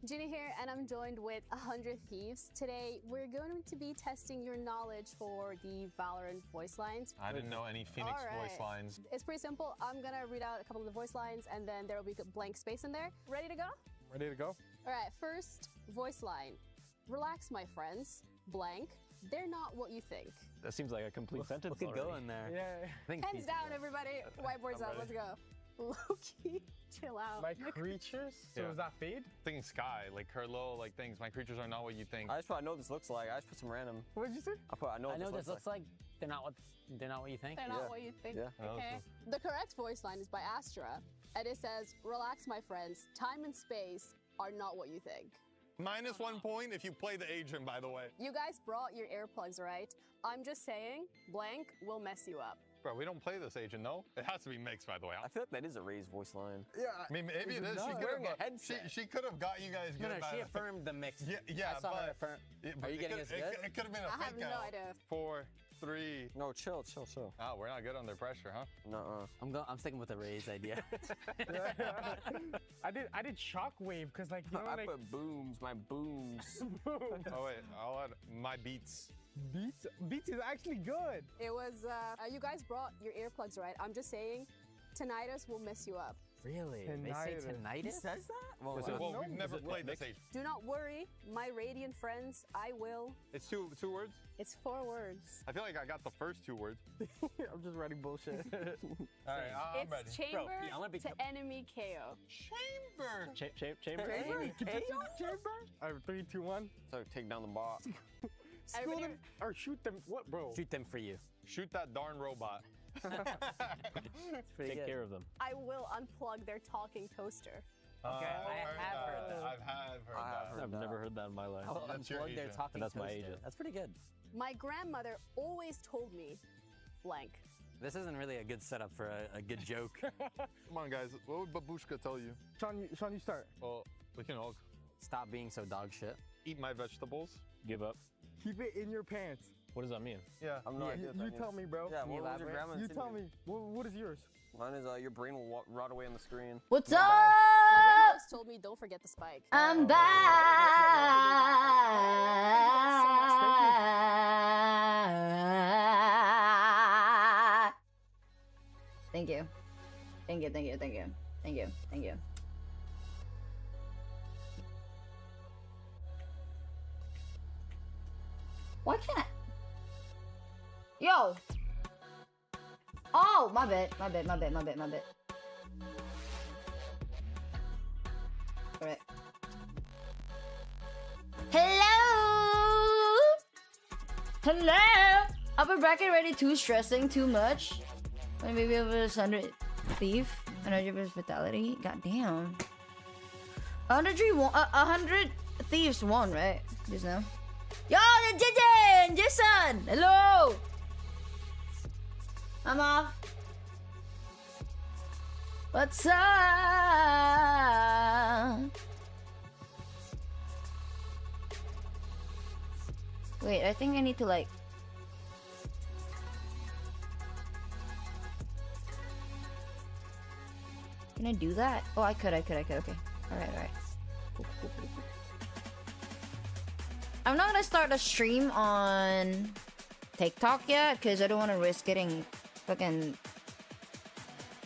Ginny here, and I'm joined with 100 Thieves. Today, we're going to be testing your knowledge for the Valorant voice lines. I didn't know any Phoenix voice lines. It's pretty simple. I'm gonna read out a couple of the voice lines, and then there will be a blank space in there. Ready to go? Ready to go? All right, first voice line. Relax, my friends. Blank. They're not what you think. That seems like a complete sentence. What could go in there? Yeah. Pens down, everybody. Whiteboards out. Let's go. Low-key, chill out. My creatures? So is that fade? Thinking sky, like her little things. My creatures are not what you think. I just put, I know what this looks like. I just put some random. What did you say? I know what this looks like. They're not what you think. They're not what you think. Yeah. Okay. The correct voice line is by Astra, and it says, "Relax, my friends. Time and space are not what you think." Minus 1 point if you play the agent, by the way. You guys brought your earplugs, right? I'm just saying, blank will mess you up. Bro, we don't play this agent, no? It has to be mixed, by the way. I feel like that is a raised voice line. Yeah. I mean, maybe it is. She Wearing a headset. She could have got you guys good. No, she affirmed the mix. Yeah, I saw her but affirm. Are you getting us good? It could have been a I have fake no out. idea. 4, 3. No, chill. Oh, we're not good under pressure, huh? Nuh-uh. I'm sticking with the raise idea. I did shockwave because like you know I like put booms, my booms. Oh wait, I'll add my beats. Beats is actually good. It was, you guys brought your earplugs, right? I'm just saying, tinnitus will mess you up. Really? They say He tinnitus? says that? Well, Well, we've never played this agent. Do not worry, my radiant friends, I will. It's two words? It's 4 words. I feel like I got the first 2 words. I'm just writing bullshit. All right, I'm ready. It's chamber I'm gonna be to enemy KO. Chamber! Chamber? Chamber? All right, 3, 2, 1. So take down the bot. School Everybody- them or shoot them. What, bro? Shoot them for you. Shoot that darn robot. Take care of them. I will unplug their talking toaster. Okay, I have heard that. I have heard that. I've never heard that in my life. I'll That's your unplug their agent. talking That's my toaster. agent. That's pretty good. My grandmother always told me, blank. This isn't really a good setup for a good joke. Come on, guys. What would Babushka tell you? Sean, you start. Well, we can all Stop being so dog shit. eat my vegetables. Give up. Keep it in your pants. What does that mean? Yeah. I'm not idea what You that tell means. me, bro. Yeah, Can you what was your elaborate? grandma's You tell Indian? me. What is yours? Mine is your brain will rot away on the screen. What's My up? grandma always told me, don't forget the spike. I'm back. Thank you. Thank you, thank you, thank you. Thank you, thank you. Why can't I? Yo! Oh, my bad. Alright. Hello! Hello! Upper bracket ready too stressing too much. Maybe over 100 thief. 100 versus fatality. God damn. 100 thieves won, right? Just now. Yo, the Jason! Hello! I'm off. What's up? Wait, I think I need to like... Can I do that? Oh, I could, okay. Alright. Cool. I'm not gonna start a stream on TikTok yet, because I don't want to risk getting fucking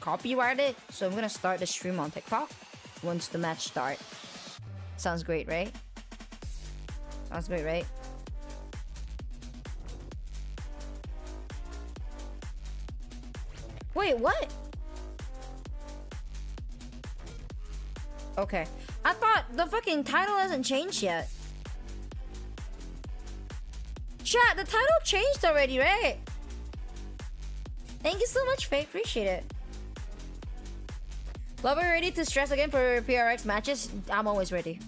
copyrighted. So I'm gonna start the stream on TikTok once the match starts. Sounds great, right? Wait, what? Okay. I thought the fucking title hasn't changed yet. Chat, the title changed already, right? Thank you so much, Faye. Appreciate it. Love, are you ready to stress again for PRX matches? I'm always ready.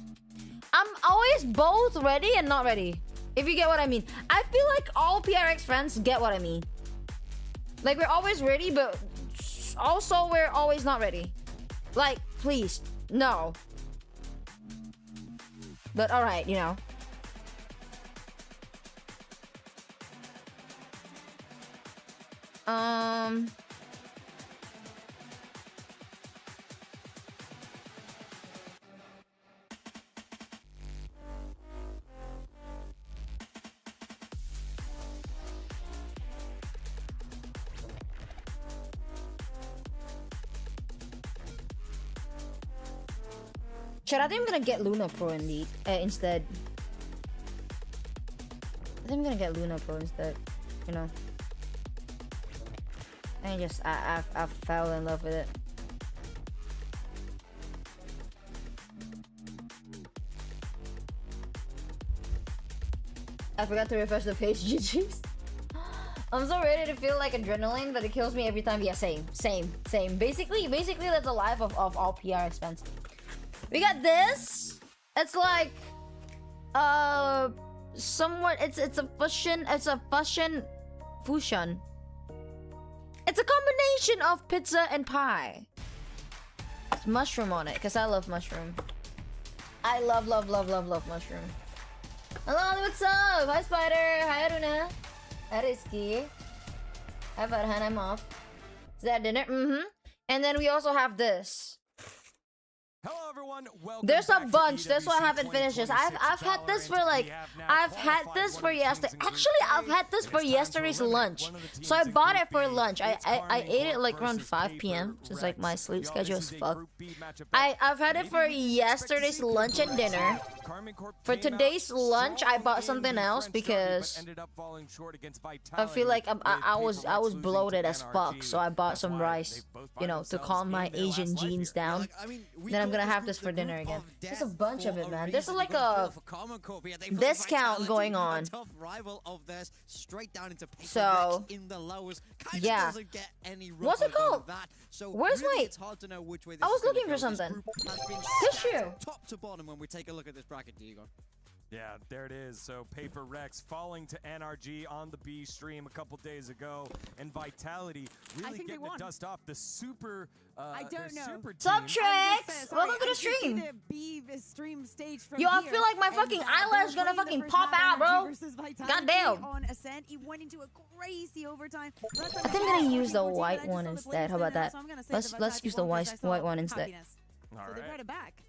I'm always both ready and not ready. If you get what I mean. I feel like all PRX fans get what I mean. Like, we're always ready, but also we're always not ready. Like, please, no. But alright, you know. Chat, I think I'm gonna get Luna Pro instead. I think I'm gonna get Luna Pro instead. You know. I fell in love with it. I forgot to refresh the page. GG's. I'm so ready to feel like adrenaline, but it kills me every time. Yeah, same. Basically that's the life of all PRX fans. We got this. It's like somewhat it's a fusion. It's a fusion. It's a combination of pizza and pie. It's mushroom on it, because I love mushroom. I love mushroom. Hello, what's up? Hi, Spider. Hi, Aruna. Hi, Rizky. Hi, Farhan. I'm off. Is that dinner? Mm-hmm. And then we also have this. Hello everyone, welcome. There's a back to bunch. That's why I haven't EWC finished this. I've had this for like I've had this for yesterday. Actually, I've had this for yesterday's lunch. So I bought it for lunch. I ate it like around 5 p.m. Just like my sleep schedule is fucked. I've had it for yesterday's lunch and dinner. For today's lunch, I bought something else because I feel like I was bloated as fuck. So I bought some rice, you know, to calm my Asian genes down. Then I'm gonna have this for dinner again. There's a bunch of it, man. There's like a discount going on. So yeah. What's it called? Where's my? I was looking for something. Tissue. Top to bottom when we take a look at this bracket, Diego. Yeah, there it is. So PaperX falling to NRG on the B stream a couple days ago, and Vitality really getting the dust off the super. I don't know. Sup, Trix? Welcome to the stream. Yo, I feel like my fucking eyelash is gonna fucking pop out, bro. Goddamn. On Ascent, he went into a crazy overtime. I think I'm gonna use the white one instead. How about that? Let's use the white one instead. All right.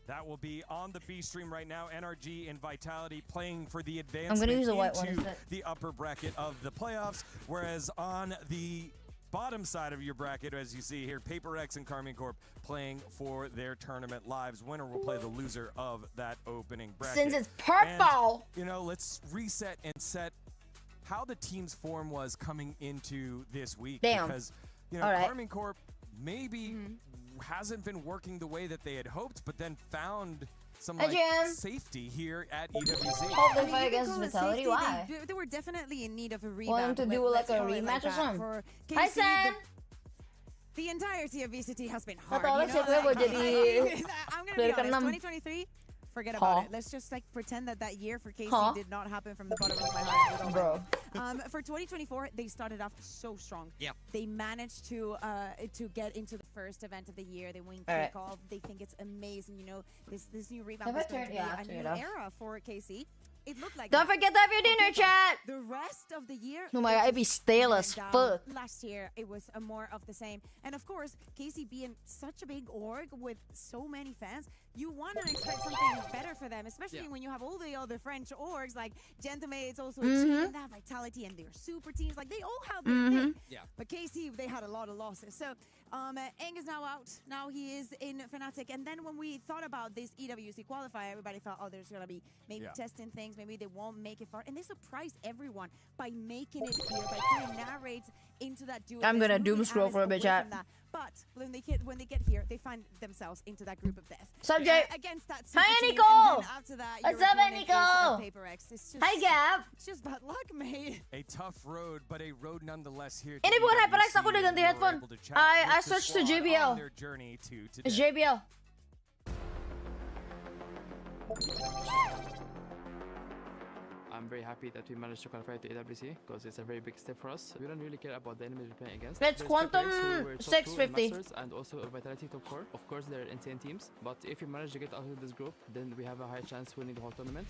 That will be on the B stream right now. NRG and Vitality playing for the advancement I'm gonna use the white one into instead. the upper bracket of the playoffs, whereas on the bottom side of your bracket, as you see here, PaperX and Karmine Corp playing for their tournament lives. Winner will play the loser of that opening bracket. Since it's purple, and, you know, let's reset and set how the team's form was coming into this week. Damn. Because, you know, Karmine Corp maybe hasn't been working the way that they had hoped, but then found some like, safety here at EWC. Hope they fight against Vitality. Why? They were definitely in need of a revamp. Want them to do like a rematch or something? Hi, Sam. The entirety of VCT has been hard. I'm gonna be honest. 2023. Forget about it. Let's just like pretend that year for KC did not happen from the bottom of my heart. Bro. For 2024, they started off so strong. Yeah. They managed to get into the first event of the year. They win kickoff. They think it's amazing. You know, this new rebound is going to be a new era for KC. It looked like Don't forget to have your dinner, chat. The rest of the year, oh my god, it'd be stale as fuck. Last year, it was more of the same. And of course, KC being such a big org with so many fans, you want to expect something better for them, especially when you have all the other French orgs like Gentleman. It's also a team, and they have Vitality, and their super teams. Like they all have their thing. Yeah. But KC, they had a lot of losses. So Eng is now out. Now he is in Fnatic. And then when we thought about this EWC qualifier, everybody thought, oh, there's gonna be maybe testing things. Maybe they won't make it far. And they surprised everyone by making it here, by putting narrates into that duo. I'm gonna doom scroll for a bit, chat. But when they get here, they find themselves into that group of death. Subject. Against that super Hi, team, Nico. and then after that, what's up, Nico? PaperX. It's just, hi, Gab. It's just bad luck, mate. A tough road, but a road nonetheless here. Ini bukan HyperX, aku udah ganti headphone. I switched to JBL. It's JBL. I'm very happy that we managed to qualify to AWC because it's a very big step for us. We don't really care about the enemies we're playing against. Let's Quantum 650. And also a Vitality top 4. Of course, they're insane teams, but if we manage to get out of this group, then we have a high chance winning the whole tournament.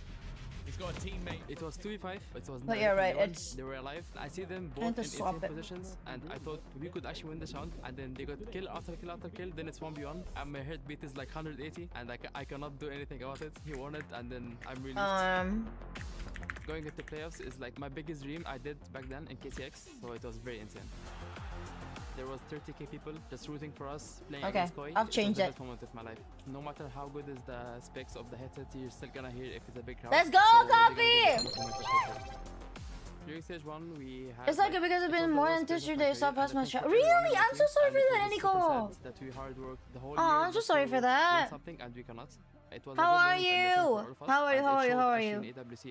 He's got a teammate. It was 2v5. It was but yeah, right. They were alive. I see them both in 18 positions, and I thought we could actually win this round. And then they got kill after kill after kill. Then it's 1v1. And my heartbeat is like 180, and I cannot do anything about it. He won it, and then I'm really going into playoffs is like my biggest dream I did back then in KCX. So it was very insane. there was 30k people just rooting for us playing Okay, against Koi. I've changed it. it. Was the best moment of my life. No matter how good is the specs of the headset, you're still gonna hear if it's a big crowd. Let's go, So they're gonna Coffee! give us most of it. During stage 1, we had. It's like because it's been more than 2 days so past my shot. Really? I'm so sorry for that, Nico. That we hard work the whole Oh, year I'm so just sorry to for win that. something and we cannot. It was How a are good learning and lesson you? for all of us, How are you? and How it are you? showed How are actually you? in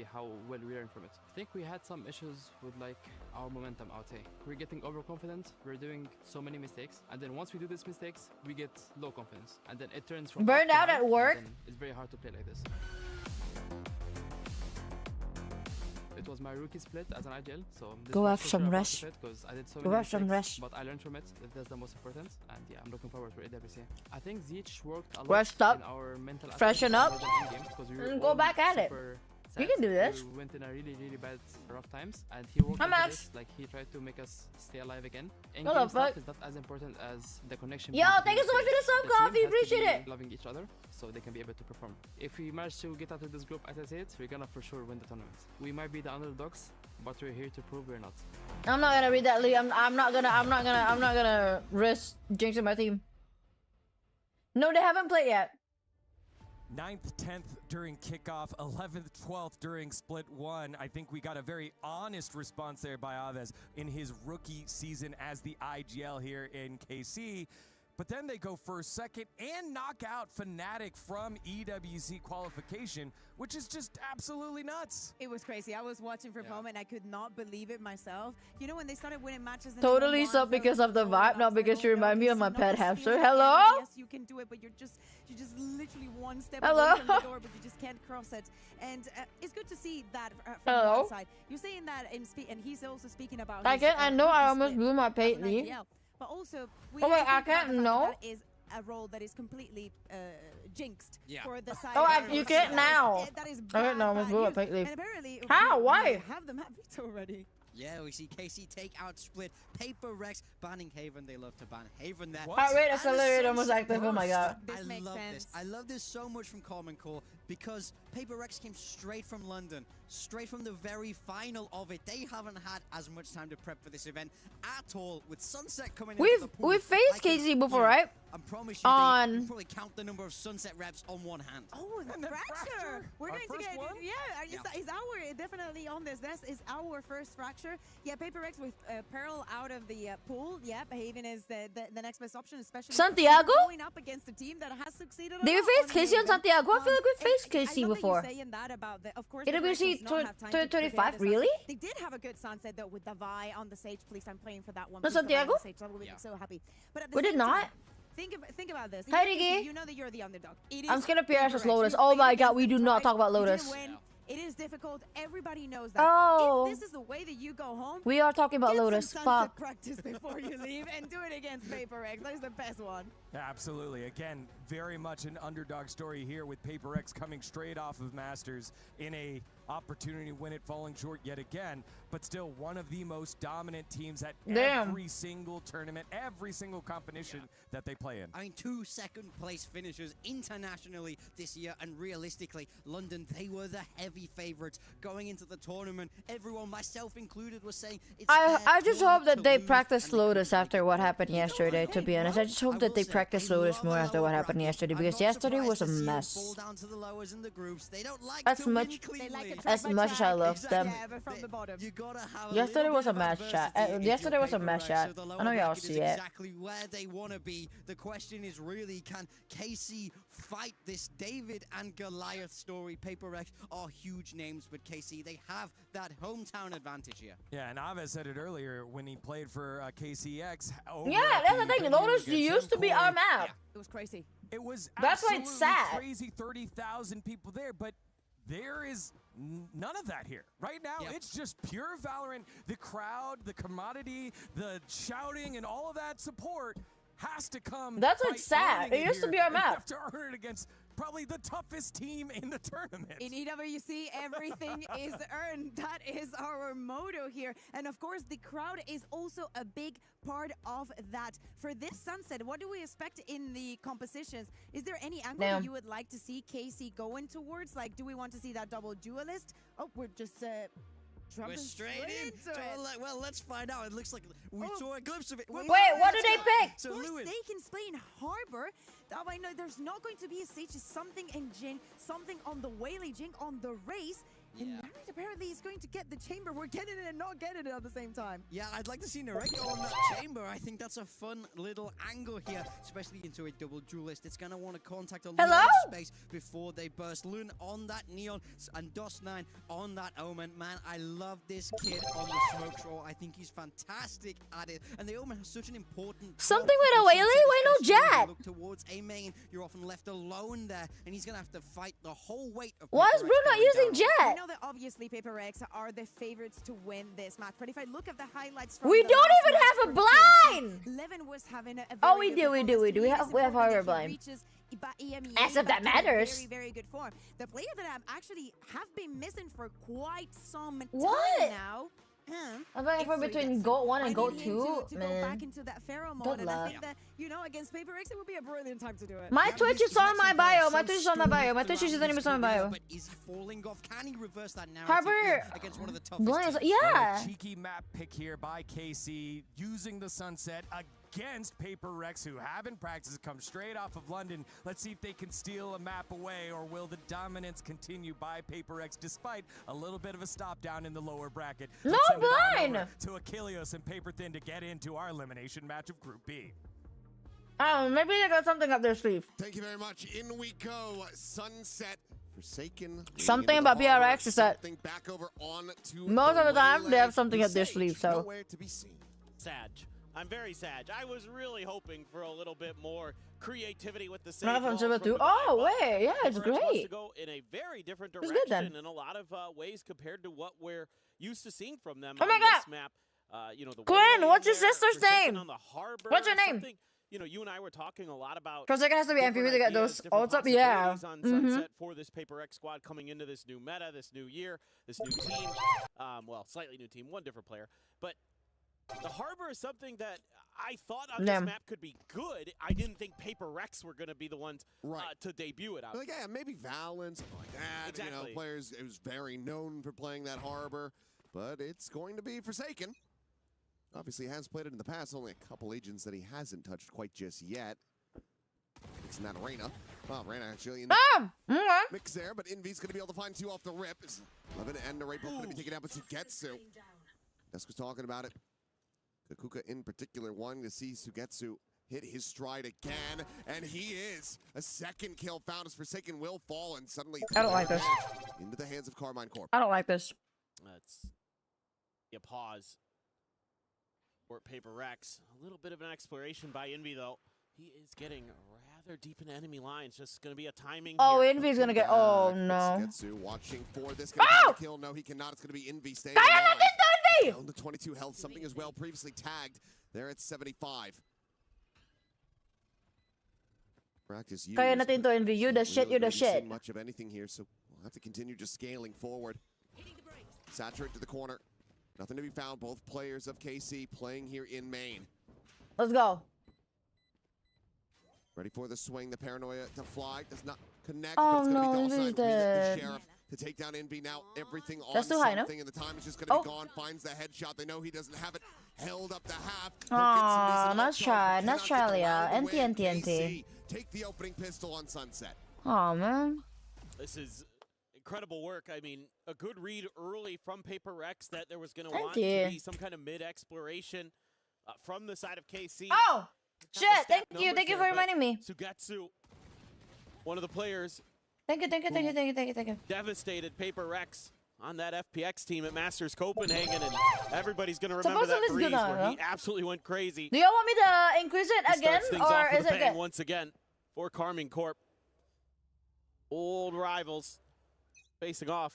AWC how well we learned from it. I think we had some issues with like our momentum, I would say. We're getting overconfident, we're doing so many mistakes, and then once we do these mistakes, we get low confidence, and then it turns from Burned up to out down, at and work? then it's very hard to play like this. It was my rookie split as an IGL, so this Go was have for some sure a rest. positive because I did so Go many have some mistakes, rest. but I learned from it. That's the most important, and yeah, I'm looking forward for AWC. I think Zeech worked a lot Rest up, in our mental freshen up, aspect more than in-game, because we were and go all back at it. super You sad. can do this. We went in a really bad rough times, and he worked Hi, into Max. this, like he tried to make us stay alive again. What In-game the stuff fuck? is not as important as the connection. Yo, between thank you so much for the sub, team Coffee. has to Appreciate be it. loving each other, so they can be able to perform. If we manage to get out of this group, as I said, we're gonna for sure win the tournament. We might be the underdogs, but we're here to prove we're not. I'm not gonna read that, Lee. I'm not gonna risk jinxing my team. No, they haven't played yet. 9th, 10th during kickoff, 11th, 12th during split 1. I think we got a very honest response there by Aves in his rookie season as the IGL here in KC. But then they go first, second, and knock out Fnatic from EWC qualification, which is just absolutely nuts. It was crazy. I was watching for Poma and I could not believe it myself. You know, when they started winning matches, and Totally sub because of the vibe, not because you remind me of my pet hamster. Hello? Yes, you can do it, but you're just literally one step Hello? away from the door, but you just can't cross it. And it's good to see that from Hello? one side. You're saying that and he's also speaking about. I his, can. I know I rookie almost split blew my as pate, an Lee. IGL. But also, we Oh, need wait, to think I about can't the fact know? that is a role that is completely jinxed for the side. Oh, that you is- can't now. That is I bad, can't know. I almost bad blew my news. pate, Lee. And apparently, How? we Why? have them have it already. Yeah, we see KC take out split. PaperX banning Haven. They love to ban Haven there. Heart rate And the accelerated almost sunset active. Oh my god. burst. I love this. I love this so much from Common Core because PaperX came straight from London, straight from the very final of it. They haven't had as much time to prep for this event at all. With Sunset coming into the pool, We've faced KC before, right? I promise you, you can probably count the number of Sunset reps on one hand. Oh, the fracture! We're going to get is our definitely on this. This is our first fracture. Yeah, PaperX with Pearl out of the pool. Yeah, Haven is the next best option, especially Santiago? going up against a team that has succeeded. Did we face KC on Santiago? I feel like we faced KC before. Saying that about the, of course, AWC 2025, really? They did have a good sunset though with the Vi on the stage. Please, I'm playing for that one. No, Please, the Vi on Santiago? the stage. I will be so happy. But at the We did same not. time, think about this. Hi, You- Diggy. You know that you're the underdog. I'm scared of PRS as Lotus. Oh my god, we do not talk about Lotus. It is difficult. Everybody knows that. Oh. If this is the way that you go home, We are talking about get Lotus. some sunset Fuck. practice before you leave and do it against PaperX. That is the best one. Absolutely. Again, very much an underdog story here with PaperX coming straight off of Masters in a opportunity to win it, falling short yet again, but still one of the most dominant teams at every single tournament, every single competition that they play in. I mean, 2 second place finishers internationally this year, and realistically, London, they were the heavy favorites going into the tournament. Everyone, myself included, was saying it's I just their hope that tournament they to lose, practice and they Lotus after what happened yesterday, to be honest. I just hope that they practice Lotus more after what happened yesterday, because yesterday was a mess. fall down to the lowers in the groups. They don't like As to win much cleanly. as much as I love them. Yeah, but from the bottom. You gotta have a Yesterday little was bit a of match chat. adversity if Yesterday you're was a match PaperX, chat. so the I lower know y'all bracket is see it. exactly where they want to be. The question is really, can KC fight this David and Goliath story? PaperX are huge names, but KC, they have that hometown advantage here. Yeah, and Aves said it earlier when he played for KCX. Yeah, that's the thing. Lotus used to be our map. It was crazy. It was That's why it's absolutely sad. crazy, 30,000 people there, but there is none of that here. Right now, it's just pure Valorant. The crowd, the commodity, the shouting, and all of that support has to come. That's by what's sad. earning It used to here. be our And you map. have to earn it against probably the toughest team in the tournament. In EWC, everything is earned. That is our motto here. And of course, the crowd is also a big part of that. For this sunset, what do we expect in the compositions? Is there any angle that you would like to see KC going towards? Like, do we want to see that double duelist? Oh, we're just Jumping We're straight in. into it. Well, let's find out. It looks like we saw a glimpse of it. Wait, what do they pick? So Lewin. Forsaken's playing Harbor. That I know there's not going to be a stage. Something in Jin, something on the Whaley Jing on the race. And Narrate apparently is going to get the chamber. We're getting it and not getting it at the same time. Yeah, I'd like to see Narek go on that chamber. I think that's a fun little angle here, especially into a double duelist. It's going to want to contact a lot of space before they burst. Lun on that Neon and Dust9 on that Omen. Man, I love this kid on the smoke shore. I think he's fantastic at it. And the Omen has such an important... Something with a Whaley? Why no Jet? Look towards a main. You're often left alone there. And he's going to have to fight the whole weight of... Why is Bruno not using Jet? That obviously PHOTOPACK are the favorites to win this match, but if I look at the highlights from we don't even have a blind. Levin was having a oh, we do. We have harbor blind. As if that matters. Very, very good form. The player that I actually have been missing for quite some time now. I'm going for between GOAT 1 and GOAT 2, to man. go back into that Pharaoh mode, and I think that, you know, against PHOTOPACK, it would be a brilliant time to do it. My Twitch is on my bio. My Twitch is on my bio. My Twitch is on my bio. But is he falling off? Can he reverse that narrative Harbor against one of the toughest blind, teams? yeah. Cheeky map pick here by KC, using the sunset against PHOTOPACK, who haven't practiced, come straight off of London. Let's see if they can steal a map away, or will the dominance continue by PHOTOPACK despite a little bit of a stop down in the lower bracket? No blind! To Achilles and Paper Thin to get into our elimination match of Group B. Oh, maybe they got something up their sleeve. Thank you very much. In we go. Sunset. Forsaken. Something about PRX is that back over on to most of the time they have something up their sleeve, so. Nowhere to be seen. Sag. I'm very sad. I was really hoping for a little bit more creativity with the Not from Silver 2. Oh, wait. Yeah, it's great. To go in a very different It's direction good then. in a lot of ways compared to what we're used to seeing from them Oh my on God. this map. You know, the Quinn, what's your there, sister's Forsaken name? on the harbor, What's your name? something- You know, you and I were talking a lot about. Because it has to be different MVP to get ideas, those different ults up. Yeah. possibilities on Sunset for this PHOTOPACK squad coming into this new meta, this new year, this new team. Well, slightly new team, one different player. But the harbor is something that I thought on this map could be good. I didn't think PHOTOPACK were going to be the ones to debut it out. Like, yeah, maybe Valorant, something like that. Exactly. You know, players, it was very known for playing that harbor, but it's going to be Forsaken. Obviously has played it in the past, only a couple agents that he hasn't touched quite just yet. Mixing that Reyna. Well, Reyna actually in the mix there, but Envy's going to be able to find two off the rip. Levin and Narate both going to be taken out, but Sugetsu. Desk was talking about it. Kakuka in particular wanting to see Sugetsu hit his stride again, and he is. A second kill found as Forsaken will fall, and suddenly I don't like this. Into the hands of Carmine Corp. I don't like this. That's a pause for PHOTOPACK. A little bit of an exploration by Envy, though. He is getting rather deep in enemy lines. Just going to be a timing. Oh, here. Envy's gonna get. Oh no. Sugetsu watching for this. Gonna get a kill. No, he cannot. It's going to be Envy staying alive. Down to 22 health. Something as well previously tagged. There at 75. Practice used. Kaya natin to Envy. You the shit. You the shit. Much of anything here, so we'll have to continue just scaling forward. Saturate to the corner. Nothing to be found. Both players of KC playing here in main. Let's go. Ready for the swing. The paranoia to fly does not connect. Oh but it's no, gonna be Envy's the dead. Sheriff to take down Envy. Now everything on That's too high, no? something, and the time is just going to be gone. Finds the headshot. They know he doesn't have it. Held up the half. Aw, nice try. Nice try, Leah. NT. Take the opening pistol on Sunset. Oh man. This is incredible work. I mean, a good read early from PHOTOPACK that there was going to Thank want you. to be some kind of mid-exploration from the side of KC. Oh! Shit, thank you for reminding me. Sugetsu, one of the players. Thank you. Devastated PHOTOPACK on that FPX team at Masters Copenhagen, and everybody's going to remember that Supposedly breeze it's good, where he absolutely went crazy. Do y'all want me to increase it again, Starts things or off with is a it bang good? once again for Carmine Corp. Old rivals facing off.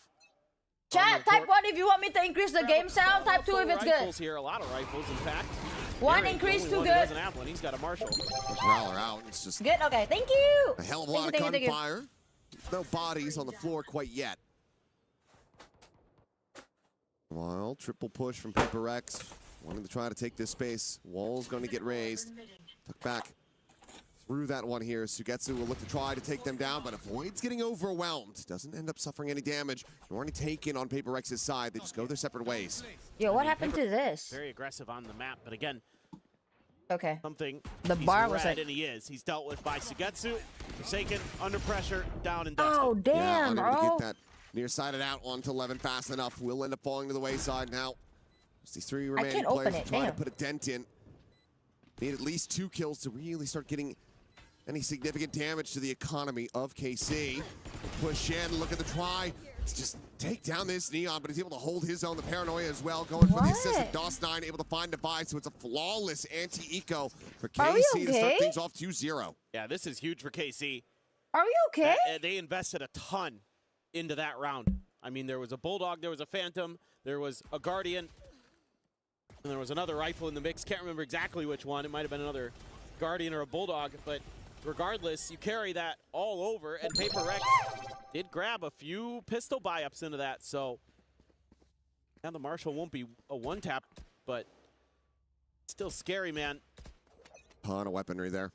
Chat, type 1 if you want me to increase the game sound. Type 2 if it's Rifles good. here, a lot of rifles, in fact. One Here, increase, the too only one who good. doesn't have one. He's got a Marshall. Growler out. It's just Good. Okay. Thank you. a hell of a Thank lot you, of thank you. gunfire. No bodies on the floor quite yet. Well, triple push from PHOTOPACK. Wanting to try to take this space. Wall's going to get raised. Tuck back. through that one here. Sugetsu will look to try to take them down, but avoids getting overwhelmed. Doesn't end up suffering any damage. They're already taken on PaperX's side. They just go their separate ways. Yo, what happened to this? Very aggressive on the map, but again, Okay. something The he's bar was red like... and he is. He's dealt with by Sugetsu. Forsaken, under pressure, down and dusted. Oh, damn, unable to bro. get that near-sided out onto 11 fast enough. Will end up falling to the wayside now. Just these three remaining can't open players it, trying to damn. put a dent in. Need at least 2 kills to really start getting any significant damage to the economy of KC. Push in, look at the try. Let's just take down this Neon, but he's able to hold his own. The paranoia as well, going for the assist of DOS9, able to find Divide, so it's a flawless anti-eco for KC to start things off 2-0. Yeah, this is huge for KC. Are we okay? They invested a ton into that round. I mean, there was a Bulldog, there was a Phantom, there was a Guardian, and there was another rifle in the mix. Can't remember exactly which one. It might have been another Guardian or a Bulldog, but regardless, you carry that all over, and PaperX did grab a few pistol buy-ups into that, so now the Marshall won't be a one-tap, but still scary, man. Ton of weaponry there.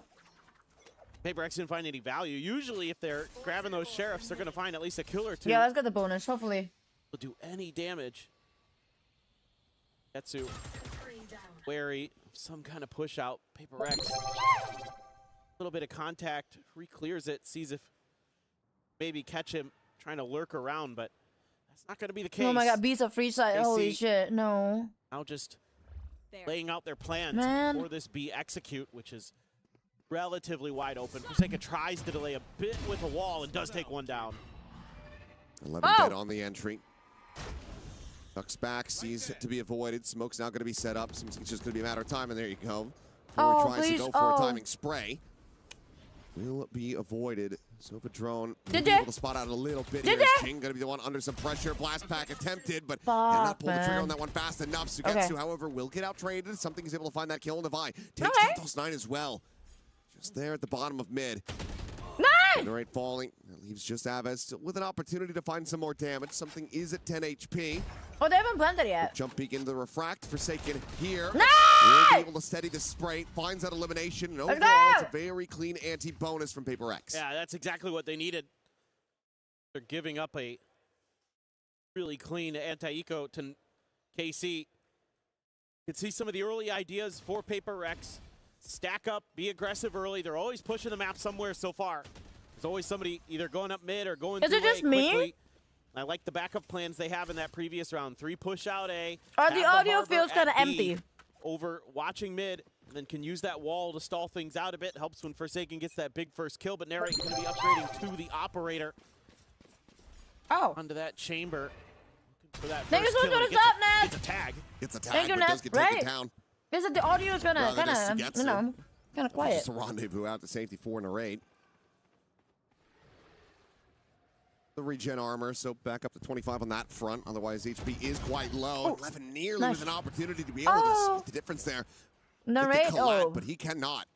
PaperX didn't find any value. Usually, if they're grabbing those sheriffs, they're going to find at least a kill or two. Yeah, let's get the bonus, hopefully. Will do any damage. Getsu wary of some kind of push out. PaperX, a little bit of contact, re-clears it, sees if maybe catch him trying to lurk around, but that's not going to be the case. Oh my god, beats a free side. Holy shit, no. Now just laying out their plans for this B execute, which is relatively wide open. Forsaken tries to delay a bit with a wall and does take one down. 11 dead on the entry. Ducks back, sees it to be avoided. Smoke's now going to be set up. Seems like it's just going to be a matter of time, and there you go. Before he tries to go for a timing spray. Will be avoided. Sova drone will be able to spot out a little bit here. Jing going to be the one under some pressure. Blast pack attempted, but cannot pull the trigger on that one fast enough. Sugetsu, however, will get out traded. Something is able to find that kill in the Vi. Takes down DOS9 as well. Just there at the bottom of mid. Nice! Right falling. That leaves just Aves still with an opportunity to find some more damage. Something is at 10 HP. Oh, they haven't planted yet. Jump peek into the refract. Forsaken here. Nice! Will be able to steady the spray. Finds that elimination. And overall, it's a very clean anti-bonus from PaperX. Yeah, that's exactly what they needed. They're giving up a really clean anti-eco to KC. You can see some of the early ideas for PaperX. Stack up, be aggressive early. They're always pushing the map somewhere so far. There's always somebody either going up mid or going through A quickly. I like the backup plans they have in that previous round. 3 push out A. The audio feels kind of empty. Over watching mid, and then can use that wall to stall things out a bit. Helps when Forsaken gets that big first kill, but Narrate going to be upgrading to the operator. Onto that chamber. For that Thank you so much for the sub, Ness. It's a tag. It's a tag, but does get taken down. Is it the audio is gonna kind of quiet? Just a rendezvous out to safety for Narrate. The regen armor, so back up to 25 on that front. Otherwise, HP is quite low. 11 nearly with an opportunity to be able to split the difference there. Narrate, but he cannot.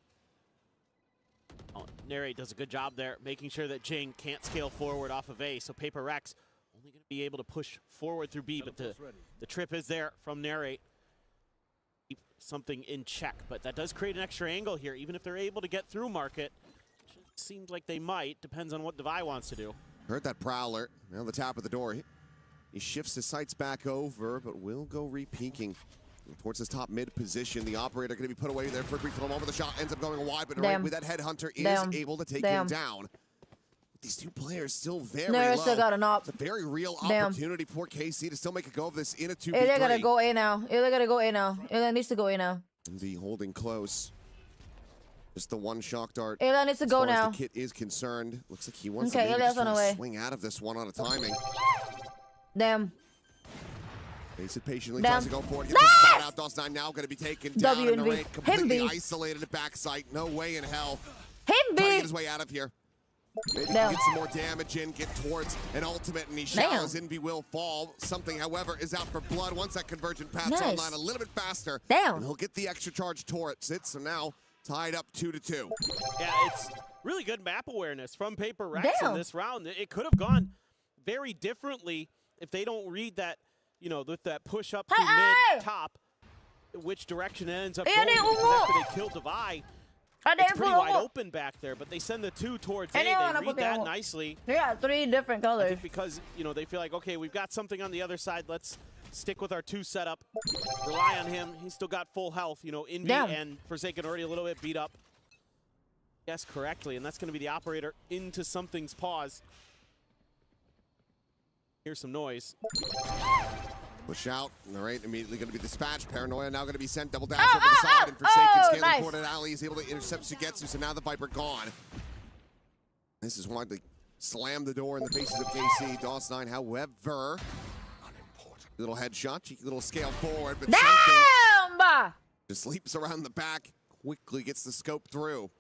Narrate does a good job there, making sure that Jing can't scale forward off of A. So PaperX only going to be able to push forward through B, but the trip is there from Narrate. Keep something in check, but that does create an extra angle here, even if they're able to get through market. Which seems like they might, depends on what Devi wants to do. Heard that Prowler. Now the top of the door. He shifts his sights back over, but will go re-peeking towards his top mid position. The operator going to be put away there for a brief for the moment. The shot ends up going wide, but with that headhunter is able to take him down. These two players still very low. Still got an op. It's a very real opportunity for KC to still make a go of this in a 2v3. They gotta go A now. They gotta go A now. Ila needs to go A now. The holding close. Just the one shock dart. Ila needs to go now. As the kit is concerned, looks like he wants to maybe just try to swing out of this one on a timing. Damn. Face it patiently, tries to go for it. Gets the spot out. DOS9 now going to be taken down. And Narrate completely isolated at backside. No way in hell. Trying to get his way out of here. Maybe get some more damage in, get towards an ultimate, and he shallows. Envy will fall. Something, however, is out for blood. Once that convergent path's online a little bit faster, and he'll get the extra charge towards it. So now tied up 2-2. Yeah, it's really good map awareness from PaperX in this round. It could have gone very differently if they don't read that, you know, with that push up through mid top, which direction it ends up going after they kill Devi. it's pretty wide open back there, but they send the 2 towards A. They read that nicely. They got 3 different colors. I think because, you know, they feel like, okay, we've got something on the other side. Let's stick with our 2 setup. Rely on him. He's still got full health. You know, Envy and Forsaken already a little bit beat up. Guess correctly, and that's going to be the operator into something's paws. Here's some noise. Push out. All right, immediately going to be dispatched. Paranoia now going to be sent double dash over the side. And Forsaken scaling toward an alley is able to intercept Sugetsu, so now the Viper gone. This is one to slam the door in the faces of KC. DOS9, however, little headshot, cheeky little scale forward, but something just leaps around the back, quickly gets the scope through.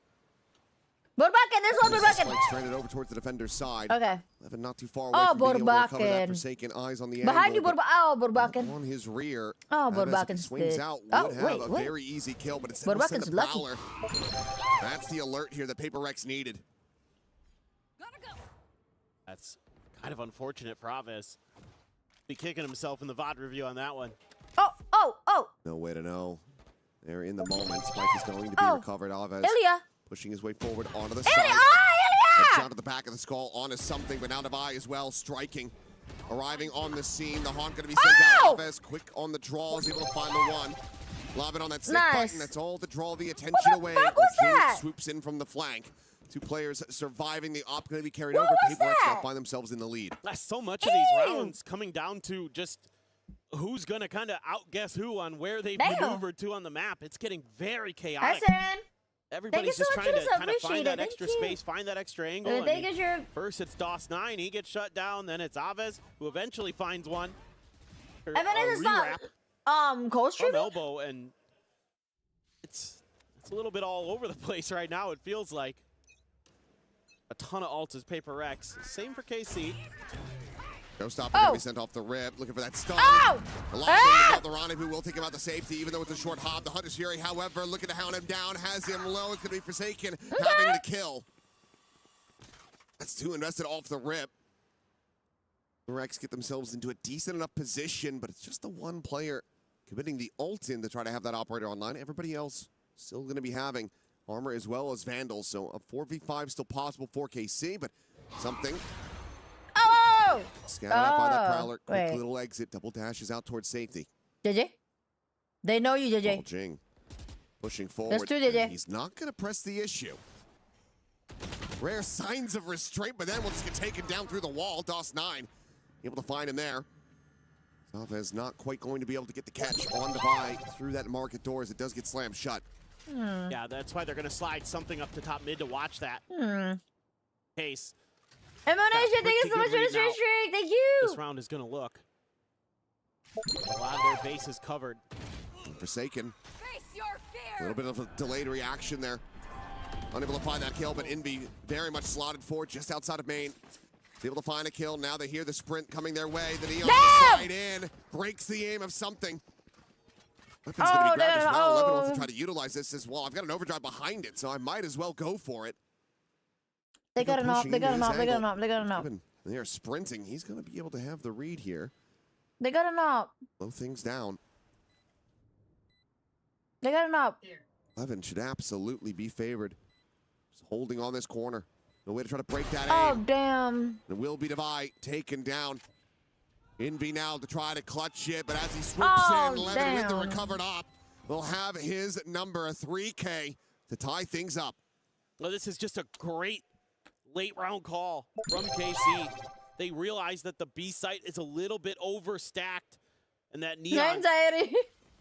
Borbaken, this one, Borbaken. Stranded over towards the defender's side. Okay. Levin not too far away from being able to cover that Forsaken. Eyes on the angle. Behind you, Borbaken. On his rear. Oh, Borbaken's swings out. Would have a very easy kill, but it's Borbaken's lucky. That's the alert here that PaperX needed. That's kind of unfortunate for Aves. Be kicking himself in the VOD review on that one. Oh. No way to know. They're in the moment. Spike is going to be recovered. Aves Ilya. pushing his way forward onto the side. Ilya. Shot to the back of the skull onto something, but now Devi as well, striking. Arriving on the scene. The Haunt going to be sent out. Aves quick on the draw, is able to find the one. Lobbing on that snake button. That's all to draw the attention away. That? Swoops in from the flank. 2 players surviving. The op going to be carried over. PaperX now find themselves in the lead. So much of these rounds coming down to just who's going to kind of outguess who on where they've maneuvered to on the map. It's getting very chaotic. Everybody's just trying to kind of find that extra space, find that extra angle. First it's DOS9, he gets shut down. Then it's Aves, who eventually finds one. Evan is not cold streaming? Elbow, and it's a little bit all over the place right now. It feels like a ton of ults as PaperX. Same for KC. Showstopper going to be sent off the rip, looking for that stun. A lot of the rendezvous will take him out the safety, even though it's a short hop. The Hunter's Fury, however, looking to hound him down, has him low. It's going to be Forsaken having the kill. That's 2 invested off the rip. Rex get themselves into a decent enough position, but it's just the one player committing the ult in to try to have that operator online. Everybody else still going to be having armor as well as Vandals. So a 4v5 still possible for KC, but something. Scattered out by that Prowler. Quick little exit. Double dashes out towards safety. JJ? They know you, JJ. Jing pushing forward. He's not going to press the issue. Rare signs of restraint, but then we'll just get taken down through the wall. DOS9 able to find him there. Aves not quite going to be able to get the catch on Devi through that market door as it does get slammed shut. Yeah, that's why they're going to slide something up to top mid to watch that. Case. Emanation, thank you so much for the streak. Thank you. This round is going to look. A lot of their base is covered. Forsaken. A little bit of a delayed reaction there. Unable to find that kill, but Envy very much slotted forward just outside of main. Is able to find a kill. Now they hear the sprint coming their way. The Neon slide in. Breaks the aim of something. Weapon's going to be grabbed as well. Levin wants to try to utilize this as well. I've got an overdrive behind it, so I might as well go for it. They got an op, they got an op, they got an op, they got an op. They are sprinting. He's going to be able to have the read here. They got an op. Slow things down. They got an op. Levin should absolutely be favored. Just holding on this corner. No way to try to break that aim. Damn. It will be Devi taken down. Envy now to try to clutch it, but as he swoops in, Levin with the recovered op will have his number, 3K, to tie things up. Well, this is just a great late round call from KC. They realize that the B site is a little bit overstacked and that Neon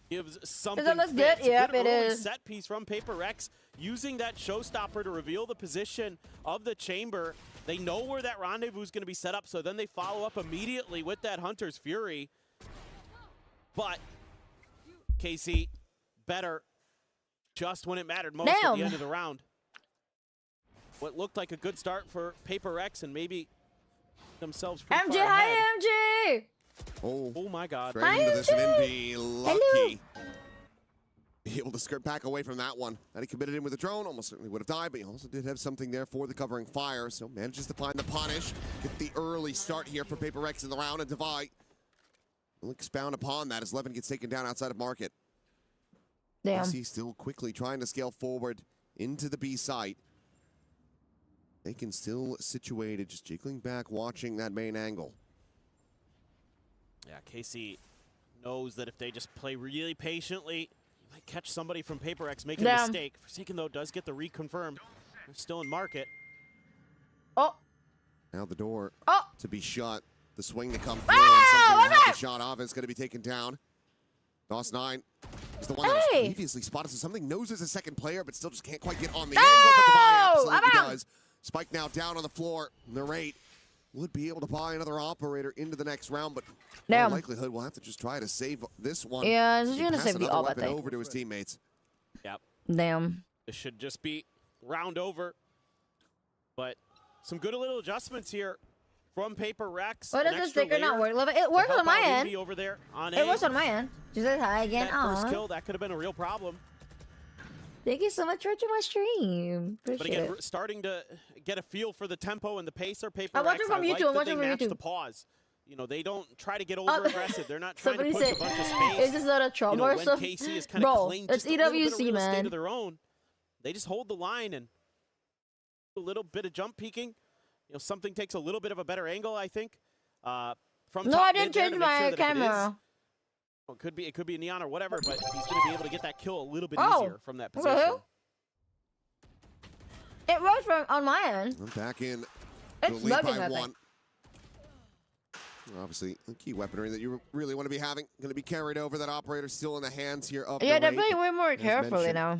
gives something. Is that good? Yep, it is. Set piece from PaperX using that showstopper to reveal the position of the chamber. They know where that rendezvous is going to be set up, so then they follow up immediately with that Hunter's Fury. But KC better just when it mattered most at the end of the round. What looked like a good start for PaperX and maybe themselves pretty MG, far hi ahead. MG! Oh my God. Right into this and Envy, lucky. Be able to skirt back away from that one. That he committed in with a drone, almost certainly would have died, but he also did have something there for the covering fire, so manages to find the punish. Get the early start here for PaperX in the round, and Devi will expound upon that as Levin gets taken down outside of market. Damn. He's still quickly trying to scale forward. into the B site. They can still situated, just jiggling back, watching that main angle. Yeah, KC knows that if they just play really patiently, you might catch somebody from PaperX making a mistake. Forsaken, though, does get the reconfirm. They're still in market. Oh. Now the door Oh. to be shut. The swing to come through, and something will have the shot off. It's going to be taken down. DOS9 is the one that was previously spotted, so something knows there's a second player, but still just can't quite get on the angle, but the buy absolutely does. Spike now down on the floor. Narrate would be able to buy another operator into the next round, but in all likelihood we'll have to just try to save this one. Yeah, he's going to save the weapon over to his teammates. Yep. Damn. This should just be round over. But some good little adjustments here from PaperX. Why does the sticker not work? It works on my end. Over there on it works on my end. Just says hi again. That first kill, that could have been a real problem. Thank you so much for watching my stream. Appreciate but again, it. we're starting to get a feel for the tempo and the pace of PaperX. I'm watching from YouTube. I'm watching from YouTube. The pause. You know, they don't try to get over aggressive. They're not trying to push a bunch of space. Is this not a trauma or something? When KC is kind of claimed it's just a little bit of EWC, real estate man. of their own, they just hold the line and a little bit of jump peeking. You know, something takes a little bit of a better angle, I think. From no, I didn't change my camera. It could be a neon or whatever, but he's going to be able to get that kill a little bit easier from that position. It works on my end. I'm back in. It's lead bugging, by I one. think. Obviously, the key weaponry that you really want to be having going to be carried over. That operator still in the hands here of Yeah, the they're playing way more carefully now. Has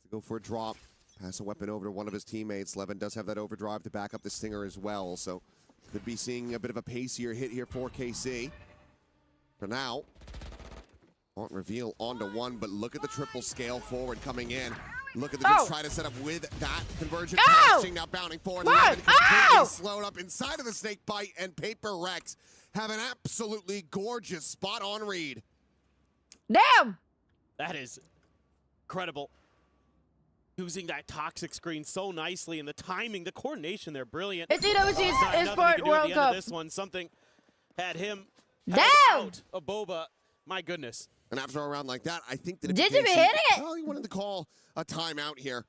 to go for a drop. Pass a weapon over to one of his teammates. Levin does have that overdrive to back up the Stinger as well, so could be seeing a bit of a pacier hit here for KC. For now, won't reveal onto one, but look at the triple scale forward coming in. Look at the dudes try to set up with that convergent casting now bounding forward. Levin completely slowed up inside of the snake bite, and PaperX have an absolutely gorgeous spot-on read. Damn! That is incredible. Using that toxic screen so nicely, and the timing, the coordination there, brilliant. It's EWC's Esport World Cup. This one, something had him out of Boba. My goodness. And after a round like that, I think that Did you be hitting it? Well, he wanted to call a timeout here.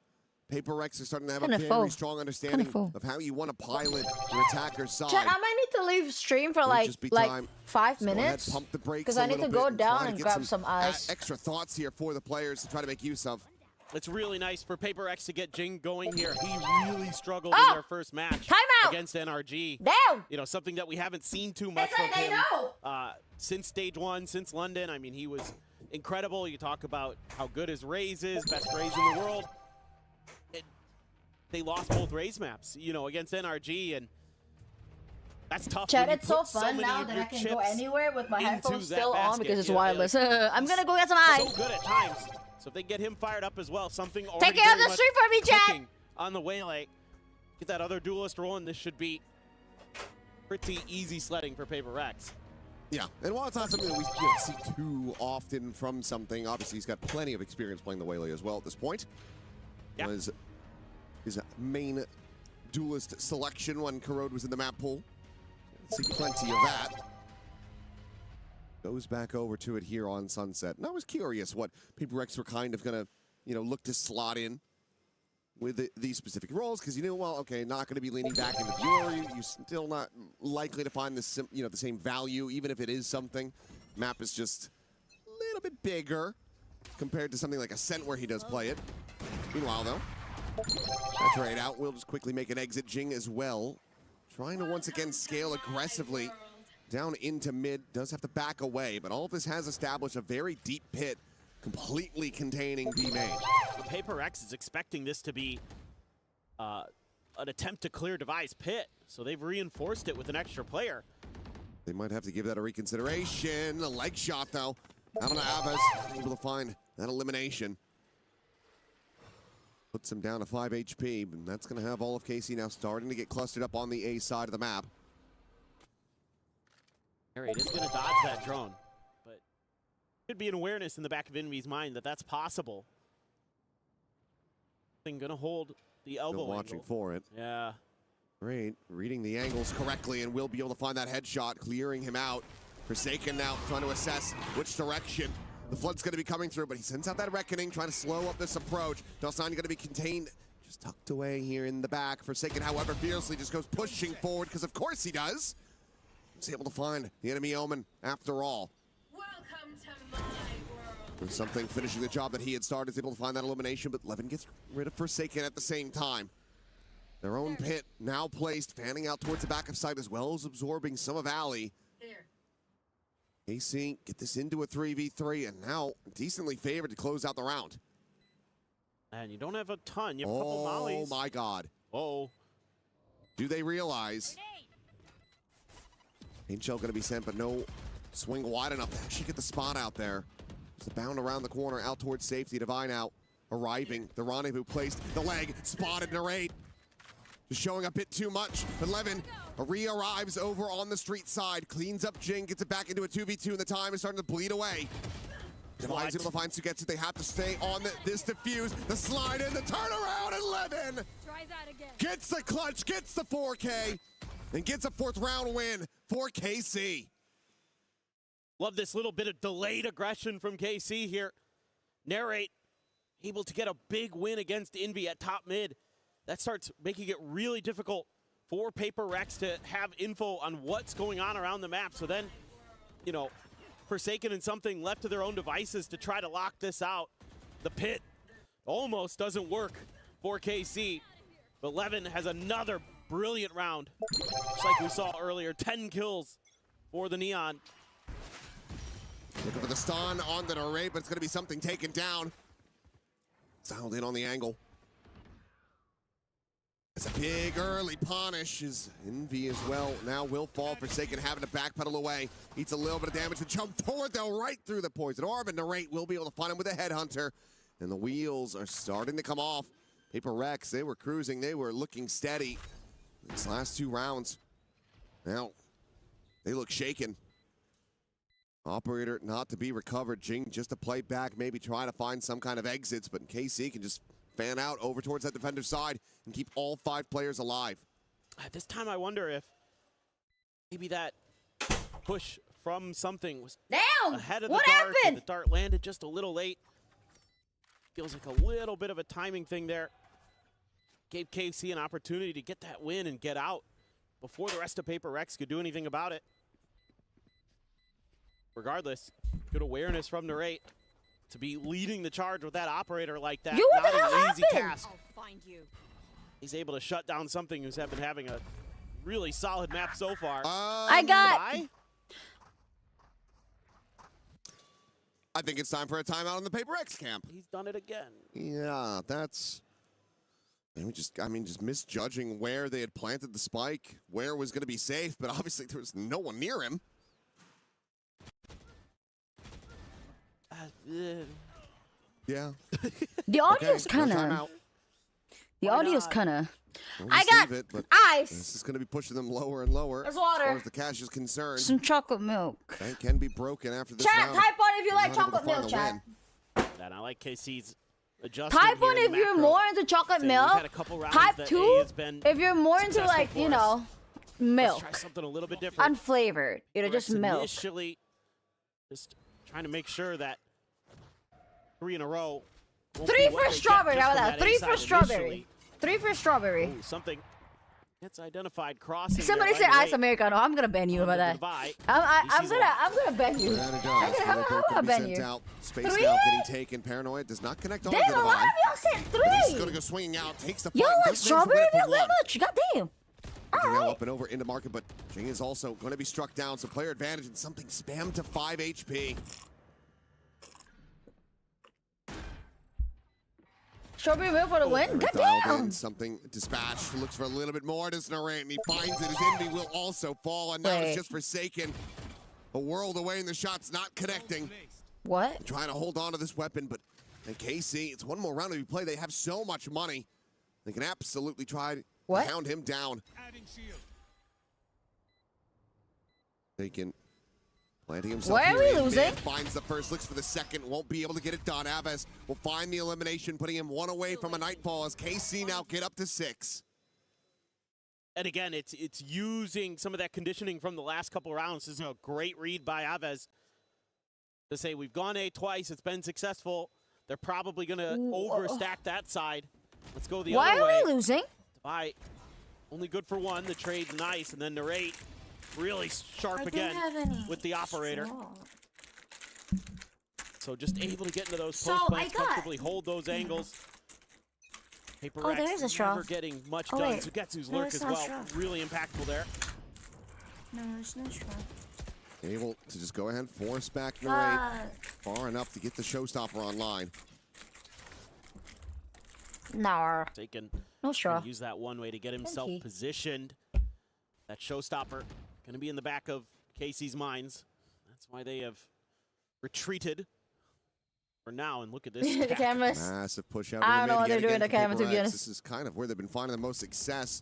PaperX is starting to have a very strong understanding of how you want to pilot your attacker's side. Chat, I might need to leave stream for like 5 minutes. Pump the brakes because I need to go down and grab some ice. Extra thoughts here for the players to try to make use of. It's really nice for PaperX to get Jing going here. He really struggled in their first match against NRG. Down. You know, something that we haven't seen too much from him since stage one, since London. I mean, he was incredible. You talk about how good his Raze is, best Raze in the world. They lost both Raze maps, you know, against NRG, and that's tough. Chat, it's so fun now that I can go anywhere with my headphones still on because it's wireless. I'm gonna go get some ice. So good at times. So if they get him fired up as well, something already take care of the stream for me, chat. On the way, like, get that other duelist rolling. This should be pretty easy sledding for PaperX. Yeah, and while it's not something that we don't see too often from something, obviously he's got plenty of experience playing the Waylay as well at this point. Yeah. Was his main duelist selection when Corrode was in the map pool. See plenty of that. Goes back over to it here on Sunset. And I was curious what PaperX were kind of going to, you know, look to slot in with these specific roles, because you knew, well, okay, not going to be leaning back in the viewer. You're still not likely to find the the same value, even if it is something. Map is just a little bit bigger compared to something like Ascent where he does play it. Meanwhile, though, that trade out will just quickly make an exit. Jing as well, trying to once again scale aggressively down into mid. Does have to back away, but all of this has established a very deep pit completely containing B main. PaperX is expecting this to be an attempt to clear Device pit, so they've reinforced it with an extra player. They might have to give that a reconsideration. A leg shot, though. Out on Abbas, able to find that elimination. Puts him down to 5 HP, and that's going to have all of KC now starting to get clustered up on the A side of the map. Harry is going to dodge that drone, but could be an awareness in the back of Envy's mind that that's possible. Going to hold the elbow Still watching angle. for it. Yeah. Great, reading the angles correctly, and will be able to find that headshot, clearing him out. Forsaken now trying to assess which direction The flood's going to be coming through, but he sends out that Reckoning, trying to slow up this approach. Dawson going to be contained, just tucked away here in the back. Forsaken, however, fiercely just goes pushing forward, because of course he does. He's able to find the enemy Omen after all. Welcome to my world. And something finishing the job that he had started, is able to find that elimination, but Levin gets rid of Forsaken at the same time. Their own pit now placed, fanning out towards the back of site, as well as absorbing some of Alley. KC get this into a 3v3, and now decently favored to close out the round. And you don't have a ton. You have a couple mollies. Oh my God. Oh. Do they realize? Paint shell going to be sent, but no swing wide enough to actually get the spot out there. Just a bound around the corner, out towards safety. Divine out, arriving. The rendezvous placed, the leg, spotted, narrate. Just showing a bit too much, but Levin re-arrives over on the street side, cleans up Jing, gets it back into a 2v2, and the time is starting to bleed away. Divine's able to find Sugetsu. They have to stay on this defuse, the slide in, the turnaround, and Levin gets the clutch, gets the 4K, and gets a 4th round win for KC. Love this little bit of delayed aggression from KC here. Narrate, able to get a big win against Envy at top mid. That starts making it really difficult for PaperX to have info on what's going on around the map. So then, you know, Forsaken and something left to their own devices to try to lock this out. The pit almost doesn't work for KC, but Levin has another brilliant round. Just like we saw earlier, 10 kills for the Neon. Looking for the stun on the array, but it's going to be something taken down. Dialed in on the angle. It's a big early punish. Is Envy as well. Now will fall. Forsaken having to backpedal away. Eats a little bit of damage to jump forward, though, right through the poison orb. And Narrate will be able to find him with a headhunter. And the wheels are starting to come off. PaperX, they were cruising. They were looking steady. These last 2 rounds. Now, they look shaken. Operator not to be recovered. Jing just to play back, maybe try to find some kind of exits. But KC can just fan out over towards that defender's side and keep all 5 players alive. At this time, I wonder if maybe that push from something was ahead of the dart. The dart landed just a little late. Feels like a little bit of a timing thing there. Gave KC an opportunity to get that win and get out before the rest of PaperX could do anything about it. Regardless, good awareness from Narrate to be leading the charge with that operator like that. Yo, what Not the hell an easy happened? task. He's able to shut down something who's been having a really solid map so far. I think it's time for a timeout in the PaperX camp. He's done it again. Yeah, that's... just misjudging where they had planted the spike, where it was going to be safe, but obviously there was no one near him. Yeah. The audio's Okay, no kind timeout. of... The audio's kind of... We'll I got receive it, but ice. This is going to be pushing them lower and lower. There's As far water. as the cash is concerned. Some chocolate milk. That can be broken after this Chat, round. type on if you They're like not able to chocolate find milk, the chat. win. And I like KC's adjustment. Type on if you're more into chocolate milk. Type 2 if you're more into, like, you know, milk. Let's try something a little bit different. Unflavored. You know, just milk. Initially, just trying to make sure that 3 in a row. 3 for strawberry. How about that? 3 for strawberry. 3 for strawberry. Ooh, something gets identified crossing. Somebody said ice americano. I'm gonna ban you about that. I'm gonna ban you. And it does. I'm gonna ban you. Space 3? now getting taken. Paranoid does not connect on Damn, to the a lot of y'all said 3. He's going to go swinging out. Takes the fight. Yo, like does manage to strawberry win it for milk that one. much? Goddamn. Now up and over into market, but Jing is also going to be struck down. So player advantage and something spammed to 5 HP. Strawberry milk for the win? Dialed Goddamn. in, something dispatched. Looks for a little bit more. Does Narrate, and he finds it. His envy will also fall, and now Wait. it's just Forsaken. A world away, and the shot's not connecting. What? Trying to hold on to this weapon, but and KC, it's one more round to be played. They have so much money. They can absolutely try to hound him down. They can planting himself. Why are here we in losing? mid, finds the first, looks for the second, won't be able to get it done. Aves will find the elimination, putting him 1 away from a nightfall as KC now get up to 6. And again, it's using some of that conditioning from the last couple rounds. This is a great read by Aves. To say we've gone A twice, it's been successful. They're probably going to overstack that side. Let's go the Why other way. are we losing? Divide. Only good for one. The trade's nice. And then narrate. Really sharp again with the operator. So just able to get into those post plays comfortably, hold those angles. PaperX there's a straw. never getting much Oh, done. wait. Sugetsu's No, lurk it's as not well. straw. Really impactful there. No, there's no straw. Able to just go ahead, force back narrate far enough to get the showstopper online. No. Taken. No straw. Use that one way to get himself you. positioned. That showstopper going to be in the back of Casey's minds. That's why they have retreated for now. And look at this. The cameras. Massive push out. I don't know what they're yet doing again to for camera, to be PaperX. honest. This is kind of where they've been finding the most success.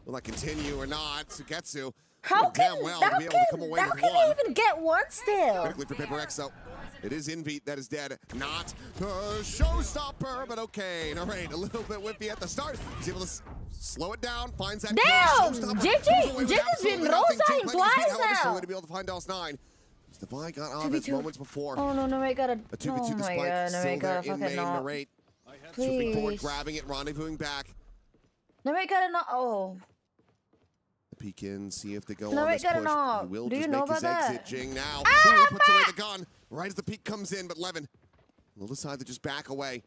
Will that continue or not? Sugetsu. How doing can, damn well how to be able to come away how with can one. they even get one still? Critically for PaperX, though. It is Envy that is dead. Not the showstopper, but okay. Narrate a little bit whippy at the start. He's able to slow it down, finds that Damn! showstopper. JJ has been roll-signing twice now. To be able to find Ls9. Divide got out of his 2v2. moments before. Oh no, Narrate got a. A 2v2 Oh my despite god, still Narrate there got a in fucking main. knock. Narrate swooping forward, Please. grabbing it, rendezvousing back. Narrate got a knock. Oh. Peek in, see if they go No, on it this got a push. knock. He will Do just you know make his about exit. that? Jing now. Ah, Puts away the gun right as the peek comes in, but Levin will decide to just back away.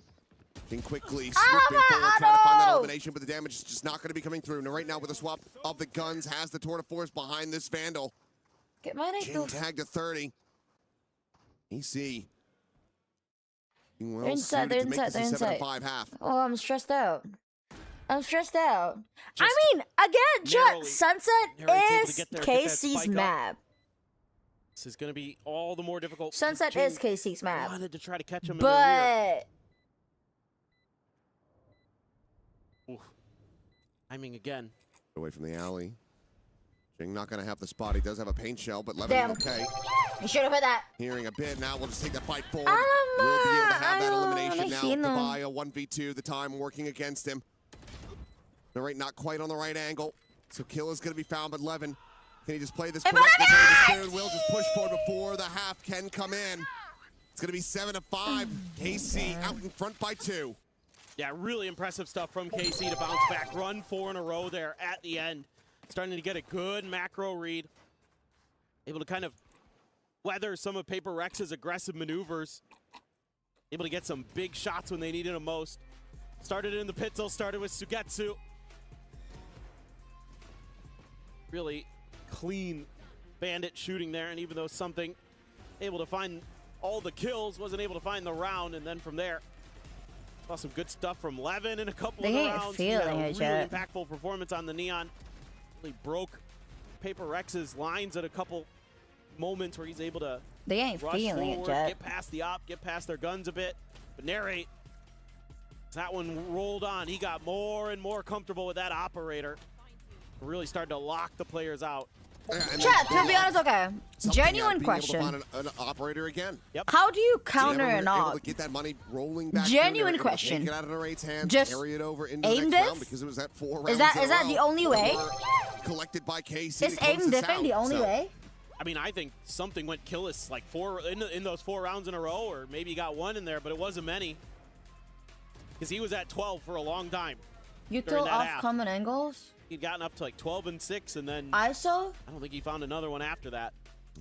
Jing quickly swooping forward, trying to find that elimination, but the damage is just not going to be coming through. Now, right now, with a swap of the guns, has the tour de force behind this Vandal. Get my Jing tagged to 30. EC. Well, They're inside, they're inside, they're inside. 7-5 half. Oh, I'm stressed out. I'm stressed out. I mean, again, chat, Sunset is KC's map. This is going to be all the more difficult. Sunset is KC's map. Wanted to try to catch him in the rear. But Oof. Timing again. Away from the alley. Jing not going to have the spot. He does have a paint shell, but Levin damn, okay. You should have hit that. Hearing a bit now, we'll just take that fight forward. We'll be able to have that elimination now. To buy a 1v2, the time working against him. Narrate not quite on the right angle, so kill is going to be found, but Levin, can he just play this correctly? The spirit will just push forward before the half can come in. It's going to be 7-5. KC out in front by 2. Yeah, really impressive stuff from KC to bounce back. Run 4 in a row there at the end. Starting to get a good macro read. Able to kind of weather some of PaperX's aggressive maneuvers. Able to get some big shots when they needed them most. Started in the Pitzel, started with Sugetsu. Really clean bandit shooting there, and even though something able to find all the kills, wasn't able to find the round, and then from there, saw some good stuff from Levin in a couple of the rounds. He had a really impactful performance on the Neon. Really broke PaperX's lines at a couple moments where he's able to they ain't rush feeling forward, it, Jet. get past the op, get past their guns a bit. But Narrate, as that one rolled on, he got more and more comfortable with that operator. Really started to lock the players out. Chat, to be honest, okay. Genuine Being question. able to find an operator again. Yep. How do you counter able an to op? get that money rolling back. Genuine through there, question. Take it out of Narrate's hands, Just carry it over into aim the next diff? round because it was at 4 rounds. Is that in a the row. only way? Collected by KC. Is aim diffing the only way? I mean, I think something went killless like 4 in those 4 rounds in a row, or maybe he got 1 in there, but it wasn't many. Because he was at 12 for a long time. You during throw that off half. common angles? He'd gotten up to like 12 and 6, and then ISO? I don't think he found another one after that.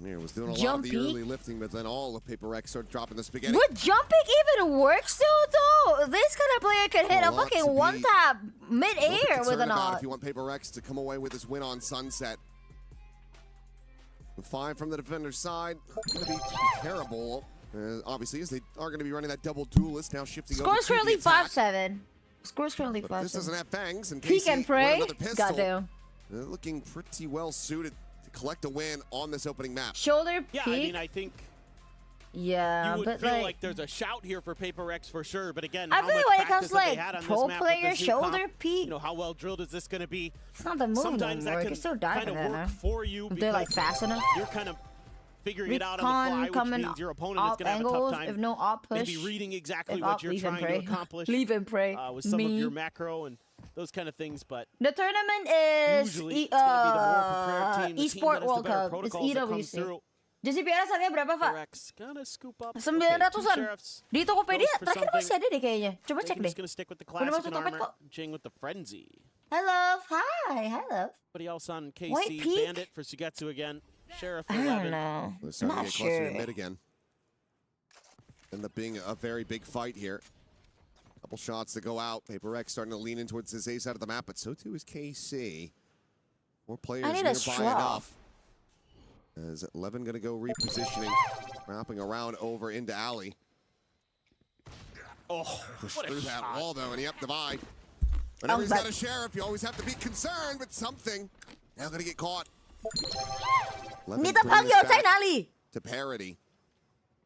Yeah, was doing a lot of Jumpy? the early lifting, but then all of PaperX started dropping the spaghetti. Would jumping even work still, though? This kind of player could hit a lot to fucking be one-tap mid-air with Concerned an about op. if you want PaperX to come away with this win on Sunset. 5 from the defender's side. Not going to be terrible. Obviously, as they are going to be running that double duelist now, shifting over Score's to the currently attack. 5-7. Score's currently 5-7. But this doesn't have fangs, and Peek KC and pray? another pistol. Goddamn. They're looking pretty well suited to collect a win on this opening map. Shoulder Yeah, peek? I mean, I think Yeah, you would but feel like there's a shout here for PaperX for sure. But again, I how feel much like when it practice comes to, have they like, had on pro this map with player this new shoulder comp? peek. You know, how well drilled is this going to be? It's not the move Sometimes anymore. that You can can still dive kind in of that work now. for you If they're, like, because fast enough. You're kind of figuring it out on the fly, which coming means your opponent is op going to have a angles, tough time if no op push. maybe reading exactly If what op, you're leave and trying to pray. accomplish Leave and pray. with some of Me. your macro and those kind of things. But The tournament is usually it's going to be the more prepared team, the team that Esport has the World better Cup. It's protocols that come EWC. through. JBL harganya berapa, Pak? PHOTOPACK gonna scoop up. 900-an. Sheriffs Di Tokopedia goes for terakhir something. masih ada deh kayaknya. Coba I cek think deh. he's gonna stick with the Udah classic masuk and topet armor. kok. Jing with the frenzy. Hello, hi, hello. Anybody else on KC? White Peak? Bandit for Sugetsu again. Sheriff for I don't 11. know. They're starting Not to get closer sure. to mid again. End up being a very big fight here. Couple shots to go out. PaperX starting to lean in towards his A side of the map, but so too is KC. More players I need a nearby straw. enough. As 11 going to go repositioning, wrapping around over into alley. Oh, Push what a through that shot. wall though, and yep, divide. Whenever he's but- got a sheriff, you always have to be concerned with something. Now going to get caught. 11 Nita bringing this Pangyo, back Nali. to parity.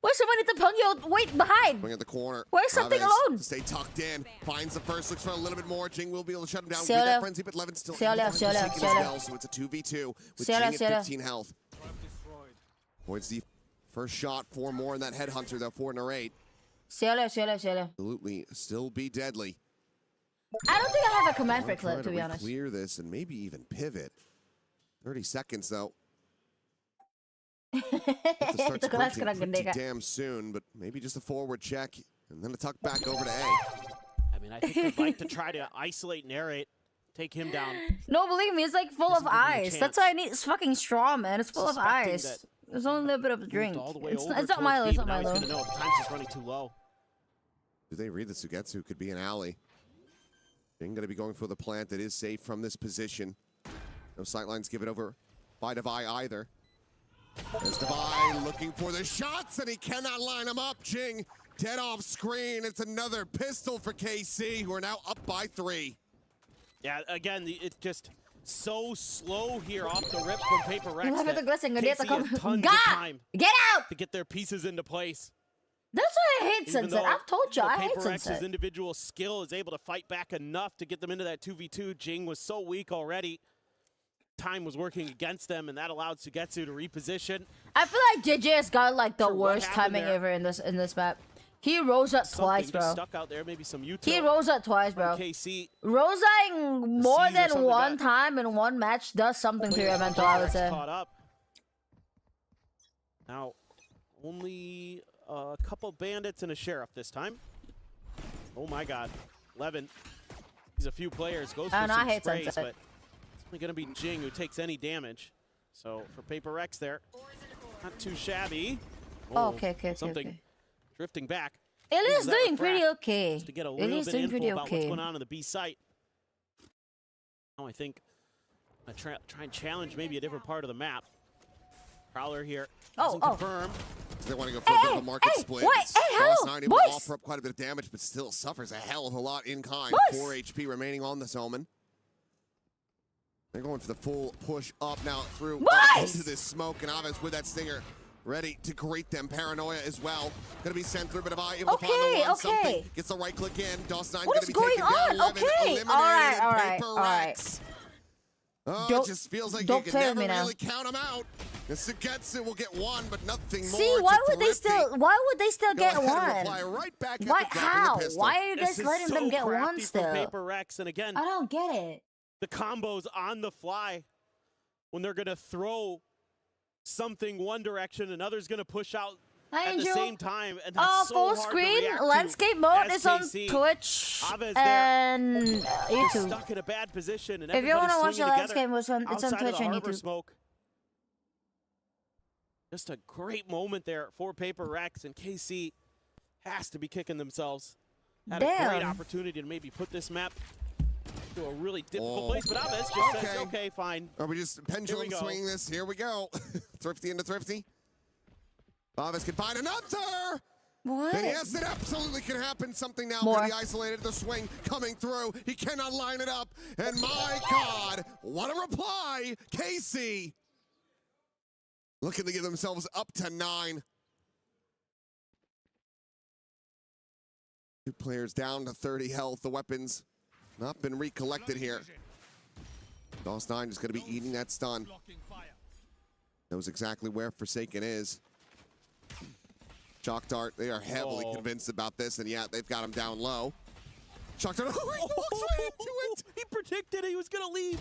Why someone Nita Pangyo wait behind? Swing at the corner. Why is something Chavez alone? to stay tucked in. Finds the first, looks for a little bit more. Jing will be able to shut him down with Seola. that frenzy, but Levin's still Seola, able to Seola, take it as Seola. well, so it's a 2v2 with Seola, Jing at Seola. 15 health. Avoids the first shot, 4 more in that headhunter though, 4 and 8. Seola. Absolutely still be deadly. I don't think I have a command for Wanna try clip, to be honest. clear this and maybe even pivot. 30 seconds though. Have to start Itu kelas sprinting kurang gede, pretty Kak. damn soon, but maybe just a forward check and then a tuck back over to A. I mean, I think they'd like to try to isolate Narrate, take him down. No, believe me, it's like full of Doesn't give him a ice. That's why I need it's fucking straw, man. It's full of Suspecting ice. that There's only a little bit of a drink. All the way It's over not towards Milo. B, It's but not now he's Milo. gonna know the time's just running too low. Do they read that Sugetsu could be an alley? Jing going to be going for the plant that is safe from this position. No sightlines given over by Devi either. As Devi looking for the shots, and he cannot line them up. Jing dead off screen. It's another pistol for KC, who are now up by 3. Yeah, again, it's just so slow here off the rip from PaperX. Kenapa that tuh gelas yang gede KC tekan? has tons of Enggak! time Get out! to get their pieces into place. That's why I hate Even Sunset. though, I've told you, I hate PaperX's Sunset. individual skill is able to fight back enough to get them into that 2v2. Jing was so weak already. Time was working against them, and that allowed Sugetsu to reposition. I feel like JJ has got like the Sure, what worst happened timing there? ever in this map. He rose up twice, Something bro. just stuck out there, maybe some util He rose up twice, from bro. KC. Rosing more Seas or than something one like that. time in one match does something to your mental, I would PaperX say. caught up. Now, only a couple bandits and a sheriff this time. Oh my god. Levin. He's a few players. Goes for I know, I some hate sprays, Sunset. but it's only going to be Jing who takes any damage. So for PaperX there, not too shabby. Oh, okay. Something drifting back. Ilya's Uses that doing pretty refract okay. just to get a little Ilya's bit doing info pretty about what's okay. going on in the B site. Now I think I try and challenge maybe a different part of the map. Prowler here doesn't confirm. They want to go for a bit of a market split. wait, hey, hello, Frost9 able to boys. offer up quite a bit of damage, but still suffers a hell of a lot in kind. Boys. 4 HP remaining on this Omen. They're going for the full push up now through Boys. into this smoke, and Aves with that stinger ready to greet them. Paranoia as well. Gonna be sent through, but if I able to find the one something, gets the right click in. DOS9 What gonna is be going taken down. on? 11 Okay. eliminated. All right. PaperX. Oh, Don't- it just feels like you don't can play never with me now. really count them out. The Sugetsu will get one, but nothing more. See, to why would they Thrifty. still? Why would they still Go get ahead and one? reply right back Why? after dropping the How? pistol. Why are you This guys is letting so them get crafty one from still? PaperX, and again, I don't get it. the combos on the fly when they're gonna throw something one direction, another's gonna push out Hi, at the Angel. same time, and that's so Full hard to screen react to landscape mode as is on KC. Twitch Aves there. and They're YouTube. stuck in a bad position, and If you want to watch the landscape, it's on outside of Twitch the and harbor YouTube. smoke. Just a great moment there for PaperX, and KC has to be kicking themselves. Had a great Damn. opportunity to maybe put this map to a really difficult Oh. place, but Aves just says, Okay. okay, fine. Are we just pendulum go. swinging this? Here we go. Thrifty into Thrifty. Aves can find another. What? And yes, it absolutely can happen. Something now More. going to be isolated. The swing coming through. He cannot line it up. And my God, what a reply. KC looking to give themselves up to 9. 2 players down to 30 health. The weapons not been recollected here. DOS9 is going to be eating that stun. Knows exactly where Forsaken is. Shock Dart, they are heavily convinced about this, and yeah, they've got him down low. Shock Dart, oh, he walks right into it! He predicted he was gonna leave.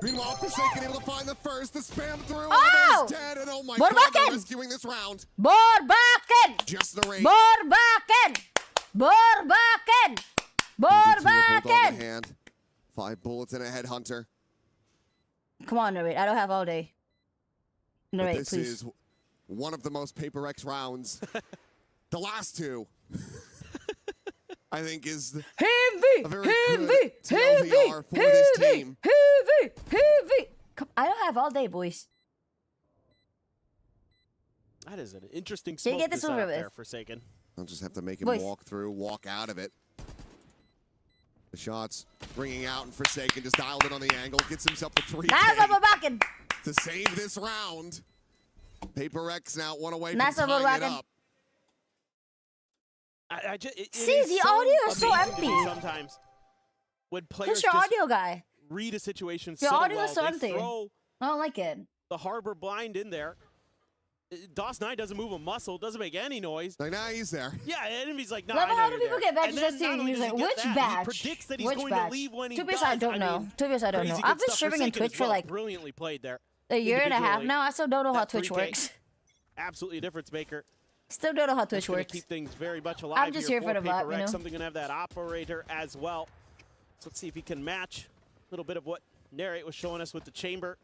Meanwhile, Forsaken able to find the first, the spam through, Oh! almost dead, and oh my god, they're rescuing this round. Borbaken! Just the rate. Borbaken! Borbaken! Borbaken! Hand. 5 bullets and a headhunter. Come on, narrate. I don't have all day. But Narrate, this please. is one of the most PaperX rounds. The last two, I think, is a very good TLDR for this team. Come, I don't have all day, boys. That is an interesting So you smoke get this to set over up with. there, Forsaken. I'll just have to make him Boys. walk through, walk out of it. The shots ringing out, and Forsaken just dialed in on the angle, gets himself a 3K to save this round. PaperX now one away from tying it up. See, the audio is so amazing to me empty. Sometimes when players Who's your just audio guy? read a situation Your so audio well, is so they empty. throw I don't like it. the harbor blind in there. DOS9 doesn't move a muscle, doesn't make any noise. Like, nah, he's there. Yeah, enemy's like, nah, Love I know how do you're people there. get badges And then just not seeing only he's does like, he get which that, badge? He predicts that he's Which going badge? to leave when he To be does. honest, I don't know. mean, To be honest, I don't crazy know. good I've been stuff. streaming on Forsaken Twitch as for well, like brilliantly played there. a year and a half Individually. now. I still don't know how That Twitch 3K, works. Absolutely a difference maker. Still don't know how That's Twitch gonna works. keep things very much alive. I'm just here for the vibe, PaperX. you know? Something gonna have that operator as well. So let's see if he can match a little bit of what Narrate was showing us with the chamber.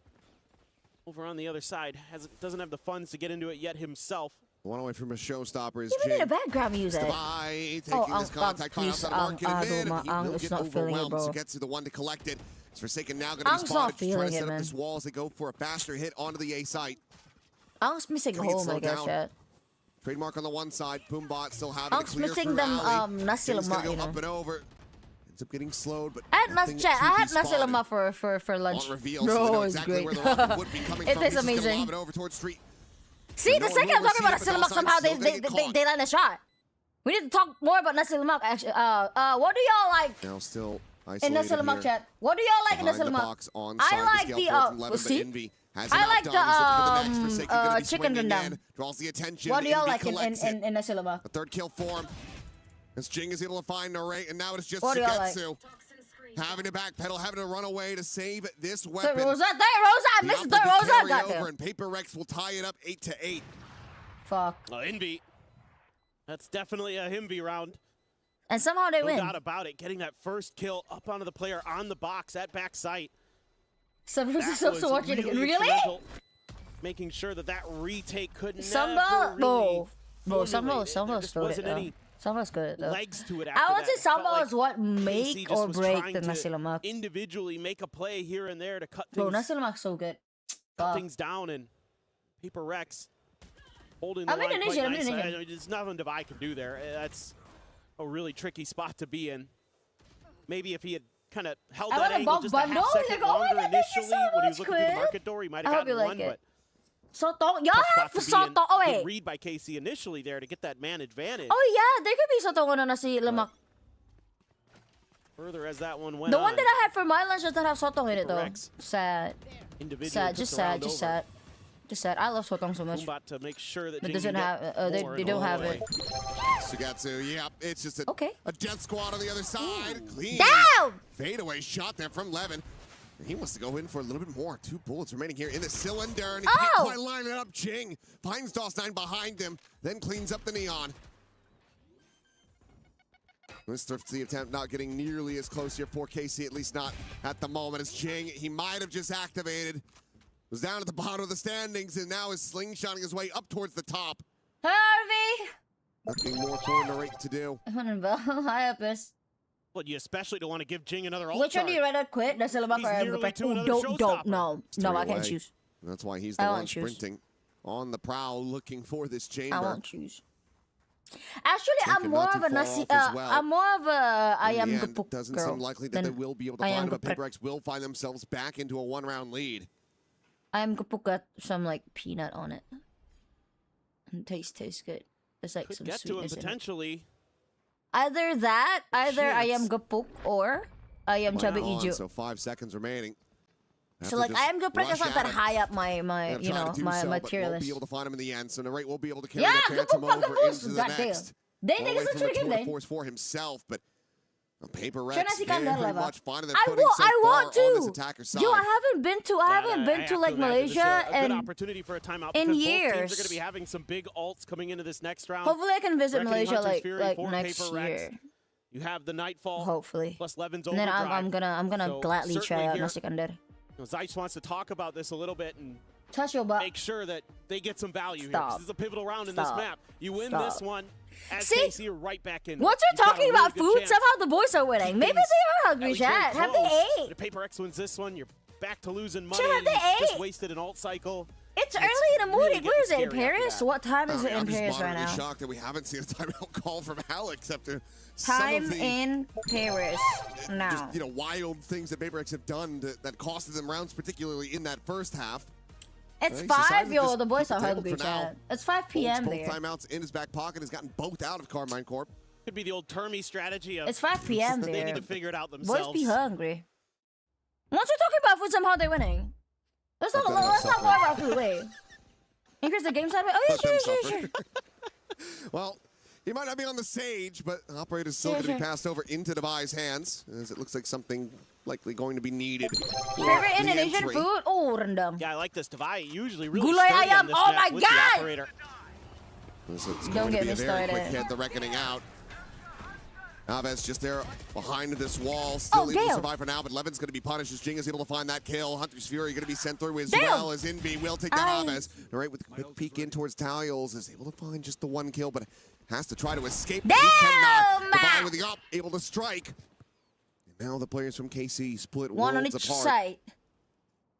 Over on the other side, doesn't have the funds to get into it yet himself. One away from a showstopper is You Jing. need a background music. Taking this contact caught outside the market in mid, and he will it's get not feeling it, overwhelmed, bro. so gets to the one to collect it. It's Forsaken now going to be Ang's not spotted, trying feeling to it, set up man. this wall as they go for a faster hit onto the A site. Ang's missing Can we get home, I slowed guess, down? chat. Trademark on the one side, Boombot still having Ang's it clear missing through them, alley. nasi Jing's gonna lemak, go you know. up and over. Ends up getting slowed, but I had nothing chat. to I be had nasi spotted. lemak for lunch. On reveal, so they know it's exactly great. where the rocket would be coming It from. tastes He's just gonna amazing. lob it over towards street. See, No the one second I'm will talking about receive it, nasi but lemak, somehow still gonna get caught. they land a shot. We need to talk more about nasi lemak, actually. What do y'all like Now still in nasi isolated lemak, here. chat? What do y'all like in nasi Behind the lemak? box on I side, like the the, scale from 11, but see? Envy has I it like outdone. He's looking for the next. the Forsaken gonna be chicken swinging rendang. in, draws the attention. What do y'all Envy like collects it. in nasi lemak? A third kill for him. As Jing is able to find Narrate, and now it's just What do y'all like? Sugetsu. Having to backpedal, having to run away to save this Third weapon. Rosa, I missed The third opposite Rosa, carry over, goddamn. and PaperX will tie it up 8-8. Fuck. Envy. That's definitely a Envy round. And somehow they No win. doubt about it. Getting that first kill up onto the player on the box at back sight. Some That so was watching it. Really? instrumental, making sure that retake could Samba, never bro. really Samba formulate. There was just good. wasn't any Samba's good though. legs to it I after would that. say It felt Samba like was what KC make just or was break trying the to nasi lemak. individually make a play here and there to cut Bro, things, nasi lemak's so good. cut things down, and PaperX holding the I'm line quite Indonesian, I'm nice. Indonesian. I mean, there's nothing Divide can do there. That's a really tricky spot to be in. Maybe if he had kind of held I that want a angle bump just a half bundle. second Like, oh my longer God, thank you initially so when he much, was looking through the Chris. market door, he might I have hope you gotten like one, it. but Sotong. Y'all have tough spot to be sotong. Oh in. Good wait. read by KC initially there to get that man advantage. Oh yeah, there could be sotong on nasi lemak. Further as that one went The on. one that I had for my lunch doesn't have sotong in it though. Correct. Sad. Individually Sad. took Just the sad. round Just over. sad. Just sad. I love sotong so much. Boombot to make sure that But Jing doesn't can have. get They more they and don't all have the it. way. Sugetsu, yeah, it's just a death squad on the other side. Clean. Down! Fadeaway shot there from Levin. He wants to go in for a little bit more. 2 bullets remaining here in the cylinder, and he can't quite line it up. Jing finds DOS9 behind him, then cleans up the neon. This thrifty attempt not getting nearly as close here for KC, at least not at the moment. As Jing, he might have just activated, was down at the bottom of the standings, and now is slingshotting his way up towards the top. Harvey. Nothing more for Narrate to do. Hi, Apis. Well, you especially don't want to give Jing another ult Which one do you charge. rather quit? Nasi lemak He's or nearly to another don't. showstopper. No, It's no, 3 I can't away. choose. That's why he's the I one won't choose. sprinting on the prowl, looking for this chamber. I won't choose. Actually, I'm Taken more not of too a far nasi. off as well. I'm more of a I In am the the end, book doesn't girl seem likely that they than will be able to I find am him, but the PaperX will find themselves back into a 1-round lead. I am gapuk got some like peanut on it. And tastes good. There's like Could some get to him sweetness in it. potentially. Either that, either I am Chance. gapuk or I am Went chabi on, ijo. So 5 seconds remaining. So like I am gapuk is not that high up my Gonna you try know to do my so, my but tier won't list. be able to find him in the end. So Narrate will be able to carry Yeah, that phantom gapuk, over gapuk. into the Goddamn. next. They All think the way it's a from the trigger tour thing. de force for himself, but PHOTOPACK nasi kandar very lah, much finding their I footing so far want on this to. attacker side. Yo, I haven't been to I like have to imagine Malaysia this is a good and opportunity for a timeout in because years. both teams are going to be having some big ults coming into this next round. hopefully I can visit Reckoning Malaysia Hunter's Fury like for next PHOTOPACK. year. You have the Nightfall. Hopefully. Plus Levin's And then overdrive. I'm gonna So gladly try certainly out here, nasi kandar. Zeiss wants to talk about this a little bit and Touch your butt. make sure that they get some value here. Stop. This is a pivotal round in Stop. this map. You win Stop. this one. As See? Casey, you're right back in. Once we're talking about food, somehow the boys are winning. Maybe they are hungry, chat. Have they ate? If PHOTOPACK wins this one, you're back to losing money. Sure, have they You just ate? wasted an alt cycle. It's early in the morning. Where is it? In Paris? that. What time is it in I'm just Paris right moderately now? shocked that we haven't seen a timeout call from Alex after some Time of the in Paris now. just, wild things that PHOTOPACK have done that costed them rounds, particularly in that first half. It's He's 5, decided to yo. just The boys keep are the table hungry, for now. chat. It's 5 Holds p.m. both there. timeouts in his back pocket. Has gotten both out of Carmine Corp. Could be the old Termy strategy of It's 5 p.m. there. they need to figure it out themselves. Boys be hungry. Once we're talking about food, somehow they're winning. Let's not more about food. Wait. Increase the game side. Oh yeah, Let sure, them sure, sure. suffer. Well, he might not be on the Sage, but operator's still Sure, going to be sure. passed over into Devi's hands, as it looks like something likely going to be needed. for Favorite the Indonesian entry. food? Oh, rendang. Yeah, I like this. Devi usually really Gulai sturdy on ayam. this Oh map my with the God. operator. So it's Don't going to get be me a very quick started. hit, the reckoning out. Alves just there behind this wall, still able to Gale. survive for now, but Levin's going to be punished as Jing is able to find that kill. Hunter's Fury going to be sent through as Damn. well as NB will take that Aye. Alves. All right, with a quick peek in towards Tiles, is able to find just the one kill, but has to try to escape. Damn, He cannot. man. Devi with the up, able to strike. And now the players from KC split One on worlds each apart. side.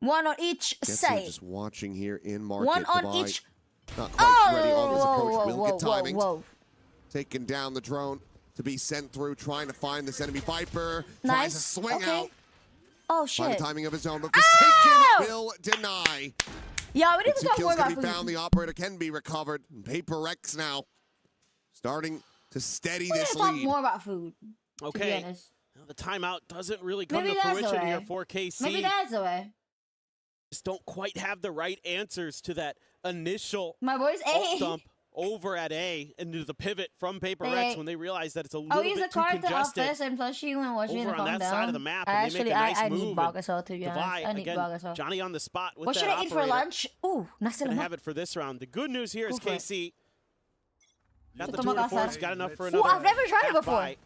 One on each Getsu side. just watching here in market. One on Devi each. not quite ready on his approach. whoa, Will whoa, get timing. whoa. Taking down the drone to be sent through, trying to find this enemy Viper. Nice. Tries to swing Okay. out. Oh By shit. the timing of his own, but Ow! Forsaken will deny. Yeah, we need to Two talk more kills about can be found. food. The operator can be recovered. PHOTOPACK now starting to steady We need this to talk lead. more about food. To be Okay. honest. Now, the timeout doesn't really come Maybe to that's the fruition here way. for KC. Maybe that's the way. Just don't quite have the right answers to that initial My boys ult ate. dump over at A and to the pivot from PHOTOPACK They- when they realize that it's a I'll little use the bit too card to congested. office and plus you and watch me over to on calm that side of the down. map, and they make a nice I move, need and Bagasol to be honest. Devi, I need again, Bagasol. Johnny on the spot with What that should I eat for operator. lunch? Ooh, nasi Gonna lemak. have it for this round. The good news here is Go for it. KC got the Soto 2 and 4. Makassar. It's got enough for Ooh, another. I've never tried it half before. buy.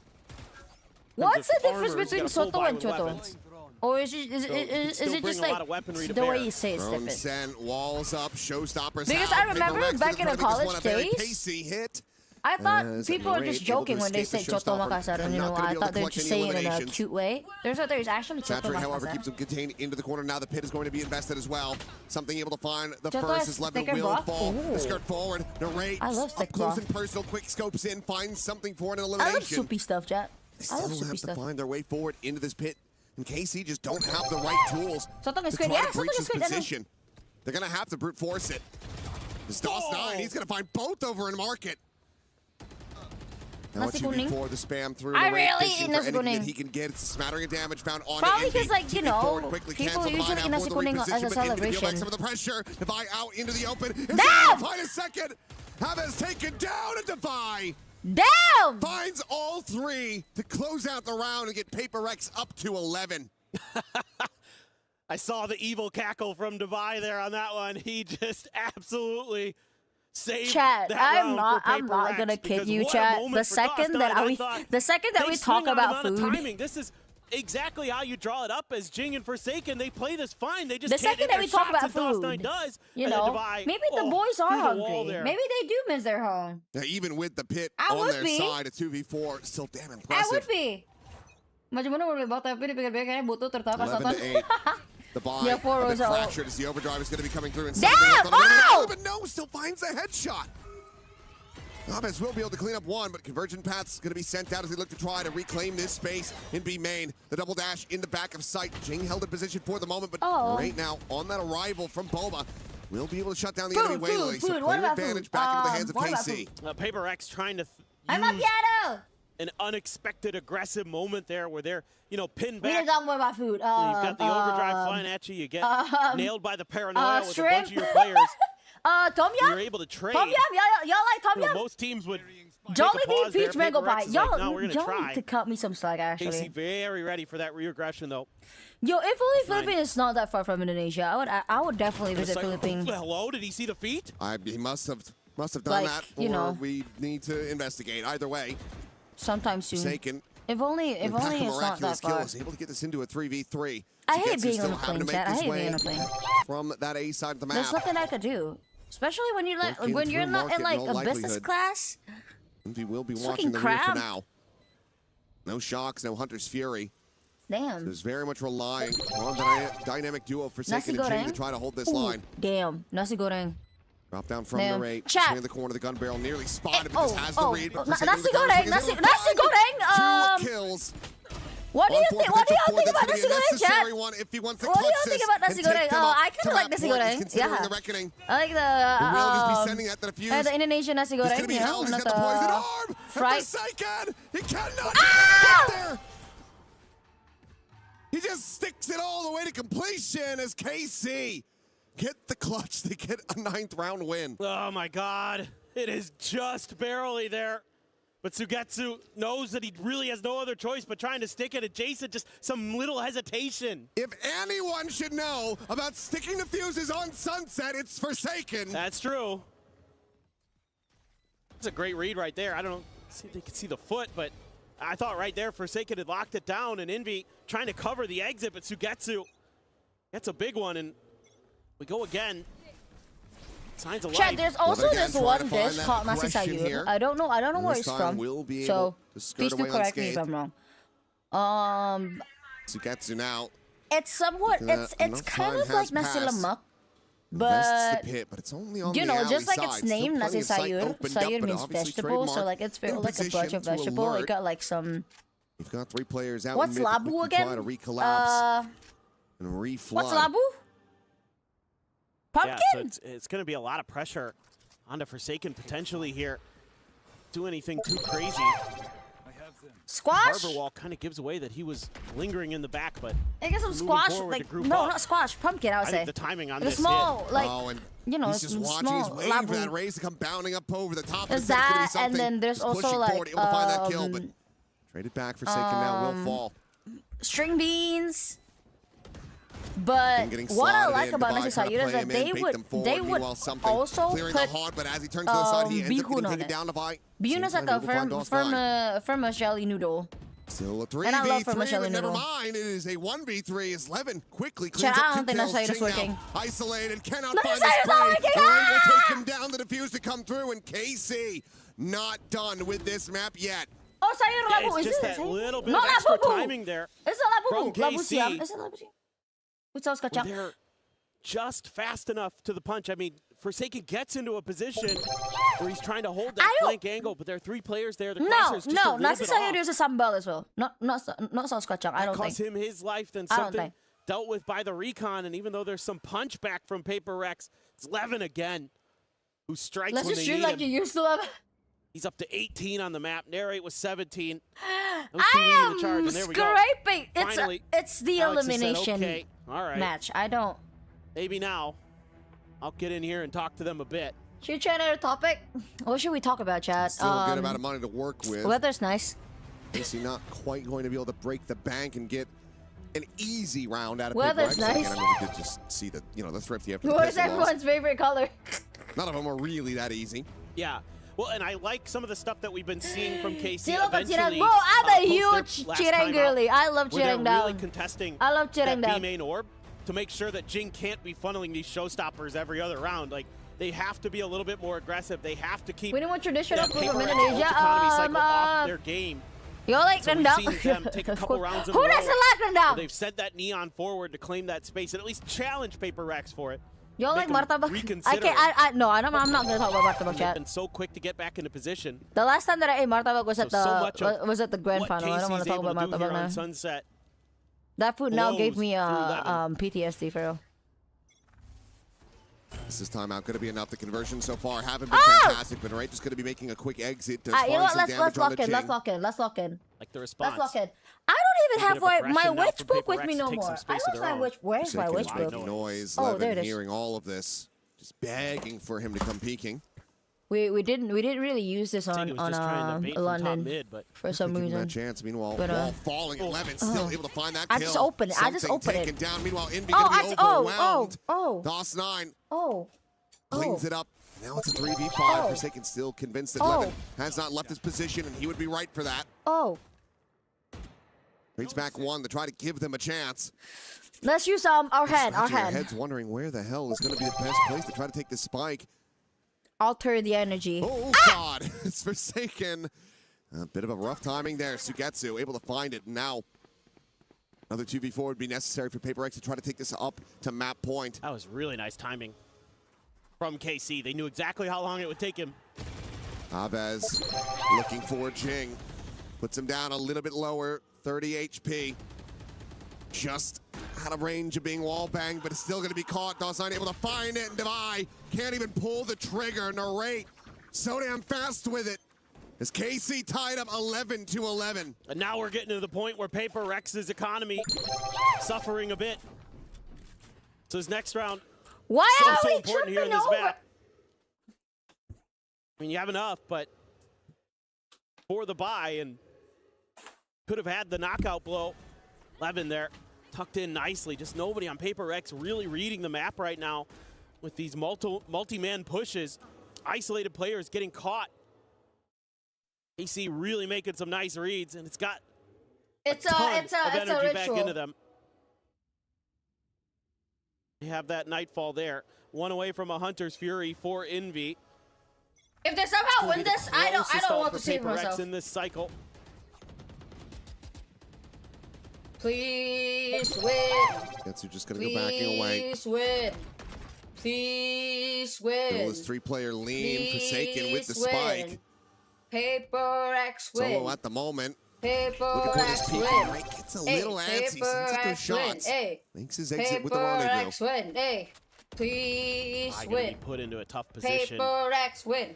What's the Armor, difference he's between got a full Soto buy and with Choto? weapons. Or is it, So he can is still it bring just a lot like of weaponry to the way bear. you say it's Drone different? sent, walls up, showstoppers Because out. I remember PHOTOPACK back in the I think this one college a very days, pacey hit. I thought As people were Narrate just able to joking when they escape say the Choto showstopper, Makassar. and You not know, gonna I be able thought to they were collect just any saying it in a eliminations. cute way. There's actually Choto SATAIII, however, Makassar. keeps him contained into the corner. Now the pit is going to be invested as well. Something able to find the Choto first is as Levin thicker will broth? fall. Ooh. The skirt forward. Narrate I love up thick close broth. and personal. Quick scopes in. Finds something for an I love elimination. soupy stuff, chat. They I love still soupy have to stuff. find their way forward into this pit. And KC just don't have the right tools Sotong to is good. try Yeah, to breach Sotong is this good. I know. position. They're going to have to brute force it. This DOS9, he's going to find both over in market. Now Nasi what you kuning. for the spam through I Narrate, really fishing eat for nasi anything that kuning. he can get. It's a smattering of damage found on Probably it. because, like, you know, quickly people cancel the usually line eat out nasi for the kuning as a reposition, but NVIDIA celebration. likes some of the pressure. Devi out into the open. It's Damn! Find a second. Havas taken down a Devi. Damn! Finds all 3 to close out the round and get PHOTOPACK up to 11. I saw the evil cackle from Devi there on that one. He just absolutely saved Chat, that I'm round for not PHOTOPACK gonna kid because you, what a chat. moment The for second DOS9. that I we thought talk they swing on about the amount of food, timing. This is exactly how you draw it up as Jing and Forsaken. They play this fine. They just the can't second hit that their we talk shots, about and DOS9 food, does. you and then know, Devi, maybe the boys are through the wall hungry. there. Maybe they do miss their home. Now, even with the pit I on would their be. side, a 2v4, still damn I impressive. would be. Macam mana boleh buat tapi dipikir-pikir kayaknya butuh tertapa 11 to 8. The buy, Yeah, 4 a bit rows out. fractured as the overdrive is going to be coming through. And Damn! But no, still finds the headshot. Alves will be able to clean up one, but Convergent Path's going to be sent out as they look to try to reclaim this space in B main. The double dash in the back of sight. Jing held in position for the moment, but right now on that arrival from Boma, will be able to shut down the enemy Waylay. So What player about advantage food? back into the hands of What about KC. PHOTOPACK trying to I'm use macchiato. an unexpected aggressive moment there where they're, pinned We need back. to talk more about food. You've got the overdrive flying at you. You get nailed by the paranoia with a bunch of your players. Tom yum. You're able to trade. Tom yum. Y'all like tom yum? Most teams would Don't take a leave pause me there. peach mango Paper pie. X is like, no, Y'all we're gonna need try. to cut me some slack, actually. Casey very ready for that reaggression though. Yo, if only Philippines is not that far from Indonesia, I would definitely visit Philippines. Hello, did he see the feet? He must have done Like, that, or you know. we need to investigate. Either way, Sometime soon. Forsaken. If only it's not miraculous that kill far. is able to get this into a 3v3. I hate Sugetsu being still on a having plane, to make chat. I his hate way being on a plane. from that A side of the map. There's nothing I could do, especially when you're Working when you're through not in market, like no a business likelihood. class. He will be It's watching the fucking rear for crap. now. No shocks, no Hunter's Fury. Damn. There's very much relying on the dynamic duo Forsaken Nasi and Jing goreng? to try to hold this Ooh, line. Damn, nasi goreng. Drop down from Damn. the rate. Chat. In the corner of the gun barrel, nearly spotted, but this has the read. But nasi Forsaken with the counter goreng, swing is nasi able to find goreng. Two kills. What do you think? What do y'all think about That's nasi gonna be a goreng, chat? necessary one if he wants to What do clutch y'all think this about nasi and take goreng? them Oh, up I to kind of like that nasi point. He's goreng. considering Yeah. the reckoning. I like The will just be the sending at the fuse. the Indonesian nasi He's goreng. gonna be You know, held. He's not got the poison the arm. fried. Forsaken. He cannot Ah! get there. He just sticks it all the way to completion as KC get the clutch. They get a 9th round win. Oh my god. It is just barely there. But Sugetsu knows that he really has no other choice but trying to stick it adjacent, just some little hesitation. If anyone should know about sticking the fuses on Sunset, it's Forsaken. That's true. That's a great read right there. I don't know if they could see the foot, but I thought right there Forsaken had locked it down, and Envy trying to cover the exit, but Sugetsu gets a big one, and we go again. Signs of Chat, life. there's also this one dish called nasi sayur. I don't know where it's from. So please do correct me if I'm wrong. Sugetsu now. It's somewhat it's kind of like nasi lemak, but the pit, but it's only on you know, the just like alley its side. name, Still nasi plenty of site sayur. opened up, Sayur but means obviously vegetable, so trademarked like it's in like a bunch position of to vegetable. It alert. got like some. You've got 3 players out. What's in mid to labu quickly again? Try to recollapse and reflood. What's labu? Pumpkin. Yeah, so it's going to be a lot of pressure onto Forsaken potentially here. Do anything too crazy. Squash? Harbor wall kind of gives away that he was lingering in the back, but I guess some moving squash, forward like to group no, up. not squash, pumpkin. I would I say think the timing on the this small, hit. like Oh, and you know, he's just watching. He's small waiting for that labu. raise to come bounding up over the top. There's Instead, it's gonna be that, and something then there's just also pushing like forward, able to find that kill, but traded back. Forsaken now will fall. String beans. But Getting what I slotted like in, about Dubai nasi trying to sayur is play that him they in, bait would them forward. they would Meanwhile, something also clearing put the heart, but as he turns to the side, he ends up bihun getting on taken it. down by. Bihun is like a firm jelly noodle. Still a And I love 3v3, vermicelli but never noodle. mind. It is a 1v3 as Levin quickly Chat, cleans I up don't 2 think kills. nasi sayur is Jing working. now isolated, cannot Nasi find the sayur is not spray. working. They're able to Ah! take him down. The defuse to come through, and KC not done with this map yet. Oh, sayur Yeah, labu. it's Is just this that little bit Not of extra labu. timing there. It's a from labu. Labu KC. siam. Is it labu siam? With saus Where kacang. they're just fast enough to the punch. I mean, Forsaken gets into a position where he's trying to hold that flank angle, but there are 3 players there. The crosser's just a No, little nasi bit sayur off. is a sambal as well. Not saus kacang. I That don't cost think. him his life, then I don't something think. dealt with by the recon. And even though there's some punch back from PaperX, it's Levin again who strikes Let's when just they shoot need like him. you used to love. He's up to 18 on the map. Narrate was 17. Those two I leading the charge, am and there we go. scraping. Finally, It's the Alex has said, elimination okay, all right, match. I don't. maybe now I'll get in here and talk to them a bit. Should we try another topic? What should we talk about, chat? Still a good amount of money to work with. Weather's nice. KC not quite going to be able to break the bank and get an easy round out of Weather's PaperX. Again, nice. I mean, we did just see the the thrifty after the What is pistol loss. everyone's favorite color? None of them are really that easy. Yeah. Well, and I like some of the stuff that we've been seeing from KC. Sino ka Eventually, Chirang? Whoa, I'm a post huge their last Chirang time out, girly. I love where they're Chirang down. really contesting I love Chirang that B down. main orb to make sure that Jing can't be funneling these showstoppers every other round. Like, they have to be a little bit more aggressive. They have to keep We need more traditional that food from PaperX Indonesia. economy cycle off their game. You like So we've rendang? seen them take a couple rounds in a Who row doesn't like where rendang? they've sent that neon forward to claim that space and at least challenge PaperX for it. Y'all like Make 'em martabak? reconsider it. No, I'm not gonna talk about martabak, They've chat. been so quick to get back into position. The last time that I ate martabak was at So much of the grand what final. I don't want KC's to talk able about to do here martabak on now. Sunset. That food now gave blows me through Levin. PTSD for real. This is timeout going to be enough. The conversions so far haven't been fantastic, but right, just going to be making a quick exit. You know what? Let's Let's lock in. Let's lock in. Like the response. Let's lock in. I don't even have bit of my aggression now witch from book with PaperX me to no take some more. space I of lost their my own. witch. Where's my witch Making book? noise. Oh, Levin there it is. hearing all of this, just begging for him to come peeking. We didn't really use this on London mid, but for some Give him reason. that chance. Meanwhile, But, wall falling. 11 still able to find that kill. I just opened it. I just Something opened it. taken down. Meanwhile, Envy Oh, gonna be overwhelmed. oh. DOS9 Oh. cleans it up. Now it's a 3v5. Forsaken still convinced that Levin has not left his position, and he would be right for that. Oh. Trades back one to try to give them a chance. Let's use our head. Our Your head. head's wondering where the hell is going to be the best place to try to take this spike. Alter the energy. Oh, God. It's Forsaken. A bit of a rough timing there. Sugetsu able to find it. Now, another 2v4 would be necessary for PaperX to try to take this up to map point. That was really nice timing from KC. They knew exactly how long it would take him. Aves looking for Jing. Puts him down a little bit lower. 30 HP. Just out of range of being wall banged, but it's still going to be caught. DOS9 able to find it, and Devi can't even pull the trigger. Narrate so damn fast with it. As KC tied up 11-11. And now we're getting to the point where PaperX's economy suffering a bit. So his next round, why are so we important here in tripping this over? map. I mean, you have enough, but for the buy, and could have had the knockout blow. Levin there, tucked in nicely. Just nobody on PaperX really reading the map right now with these multi-man pushes. Isolated players getting caught. AC really making some nice reads, and it's got It's a ton it's of a energy back ritual. into them. They have that Nightfall there. One away from a Hunter's Fury for Envy. If they somehow win this, I don't want to save PaperX myself. in this cycle. Please win. Getsu just going to go backing away. Please win. Please win. Still his three-player lean. Forsaken with the Please spike. win. PaperX win. Solo at the moment. PaperX Looking for this peak. win. Right, gets a little antsy. Sends up those shots. Makes his exit with the rendezvous. PaperX win. Hey. Please Gonna win. be put into a tough position. PaperX win.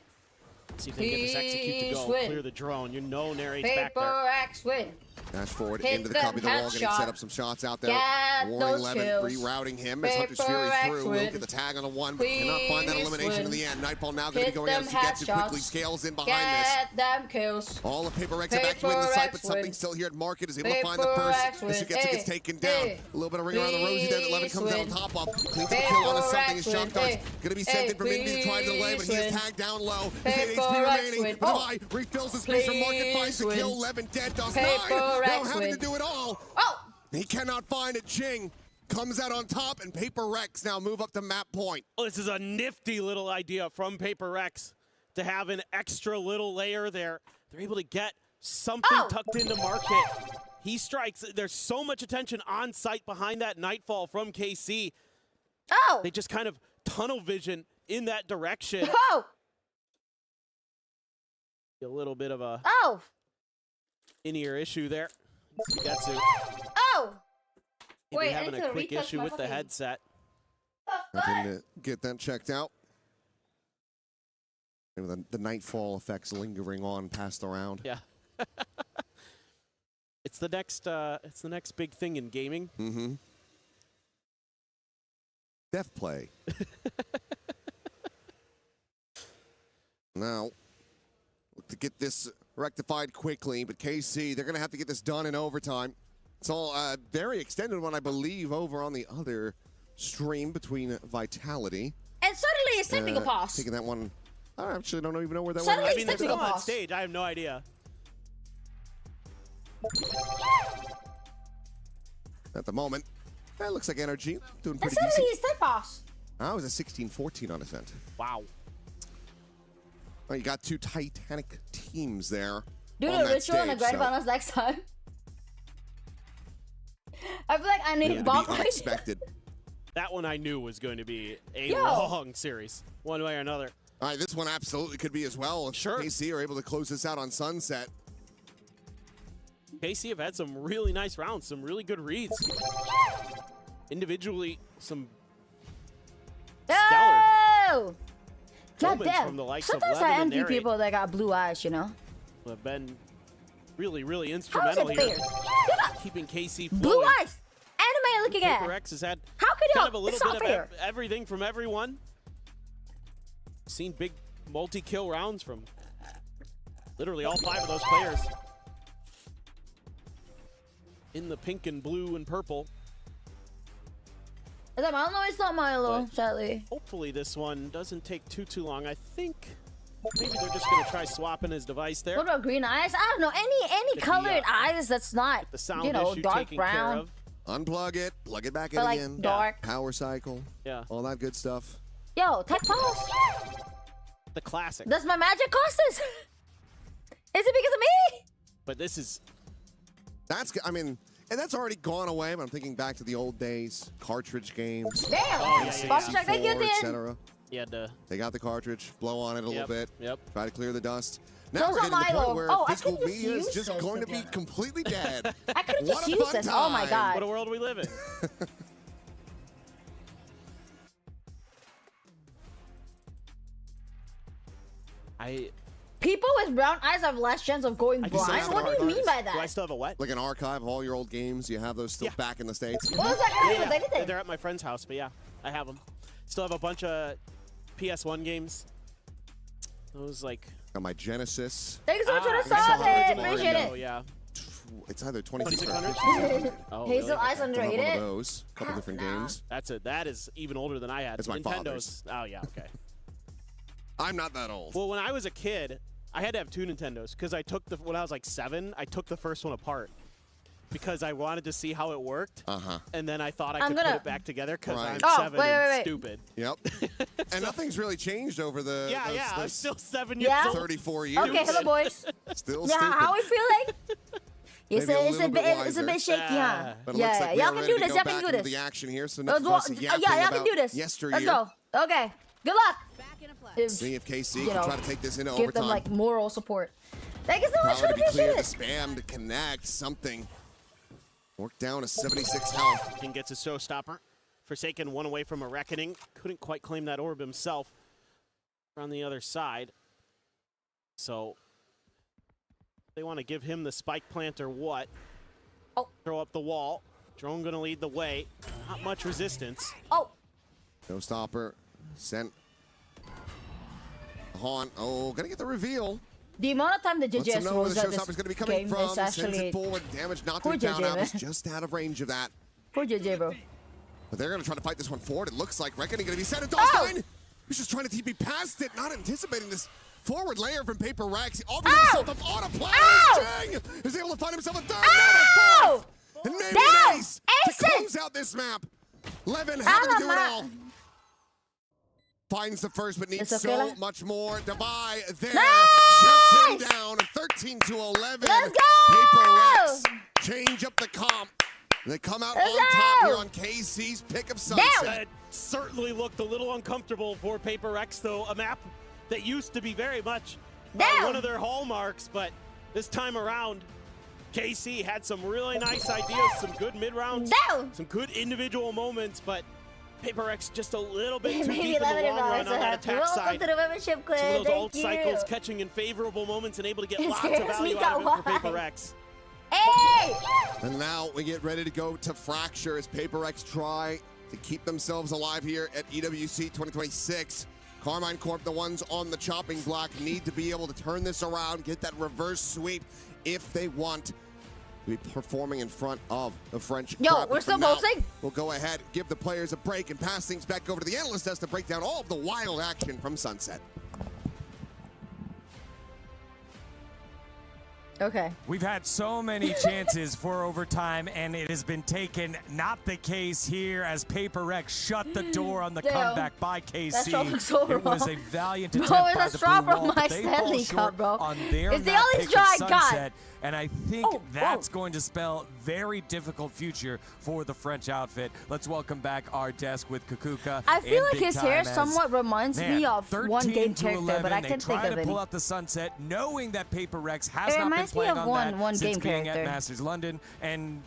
See if they can get this execute to go. Please win. Clear the drone. You know narrate's back there. PaperX win. Dash forward Hit into the them copy of the wall, getting headshot. set up some shots out there. Get Warring those Levin kills. rerouting him as Hunter's Fury PaperX through. Will win. get the tag on a one, but cannot find that Please elimination in win. the end. Nightfall now going to Hit be going out. them Sugetsu quickly headshots. scales in behind this. Get them kills. All of PaperX are back to win the site, but PaperX something win. still here at Market is able to find the PaperX first. win. Sugetsu Hey, gets taken down. hey. A little bit of ring around the rosy there that Levin Please comes out on win. top of. Cleans up a kill on something. His PaperX shot darts win. going to be sent Hey, in from Indy to try to delay, but he is please tagged down low. win. His 8 HP PaperX remaining. win. But Oh. Devi refills the space from Market, finds the Please kill. win. Levin dead. DOS9 PaperX now having to win. do it all. Oh! He cannot find it. Jing comes out on top, and PaperX now move up to map point. Oh, this is a nifty little idea from PaperX to have an extra little layer there. They're able to get something tucked into Market. He strikes. There's so much attention on site behind that Nightfall from KC. Oh! They just kind of tunnel vision in that direction. Oh! A little bit of a Oh! in-ear issue there. Sugetsu Oh! maybe Wait, I having need a to quick retouch issue my with the fucking- headset. Nothing to get that checked out. And the Nightfall effects lingering on past the round. Yeah. It's the next big thing in gaming. Mm-hmm. Death play. Now, look to get this rectified quickly, but KC, they're going to have to get this done in overtime. It's all very extended one, I believe, over on the other stream between Vitality. And suddenly it's technical pause. Taking that one. I actually don't even know where that Suddenly went. I mean, it's they're technical still on pause. stage. I have no idea. At the moment, that looks like Energy doing And pretty suddenly decent. it's tech pause. I was a 16-14 on Ascent. Wow. Well, you got two Titanic teams there. Do on the that ritual in the stage, grand so finals next time. I feel like I need it'll ball be unexpected. That one I knew was going to be a Yo. long series, one way or another. All right, this one absolutely could be as well. If Sure. KC are able to close this out on Sunset. KC have had some really nice rounds, some really good reads. Individually, some stellar Oh! God moments damn. from the likes of Sometimes Levin I and envy Narrate. people that got blue eyes, you know? who have been really, really How is instrumental it here, fair? keeping KC flowing. Blue eyes! Anime looking at. PaperX has had How could kind you? of a little It's bit not of fair. everything from everyone. Seen big multi-kill rounds from literally all 5 of those players. In the pink and blue and purple. Is that Milo? No, it's not Milo, But sadly. hopefully this one doesn't take too long. I think maybe they're just gonna try swapping his device there. What about green eyes? I don't know. Any Get the, colored eyes that's not, The sound you know, issue dark taken care brown. of. Unplug it, plug it back in But, like, again. dark. Power cycle. Yeah. All that good stuff. Yo, tech pause. The classic. Does my magic cost this? Is it because of me? But this is... That's, I mean, and that's already gone away, but I'm thinking back to the old days. Cartridge games. Damn. Oh, yeah, Sponsor check, thank you, Dan. etc. Yeah, They got the cartridge, blow on it a little bit, try to clear the dust. Now Those we're are getting to the Milo. point where Oh, I physical could've just media is used just this going to to be be completely dead. I could have What just a used fun this. Oh my time. god. What a world we live in. People with brown eyes have less chance of going I just blind? have What do you mean by Do I that? still have a what? Like an archive of all your old games. You have those still back in the States. What does that got to do with anything? They're at my friend's house, but yeah, I have them. Still have a bunch of PS1 games. Those like... Got my Genesis. Thanks so much for the some sub, man. original Appreciate Nintendo, it. Yeah. It's either 2600. Oh, Hazel really? Eyes Don't have one of underrated. those. A couple different games. That is even older than I had. It's my Nintendo's. Oh yeah, okay. I'm not that old. Well, when I was a kid, I had to have 2 Nintendos because I took when I was like 7, I took the first one apart because I wanted to see how it worked. And then I thought I could put it back together because I'm 7 and stupid. Yep. And nothing's really changed over the Yeah, I'm those still 7 years old. 34 years. Okay, hello boys. Still Yeah, stupid. how we feeling? You Maybe say a it's a little bit, bit it's a bit wiser. shaky, huh? But it looks like we y'all are can ready do to this. go Y'all back can do into this. the action here. So Let's enough of us yeah, yapping y'all can about do this. yesteryear. Let's go. Okay. Good luck. See if KC you can know, try to take this into give overtime. them like moral support. Thank you so much Power for to be clear, the appreciate it. spam to connect something. Work down to 76 health. King gets a showstopper. Forsaken one away from a reckoning. Couldn't quite claim that orb himself. On the other side. So they want to give him the spike plant or what? Oh. Throw up the wall. Drone gonna lead the way. Not much resistance. Oh. No stopper. Sent. Haunt. Oh, gonna get the reveal. The amount of time the Lets him JJS know where rolls the out showstopper's this going to be coming game from. is Sends actually... it forward. Damage not to Poor be found JJ, out. man. Is just out of range of that. Poor JJ, bro. But they're going to try to fight this one forward. It looks like Reckoning going to be sent. And Oh! Dogstein! He's just trying to TP past it, not anticipating this forward layer from PaperX. He offers himself up on a platter. Chang is able to find himself a third. Now a fourth. And maybe an ace to close out this map. Levin having to do it all. Finds the first, but needs so much more. Devi there shuts him down. 13 to 11. Let's go! PaperX change up the comp. And they come out on top here on KC's pick of Sunset. It certainly looked a little uncomfortable for PaperX, though. A map that used to be very much one of their hallmarks, but this time around, KC had some really nice ideas, some good mid-rounds, some good individual moments, but PaperX just a little bit too deep in the long run on that attack Welcome side. to the membership club. Some of those Thank old you. cycles catching in favorable moments and able to get It lots of scares value me, out of it for Kawhi. PaperX. Hey! And now we get ready to go to Fracture as PaperX try to keep themselves alive here at EWC 2026. Carmine Corp, the ones on the chopping block, need to be able to turn this around, get that reverse sweep if they want to be performing in front of the French Yo, crowd. we're But still for now, posting? We'll go ahead, give the players a break, and pass things back over to the analyst desk to break down all of the wild action from Sunset. Okay. We've had so many chances for overtime, and it has been taken. Not the case here as PaperX shut the door on the Damn. comeback by KC. That straw looks so it was wrong. a valiant Bro, attempt it's by a the straw blue from wall, my but they fall Stanley short Cup, bro. on their It's the map only pick straw of I got. Sunset. And I think that's going to spell very difficult future for the French outfit. Let's welcome back our desk with Kukuka. I feel and like Big his hair Time as, somewhat reminds me of one 13 game to character, 11, but I they can't think try of to any. pull out the Sunset, knowing that PaperX has It not been reminds me playing of on one that since game being character. at Masters London. And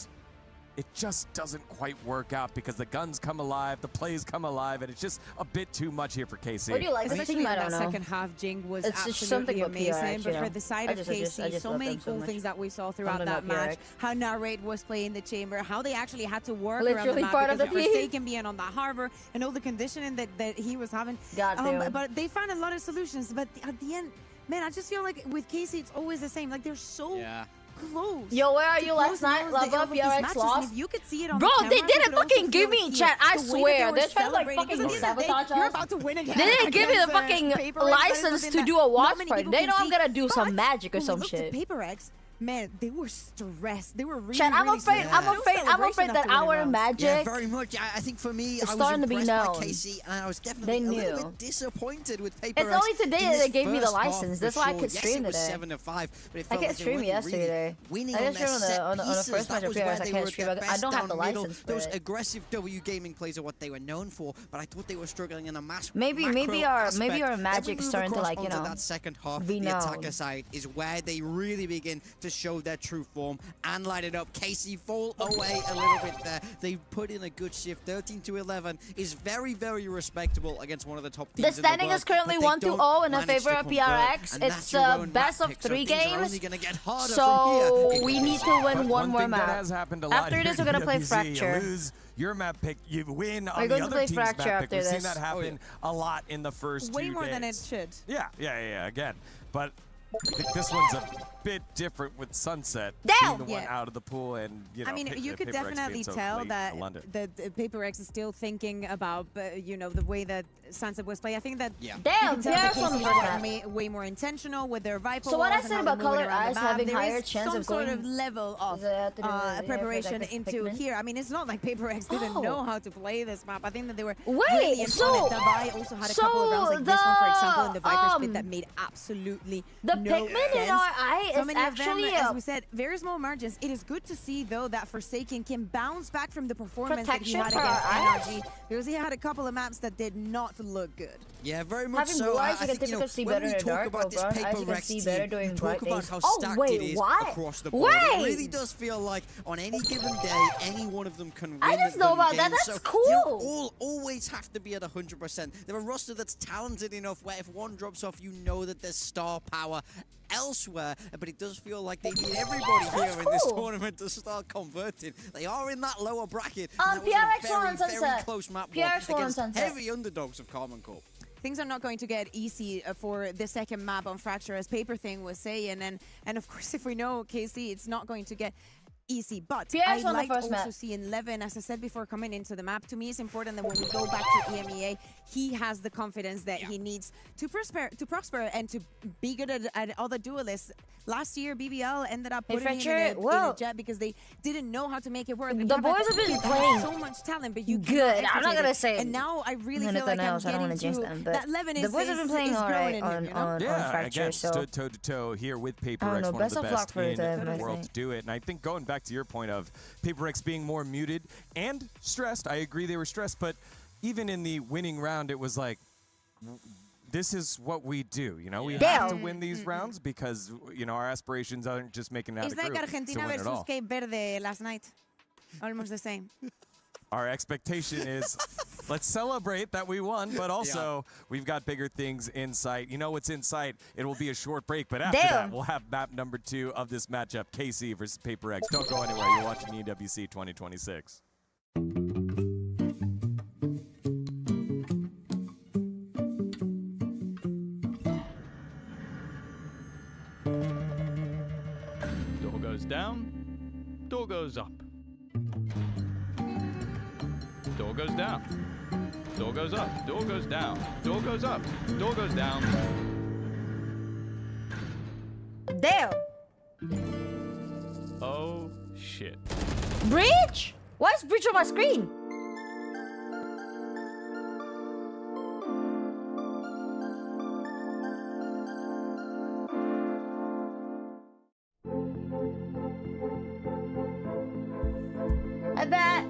it just doesn't quite work out because the guns come alive, the plays come alive, and it's just a bit too much here for KC. What do you like? Especially in I don't that know. second half, Jing was It's just absolutely something with amazing. PRX, But for the side of KC, so many cool things that we saw throughout that match. How Narrate was playing the chamber, how they actually had to work around the map part of because the of Forsaken being on the harbor and all the conditioning that he was having. But they found a lot of solutions. But at the end, man, I just feel like with KC, it's always the same. Like they're so close. Yo, where are you last night? Love up, PRX lost. If you could see it on Bro, the they camera, didn't fucking give me chat. I swear. They're trying to like fucking sabotage us. You're about to win again. They didn't give me the fucking license to do a watch party. party. They know I'm gonna do some magic or some shit. PaperX, man, they were stressed. They were really, Chat, I'm afraid that our magic. Yeah, very much. I think for me, I was starting to be impressed by known. KC, and I was definitely a little bit disappointed with PaperX. It's only today that they gave me the first half, license. for That's why I sure. could stream yes, today. It was 7-5, but it I felt could like they stream weren't yesterday. winning I on could stream their on the set first match pieces. of That was PRX. where I they can't were stream. at their I don't best have the down middle. license for Those it. aggressive W gaming plays are what they were known for, but I thought they were struggling in a Maybe our magic's starting to like, you know, that second half, be the known. attacker side is where they really begin to show their true form and light it up. KC fall away a little bit there. They put in a good shift. 13-11 is very, very respectable against one of the top teams. The standing is currently 1-0 in favor of PRX. It's a best of 3 games. So we need to win one more map. After this, we're gonna play Fracture. You lose your map pick, you win on We're the going to other play team's Fracture map pick. after We've seen this. that happen a lot in the first 2 Way days. more than it should. Yeah, again. But I think this one's a bit different with Sunset Damn! being the one out of the pool, and you know, I mean, you could PaperX definitely being so tell late that to London. the PaperX is still thinking about, you know, the way that Sunset was playing. I think that Damn, you can tell that PRX on the KC first were way more intentional with their Viper. So what I walls and said how about they're moving Color around the Eyes map, having there higher is chance some of sort going- of level of preparation into here. I mean, it's not like PaperX didn't know how to play this map. I think that they were brilliant on it. Davai also had a couple of rounds like this one, for example, in the Viper split that made absolutely the no pigment sense. in our eye So is many of actually them, as we said, very small margins. It is good to see, though, that Forsaken can bounce back from the performance that he Protection had for against our NRG, because he had a couple of maps that did not look good. Yeah, very much Having so. blue I eyes, you can think, you know, typically see when better we in the talk dark, about this bro. Eyes, you can PaperX see team, better during we bright talk about days. how Oh, stacked wait, it is what? across the board. It Wait! really does feel like on any given day, any one of them can win. I just know them about that. games. That's so cool. You all always have to be at 100%. They're a roster that's talented enough where if one drops off, you know that there's star power elsewhere, but it does feel like they need everybody here in this tournament to start converting. They are in that lower bracket. and that was PRX a on very, very Sunset. close map PRX one on against Sunset. heavy underdogs of Carmen Corp. Things are not going to get easy for the second map on Fracture, as Paper Thing was saying, and of course, if we know KC, it's not going to get easy. But I like also seeing Levin, as I said before, coming into the map. To me, it's important that when we go back to EMEA, he has the confidence that he needs to prosper and to be good at other duelists. Last year, BBL ended up putting him in a jet because they didn't know how to make it work. The boys have been playing so much talent, but you good. I'm not gonna say. And now I really feel like I'm getting to that Levin the boys have been playing alright on Fracture. Again, So stood toe to toe here with PaperX, one of the best in the world to do it. And I think going back to your point of PaperX being more muted and stressed, I agree they were stressed, but even in the winning round, it was like, this is what we do, you know? We have to win these rounds because, you know, our aspirations aren't just making it out It's of the like group Argentina to win it versus all. Cape Verde last night. Almost the same. Our expectation is let's celebrate that we won, but also we've got bigger things in sight. You know what's in sight? It will be a short break, but after that, we'll have map number 2 of this matchup, KC versus PaperX. Don't go anywhere. You're watching EWC 2026. Door goes down, door goes up. Door goes down, door goes up, door goes down, door goes up, door goes down. Damn. Oh, shit. Breach? Why is Breach on my screen? I bet.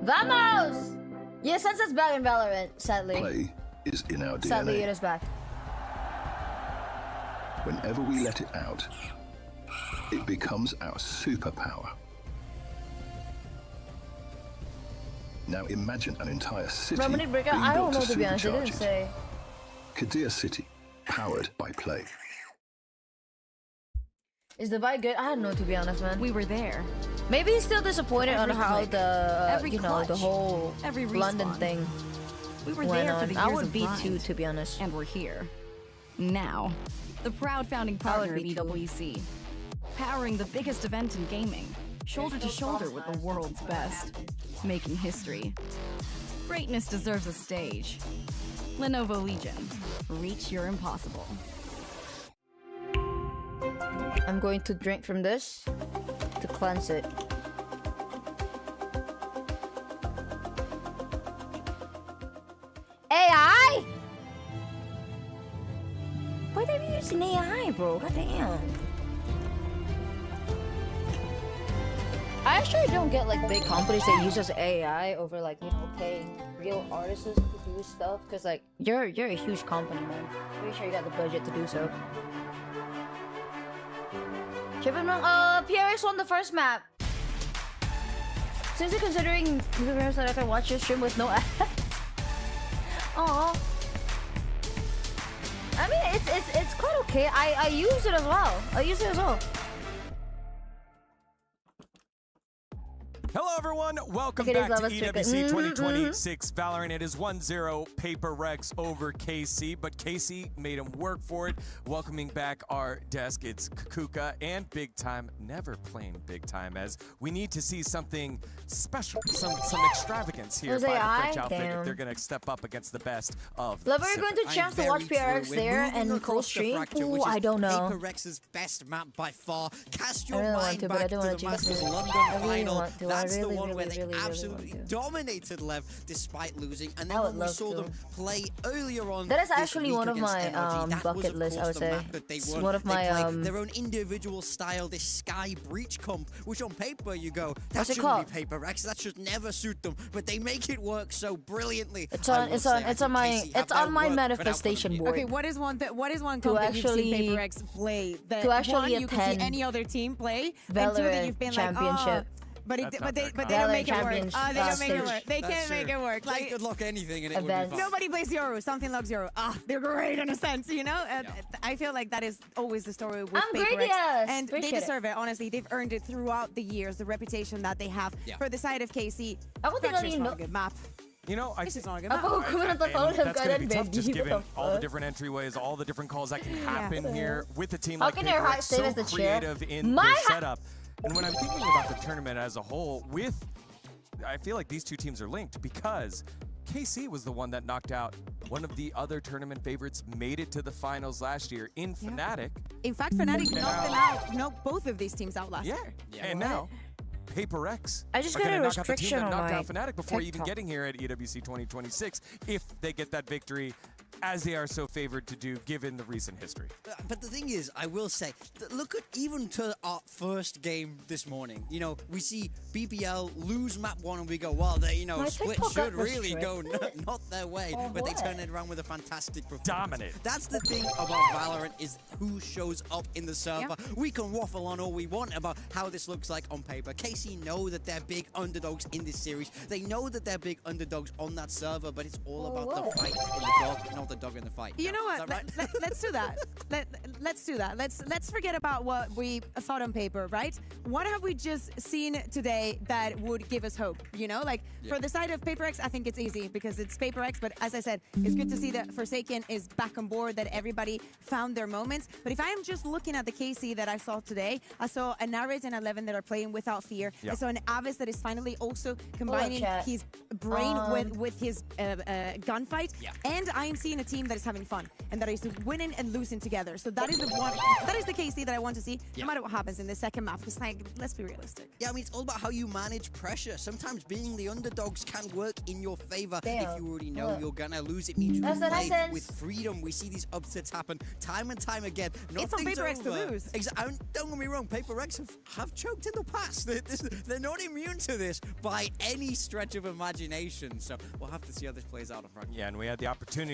Vamos! Yeah, Sunset's back in Valorant, sadly. Play is in our DNA. Sadly, it is back. Whenever we let it out, it becomes our superpower. Now imagine an entire city Remedy Breaker? being I don't built know, to be honest. It supercharge didn't it. say. Kadir City, powered by play. Is the vibe good? I don't know, to be honest, man. We were there. Maybe he's still disappointed on Every how click, the every you know, the clutch, whole every London respawn. thing We were went there for on. the I years would of be grind. too, to be honest. And we're here. Now. The proud founding I would partner of be too. EWC. Powering the biggest event in gaming. Shoulder to shoulder with the world's best. Making history. Greatness deserves a stage. Lenovo Legion. Reach your impossible. I'm going to drink from this to cleanse it. AI? Why are you using AI, bro? God damn. I actually don't get like big companies that uses AI over like, you know, paying real artists to do stuff, because like you're a huge company, man. Pretty sure you got the budget to do so. PRX won the first map. Seriously, considering that I can watch your stream with no ads. Aww. I mean, it's quite okay. I use it as well. Hello, everyone. Welcome Look at back to his lava EWC sticker. 2026 Valorant. It is 1-0 PaperX over KC, but KC made him work for it. Welcoming back our desk, it's Kukuka and Big Time. Never playing Big Time, as we need to see something special, some extravagance here Was by the AI? French outfit if Damn. they're going to step up against the best of Love, the are you going Pacific. to chance to watch PRX there and co-stream? Ooh, I don't know. PaperX's best map by far. Cast I your really want mind to, but I back don't to want the to jinx Masters it. London I really final. want to. I That's the really, one where really, they really absolutely want to. dominated Lev despite losing. And I then would when we love saw to. them play earlier on, That is this actually week one of against my NRG, that was, bucket of list, I course, would the say. map that they It's won. one of my, They play their own individual style, this Sky Breach comp, which on paper you go, that What's it shouldn't called? be PaperX, that should never suit them, but they make it work so brilliantly. It's I on will it's say, on I it's think on my KC have it's on their my work cut out for them manifestation here. board. Okay, what is one comp To that you've actually- seen PaperX play that to actually one you can see attend any other team play, and two that Valorant you've been Championship. like, oh, but That's not they their don't Valorant make it work. Champions- They don't make it stage. work. They That's can't make true. it work. They Like could lock anything and it would Event. be fine. nobody plays Euro. Something loves Euro. They're great in a sense, you know. And I feel like that is always the story with I'm PaperX, great, yes. and they Appreciate it. deserve it. Honestly, they've earned it throughout the years. The reputation that they have for the side of KC. I would think Fracture's I need not no- a good map. You know, I This is not a good Up map. on the And phone, that's I've going to be got tough, it, just baby. given What the all the fuck? different entryways, all the different calls that can happen Yeah. here with a team How like can your height PaperX, same so as the chair? creative in My their ha- setup. And when I'm thinking about the tournament as a whole, I feel like these two teams are linked because KC was the one that knocked out one of the other tournament favorites, made it to the finals last year in Fnatic. In fact, Fnatic knocked them out, both of these teams out last year. And now PaperX I just are got going a to knock out the team restriction that on knocked my out Fnatic before even TikTok. getting here at EWC 2026 if they get that victory, as they are so favored to do given the recent history. But the thing is, I will say, look at even to our first game this morning. You know, we see BBL lose map 1 and we go, well, they, you know, My split TikTok got should really go restricted. not their way. Oh, but they boy. turn it around with a fantastic performance. Dominant. That's the thing about Valorant is who shows up in the server. We can waffle on all we want about how this looks like on paper. KC know that they're big underdogs in this series. They know that they're big underdogs on that server, but it's all about the fight in the dog, not the dog in the fight. You know Is what? that right? Let's do that. Let's do that. Let's forget about what we thought on paper, right? What have we just seen today that would give us hope? You know, like for the side of PaperX, I think it's easy because it's PaperX. But as I said, it's good to see that Forsaken is back on board, that everybody found their moments. But if I am just looking at the KC that I saw today, I saw a Narrate and 11 that are playing without fear. Yeah. I saw an Avis that is finally also combining chat. his brain with his gunfight. And I am seeing a team that is having fun and that is winning and losing together. So that is the one. That is the KC that I want to see, no matter what happens in the second map. Because like, let's be realistic. Yeah, I mean, it's all about how you manage pressure. Sometimes being the underdogs can work in your favor. Damn. If you already know Look. you're gonna lose, it means you That's can the play essence. with freedom. We see these upsets happen time and time again. It's on Nothing's PaperX to over. lose. Don't get me wrong, PaperX have choked in the past. They're not immune to this by any stretch of imagination. So we'll have to see how this plays out. Yeah, and we had the opportunity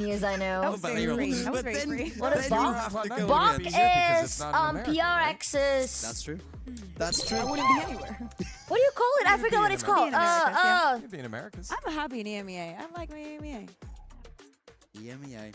news I know. That was very free. That was But very then- free. What is then you Bach? have to go Bach with it. because is it's not in America, PRX's. That's true. That's true. I wouldn't be anywhere. What do you call it? I forgot what it's called. You'd be in Americas. I'm happy in EMEA. I like my EMEA. EMEA.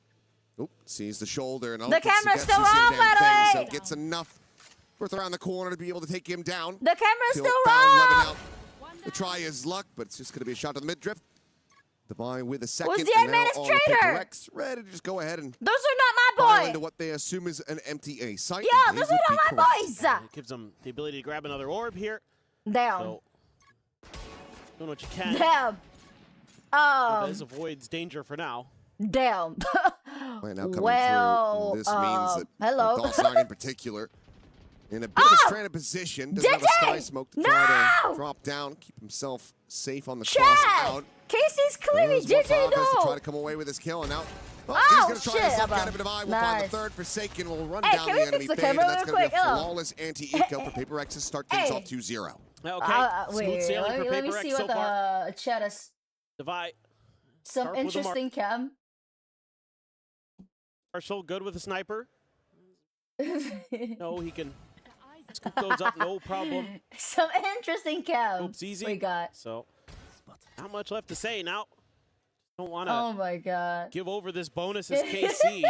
Oop, sees the shoulder and The camera's still wrong, by the way. So gets enough worth around the corner to be able to take him down. The camera's He'll still foul Levin wrong. out to try his luck, but it's just going to be a shot to the mid drift. Dubai with a second. Who's the and now on administrator? PHOTOPACK, ready to just go ahead and Those are not my file boys. into what they assume is an empty A site. Yeah, and they those are would not be my correct. boys. It gives them the ability to grab another orb here. Damn. So, doing what you can. Damn. This avoids danger for now. Damn. Right now coming well, through. This means that hello. DOS9 in particular, in a bit of a stranded position, doesn't have a sky smoke to try to drop down, keep himself safe on the cross out. Casey's clearly There's more JJ progress to try though. to come away with his kill, and now he's Oh, going to try shit, himself Abba. out of Divide. We'll Nice. find the third Forsaken. We'll run Hey, down can the we enemy fix the fade, and camera that's real going to be a quick? flawless anti-eco for PaperX to start things Hey. off 2-0. Okay, smooth Wait, sailing for let me PaperX see so what far. the chat is. Divide. Some Sharp with the interesting cam. Marshall, good with a sniper. No, he can scoop those up, no problem. Some interesting cam. Oops, easy. We got. So, not much left to say now. Don't want to Oh my god. give over this bonus as KC.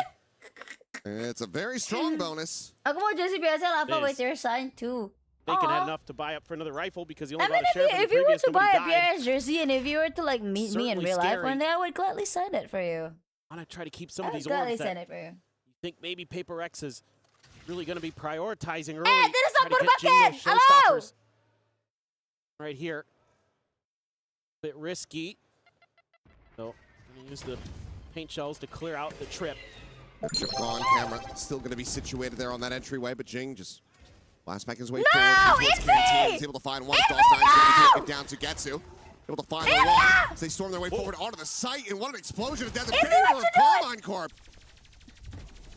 It's a very strong bonus. Ako mo, Jesse Biazel, Alpha It with is. your sign too. Bacon had Aw. enough to buy up for another rifle because he only I mean, got a share from the if you were previous. to buy a Nobody died. PRX jersey and if you were to like meet me in Certainly real life scary. one day, I would gladly sign it for you. I want to try to keep some I of would these gladly orbs sign that it for you. you think maybe PaperX is really going to be prioritizing early. Hey, this is try to not get Jing Pulsar! those Hello! showstoppers. Right here. Bit risky. So, going to use the paint shells to clear out the trip. Chipron camera still going to be situated there on that entryway, but Jing just blast back his way No, forward towards Infi! Canteen. He's able to find one. DOS9 is going to take it down to Getsu. Able to find the one as they storm their way forward onto the site, and what an explosion of death in Infi, favor what of you doing? Carmine Corp.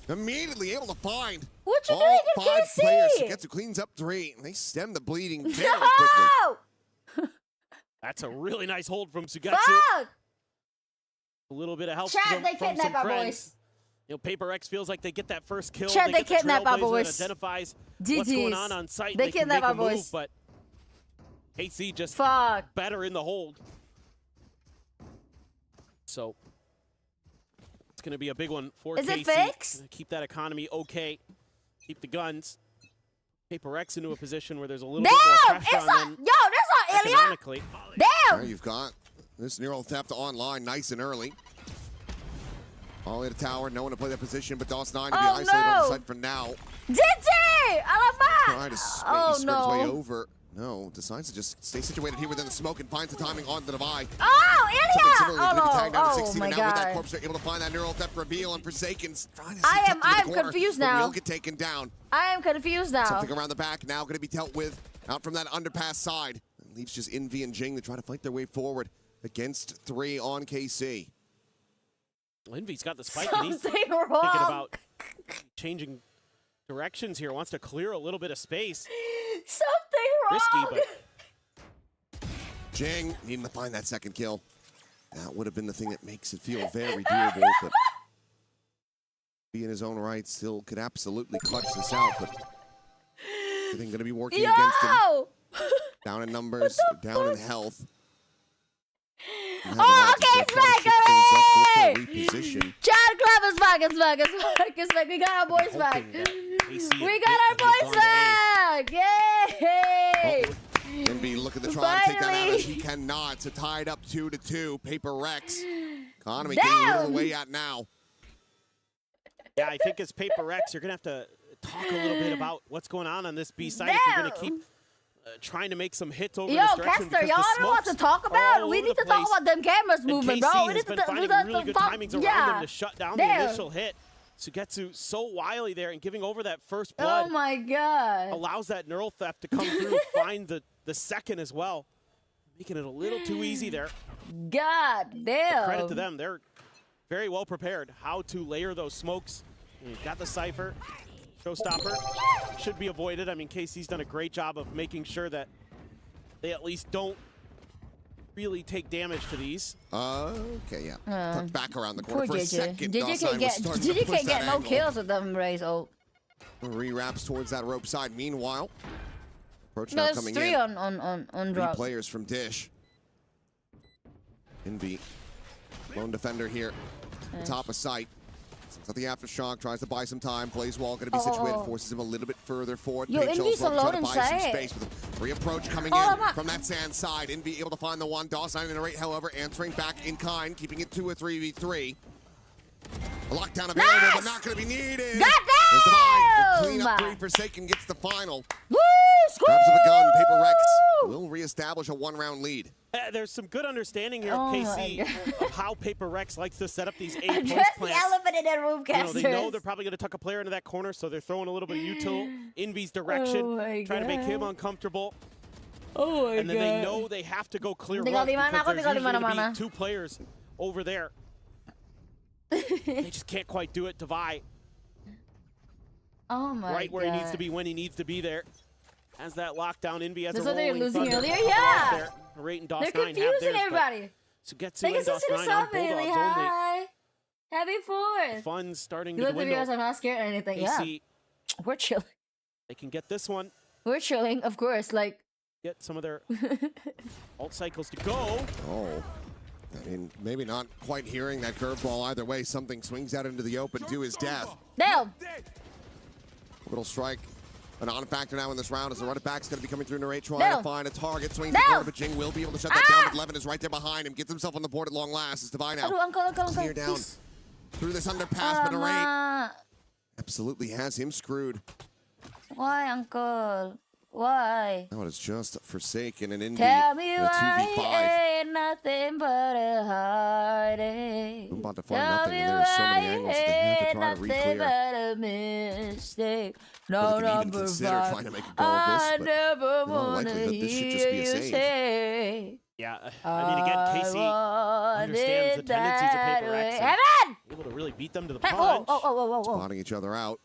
Immediately able to find What you all doing in 5 KC? players. Getsu cleans up 3, and they stem the bleeding very quickly. No! That's a really nice hold from Sugetsu. Fuck! A little bit of help Chat, from, they from kidnap some our friends. boys. You know, PaperX feels like they get that first kill. Chat, they get the kidnap our trailblazer boys. that identifies what's GGs. going on site. They They can kidnap make a our move, boys. but KC just Fuck. better in the hold. So it's going to be a big one for Is KC. it fixed? Gonna keep that economy okay. Keep the guns. PaperX into a position where there's a little bit more Damn! pressure It's on not. them Yo, that's not Ilya! economically. Damn! There you've got this neural theft online nice and early. All in the tower, no one to play that position, but DOS9 to be Oh, isolated on the no. site for now. GG! Alamak! Trying to Oh, spread his way no. over. No, decides to just stay situated here within the smoke and finds the timing on the Divide. Oh, Something Ilya! similar Oh, to be tagged down to no. 16, Oh, my and now with that God. corpse, they're able to find that neural theft reveal, and Forsaken's trying to I tuck am into the corner, confused but now. will get taken down. I am confused now. Something around the back now going to be dealt with out from that underpass side. It leaves just Envy and Jing to try to fight their way forward against 3 on KC. Envy's got the spike and he's Something thinking wrong. about changing directions here. Wants to clear a little bit of space. Something wrong. Risky, but Jing needing to find that second kill. That would have been the thing that makes it feel very doable, but he in his own right still could absolutely clutch this out, but everything going to be working against him. Yo! Down in numbers, down in health. Oh, okay, it's back, alright! Reposition. Chad Club is back, it's back, it's back, it's back. We got our boys back. We got our boys back! Yay! Envy looking to try to take that out Finally. as he cannot. So tied up 2-2. PaperX. Economy getting a little Damn. way out now. yeah, I think as PaperX, you're going to have to talk a little bit about what's going on this B side if you're going to keep trying to make some hits over Yo, this direction. Kester, because y'all the know what to smokes talk are about? all We over need the to talk place. about them cameras And movement, KC bro. We has need to been do finding that. really good timings around him to shut down the initial hit. Sugetsu so wily there and giving over that first blood. Oh my god. Allows that neural theft to come through, find the second as well. Making it a little too easy there. God damn. But credit to them. They're very well prepared how to layer those smokes. And you've got the Cypher. Showstopper should be avoided. I mean, KC's done a great job of making sure that they at least don't really take damage to these. Okay, yeah. Tucked back around the corner Poor for a JJ. second. JJ DOS9 can't was get, starting to JJ push can't get that no angle. kills with them Rays. Oh. Re-wraps towards that rope side. Meanwhile, approach No, now there's coming 3 in. on 3 drop. players from Dish. Envy. Lone defender here. Nice. Top of sight. So the Aftershock tries to buy some time. Blaze Wall going to be situated, forces him a little bit further forward. Yo, Envy's alone trying to buy some inside. space with a free approach coming in from that sand side. Envy able to find the one. DOS9 in a rate, however, answering back in kind, keeping it to a 3v3. A lockdown available, but not going to be needed. Got There's Divine. them! Clean up 3. Forsaken gets the final. Woo! Grabs of the gun. PaperX will reestablish a 1-round lead. There's some good understanding here Oh of my KC of how PaperX likes to set up these A post Address the plants. elephant in the room, You know, casters. they know they're probably going to tuck a player into that corner, so they're throwing a little bit of util Envy's direction, Oh my trying to make God. him uncomfortable. Oh my And then God. they know they have to go clear Tinggal rush di mana because aku, there's tinggal di usually going to mana-mana. be 2 players over there. They just can't quite do it. Devi Oh my right where God. he needs to be when he needs to be there. As that lockdown, Envy has That's a what they were rolling losing thunder. earlier? Couple Yeah. off there. Rate and They're DOS9 have confusing theirs, but everybody. Sugetsu Thank you and so much for the DOS9 sub, on Bailey. Bulldogs only. Hi. Happy 4th. Fun's starting You to look at me as dwindle. I'm not scared or anything. KC, Yeah. We're chilling. they can get this one, We're chilling, of course. Like, get some of their alt cycles to go. Oh. I mean, maybe not quite hearing that curveball either way. Something swings out into the open to his death. damn. Little strike. A non-factor now in this round as the running back's going to be coming through narrate, trying No. to find a target. Swings No. the corner, but Jing will be able to shut that down. But Levin is right there behind him. Gets himself on the board at long last. As Divine now Aduh, uncle, clear down please. through this underpass, but narrate Alamak. absolutely has him screwed. Why, uncle? Why? Now it's just Forsaken and Indy Tell me in a why 2v5. ain't nothing but a heartache. I'm about to find Tell nothing, me and there are so many why angles that they have to ain't try to nothing re-clear. but a mistake. Well, No they can even number consider 5. trying to make a go of I this, but never in all wanna likelihood, this should hear just be a you save. say. Yeah, I mean, again, KC understands the wanted tendencies of that PaperX way. and Heaven! able to really beat them to the Hey, punch. oh. Spotting each other out.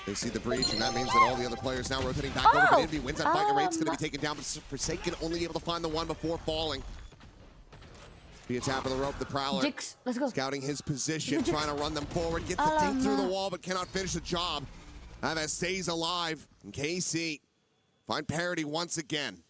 They see the breach, and that means that all the other players now rotating back over. But Envy wins that fight. Narrate's going to be taken down, but Forsaken only able to find the one before falling. Be a tap of the rope, the Prowler. Jix, let's go. Scouting his position, Jix. trying to run them forward. Gets the dink through the wall, but cannot finish the job. Aves stays alive. And KC find parity once again.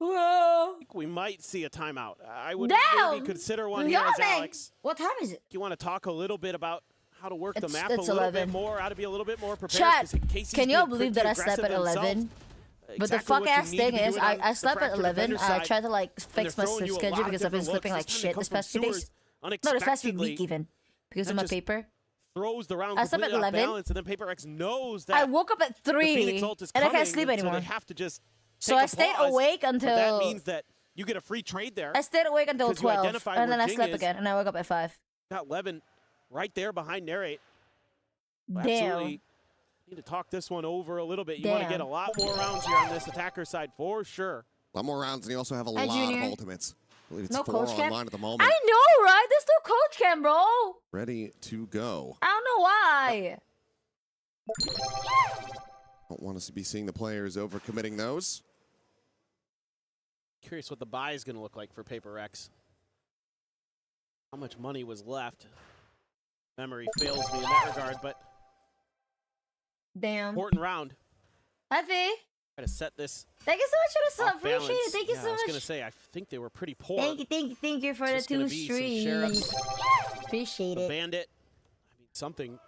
I think we might see a timeout. I would maybe consider one here as Alex. What time is it? You want to talk a little bit about how to work the It's- map a it's little 11. bit more, how to be a little bit more prepared. Chat, 'cause Casey's can being y'all believe that I pretty slept at aggressive 11? himself. But the Exactly fuck what you ass need to thing be is, doing on I the slept at fractured 11. defender I side. tried to like And fix they're my throwing you a schedule lot of because I've been different sleeping looks. like This time they shit come this from past few days. sewers No, this past few unexpectedly. week even. Because of That my just paper. Throws the round I slept at completely off 11. balance, and then PaperX knows that I woke up at the 3 Phoenix ult is and I coming, can't sleep and anymore. So they have to just So take I a stayed pause, awake but until that means that you get a free trade there. I stayed awake until 'cause you 12 identify and then where I Jing slept is. again and I woke up at 5. Got Levin right there behind Narrate. Damn. Absolutely need to talk this one over a little bit. You want to Damn. get a lot more rounds here on this attacker side for sure. A lot more rounds, and you also have a Hi, lot Junior. of ultimates. I believe it's No 4 coach cam? online at the moment. I know, right? There's no coach cam, bro. Ready to go. I don't know why. Don't want us to be seeing the players overcommitting those. Curious what the buy is going to look like for PaperX. How much money was left? Memory fails me in that regard, but Damn. important round. Hi, Fee. Try to set this Thank you so much for the sub. off Appreciate balance. it. Thank you Yeah, so I was much. going to say, I think they were pretty poor. Thank you for the Just gonna 2 be some streams. sheriffs. Appreciate The it. Bandit. I mean, something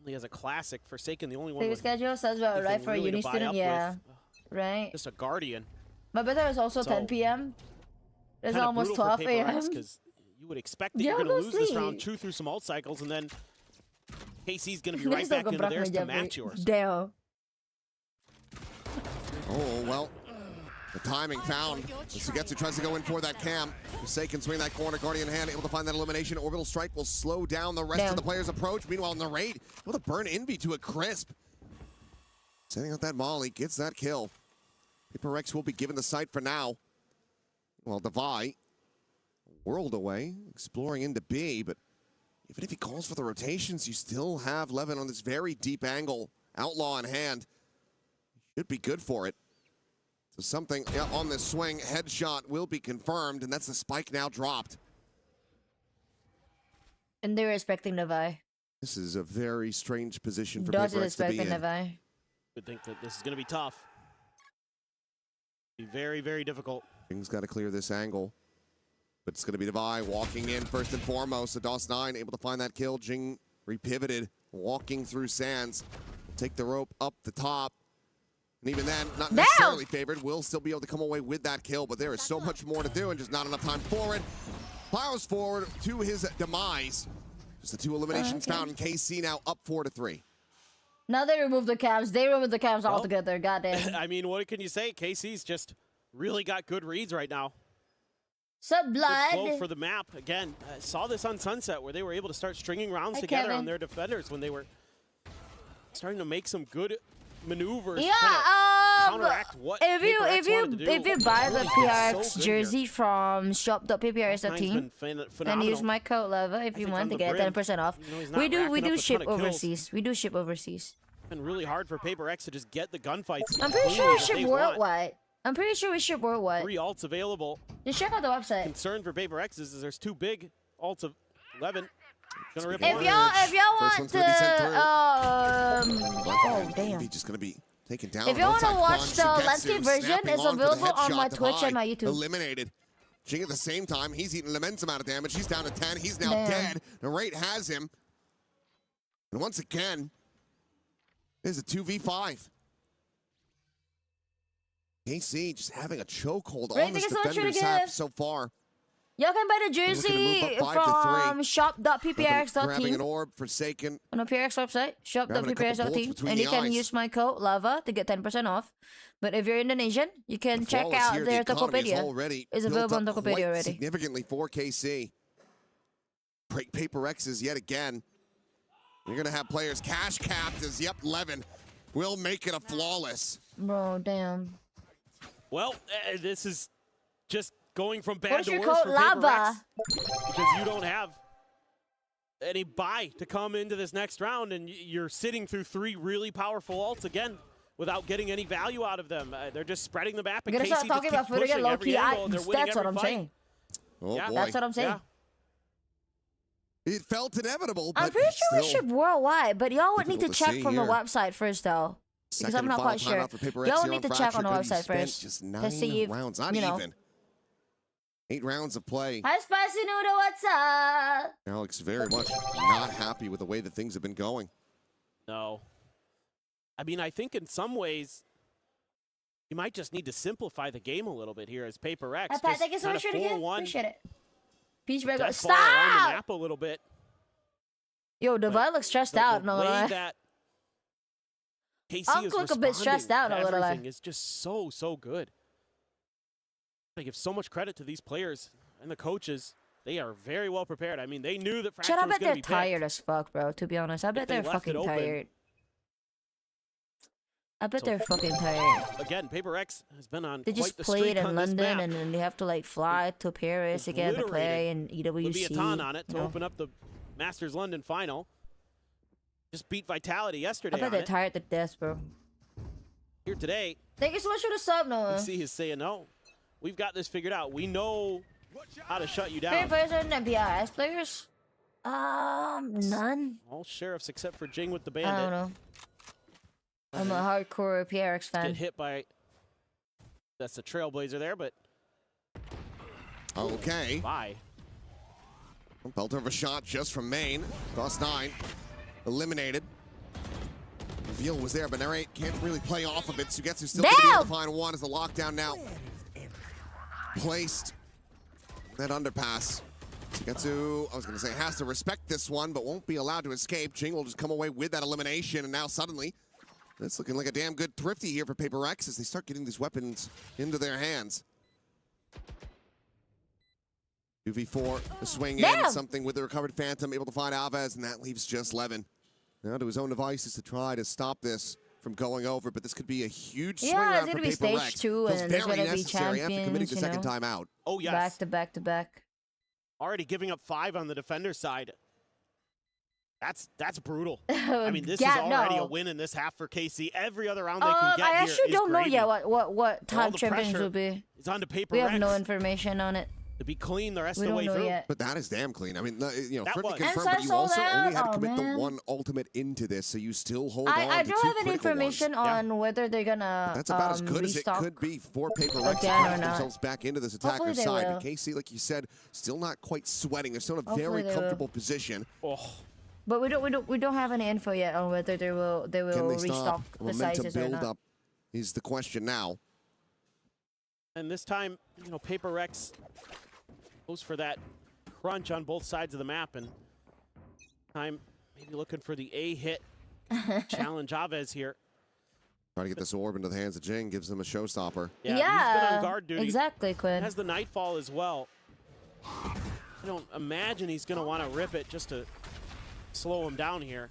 only as a classic. Forsaken, the only one Take a with schedule sounds about right anything for a really to uni buy student. up Yeah. with. Right. Just a Guardian. My birthday was also So, 10 p.m. It's Kinda almost brutal for 12 a.m. Because you would expect that Yeah, you're going go to lose this round, sleep. chew through some alt cycles, and then KC's going to be right back into theirs to match yours. Damn. Oh, well. The timing found. Sugetsu tries to go in for that cam. Forsaken swing that corner, Guardian hand, able to find that elimination. Orbital strike will slow down the rest of the players' approach. Meanwhile, Narrate able to burn Envy to a crisp. Setting out that molly, gets that kill. PaperX will be given the sight for now. Well, Devi, a world away, exploring into B, but even if he calls for the rotations, you still have Levin on this very deep angle. Outlaw in hand. Should be good for it. So something on this swing. Headshot will be confirmed, and that's the spike now dropped. And they were expecting Nevi. This is a very strange position for Dodge is PaperX to be expecting in. Nevi. Would think that this is going to be tough. Be very, very difficult. King's got to clear this angle. But it's going to be Devi walking in first and foremost. So DOS9 able to find that kill. Jing repivoted, walking through Sands. Will take the rope up the top. And even then, not necessarily favored, will still be able to come away with that kill. But there is so much more to do and just not enough time for it. Plows forward to his demise. Just the 2 eliminations found, and KC now up 4-3. Now they remove the cams. They remove the cams altogether. Goddamn. I mean, what can you say? KC's just really got good reads right now. Sup, Good blood? flow for the map. Again, saw this on Sunset where they were able to start stringing rounds together on their defenders when they were starting to make some good maneuvers. Yeah, counteract what if you buy the PRX so jersey from shop.pprx.team and use my code Lava if you want to get 10% off. We do ship overseas. We do ship overseas. Been really hard for PaperX to just get the gunfights. I'm pretty sure we ship worldwide. I'm pretty sure we ship worldwide. 3 alts available. Just check out the website. Concern for PaperX is there's 2 big alts of 11. Gonna rip If y'all want to, oh damn. Just gonna be taken down. If you want to watch the landscape version, it's available on my Twitch and my YouTube. Eliminated. Jing at the same time, he's eating an immense amount of damage. He's down to 10. He's now dead. The rate has him. And once again, there's a 2v5. KC just having a chokehold on this defender's half so far. Y'all can buy the jersey from shop.pprx.team. Grabbing an orb, Forsaken. On the PRX website, shop.pprx.team. And you can use my code LAVA to get 10% off. But if you're Indonesian, you can check out their Tokopedia. It's available on Tokopedia already. Significantly for KC. Break PaperX's yet again. You're going to have players cash capped as, yep, Levin will make it a flawless. Bro, damn. Well, this is just going from bad What's to your worse code, for Lava? PaperX because you don't have any buy to come into this next round, and you're sitting through 3 really powerful ults again without getting any value out of them. They're just spreading the map. I'm gonna start talking about food again, low-key. That's what I'm saying. Oh, yeah, boy. That's what I'm saying. It felt inevitable, but I'm pretty sure we still ship worldwide, but y'all would need to difficult to check see from the here. website first, though. Because Second I'm not final quite sure. timeout for PaperX Y'all here need to on check on the Fracture. website Could be first. Just To 9 see if, rounds, not you know. even. 8 rounds of play. Hi, Spicy Noodle, what's up? Alex very much not happy with the way that things have been going. No. I mean, I think in some ways, you might just need to simplify the game a little bit here as PaperX. Hi, Pat, thank you so much for the gift. Appreciate it. Peach Bagel, Around the stop! map a little bit. Yo, Devi looks stressed out, no way lie. that KC Uncle look a bit stressed out, no lie. Everything is just so good. I give so much credit to these players and the coaches. They are very well prepared. I mean, they knew that Fracture Shut up, I was bet going to they're be tired as fuck, bro, to be honest. I bet they they're left it fucking open. tired. I bet So, they're fucking tired. Again, PaperX has been on They quite just the played streak in on this London map. and then they have to like fly to Paris again to play in EWC. Leviathan on it to you know? open up the Masters London final. Just beat Vitality yesterday I bet on they're it. tired to death, bro. Here today, Thank you so much for the sub, Noah. see is saying, no, we've got this figured out. We know how to shut you down. Favorite players are NVIDIA players? None. All sheriffs except for Jing with the I bandit. don't know. I'm a hardcore PRX fan. Get hit by, that's the Trailblazer there, but Okay. bye. Belter of a shot just from main. DOS9 eliminated. Reveal was there, but Narrate can't really play off of it. Sugetsu still going to be able to find one as the lockdown now placed. That underpass. Sugetsu, I was going to say, has to respect this one, but won't be allowed to escape. Jing will just come away with that elimination, and now suddenly, it's looking like a damn good thrifty here for PaperX as they start getting these weapons into their hands. 2v4, the swing in, something with the recovered Phantom, able to find Alves, and that leaves just Levin. Now to his own devices to try to stop this from going over, but this could be a huge swing around for PaperX. It's going to be stage 2, and there's going to be champions, after committing a second know? timeout. Oh, yes. Back to back to back. Already giving up 5 on the defender side. That's brutal. I mean, this is already a win in this half for KC. Every other round they can get here is don't know gravy. yet what All type the champions pressure will be. It's on to PaperX. We have no information on it. to be clean the rest We of the don't way know through. yet. But that is damn clean. I mean, you know, That Thrifty was. confirmed, And but you so also that- only had to oh, commit man. the one ultimate into this, so you still hold on I to don't two have any critical information ones. on whether they're gonna That's about as good as it restock could be for PaperX to again or get not. themselves back into this Hopefully attacker's they side. will. But KC, like you said, still not quite sweating. They're still in a Hopefully very they will. comfortable position. Oh. But we don't have any info yet on whether they will Can they restock stop the momentum sizes or build not. up is the question now. And this time, you know, PaperX goes for that crunch on both sides of the map, and time maybe looking for the A hit. Challenge Chavez here. Trying to get this orb into the hands of Jing gives them a showstopper. Yeah, he's been on guard duty. Exactly, Quinn. Has the Nightfall as well. I don't imagine he's going to want to rip it just to slow him down here.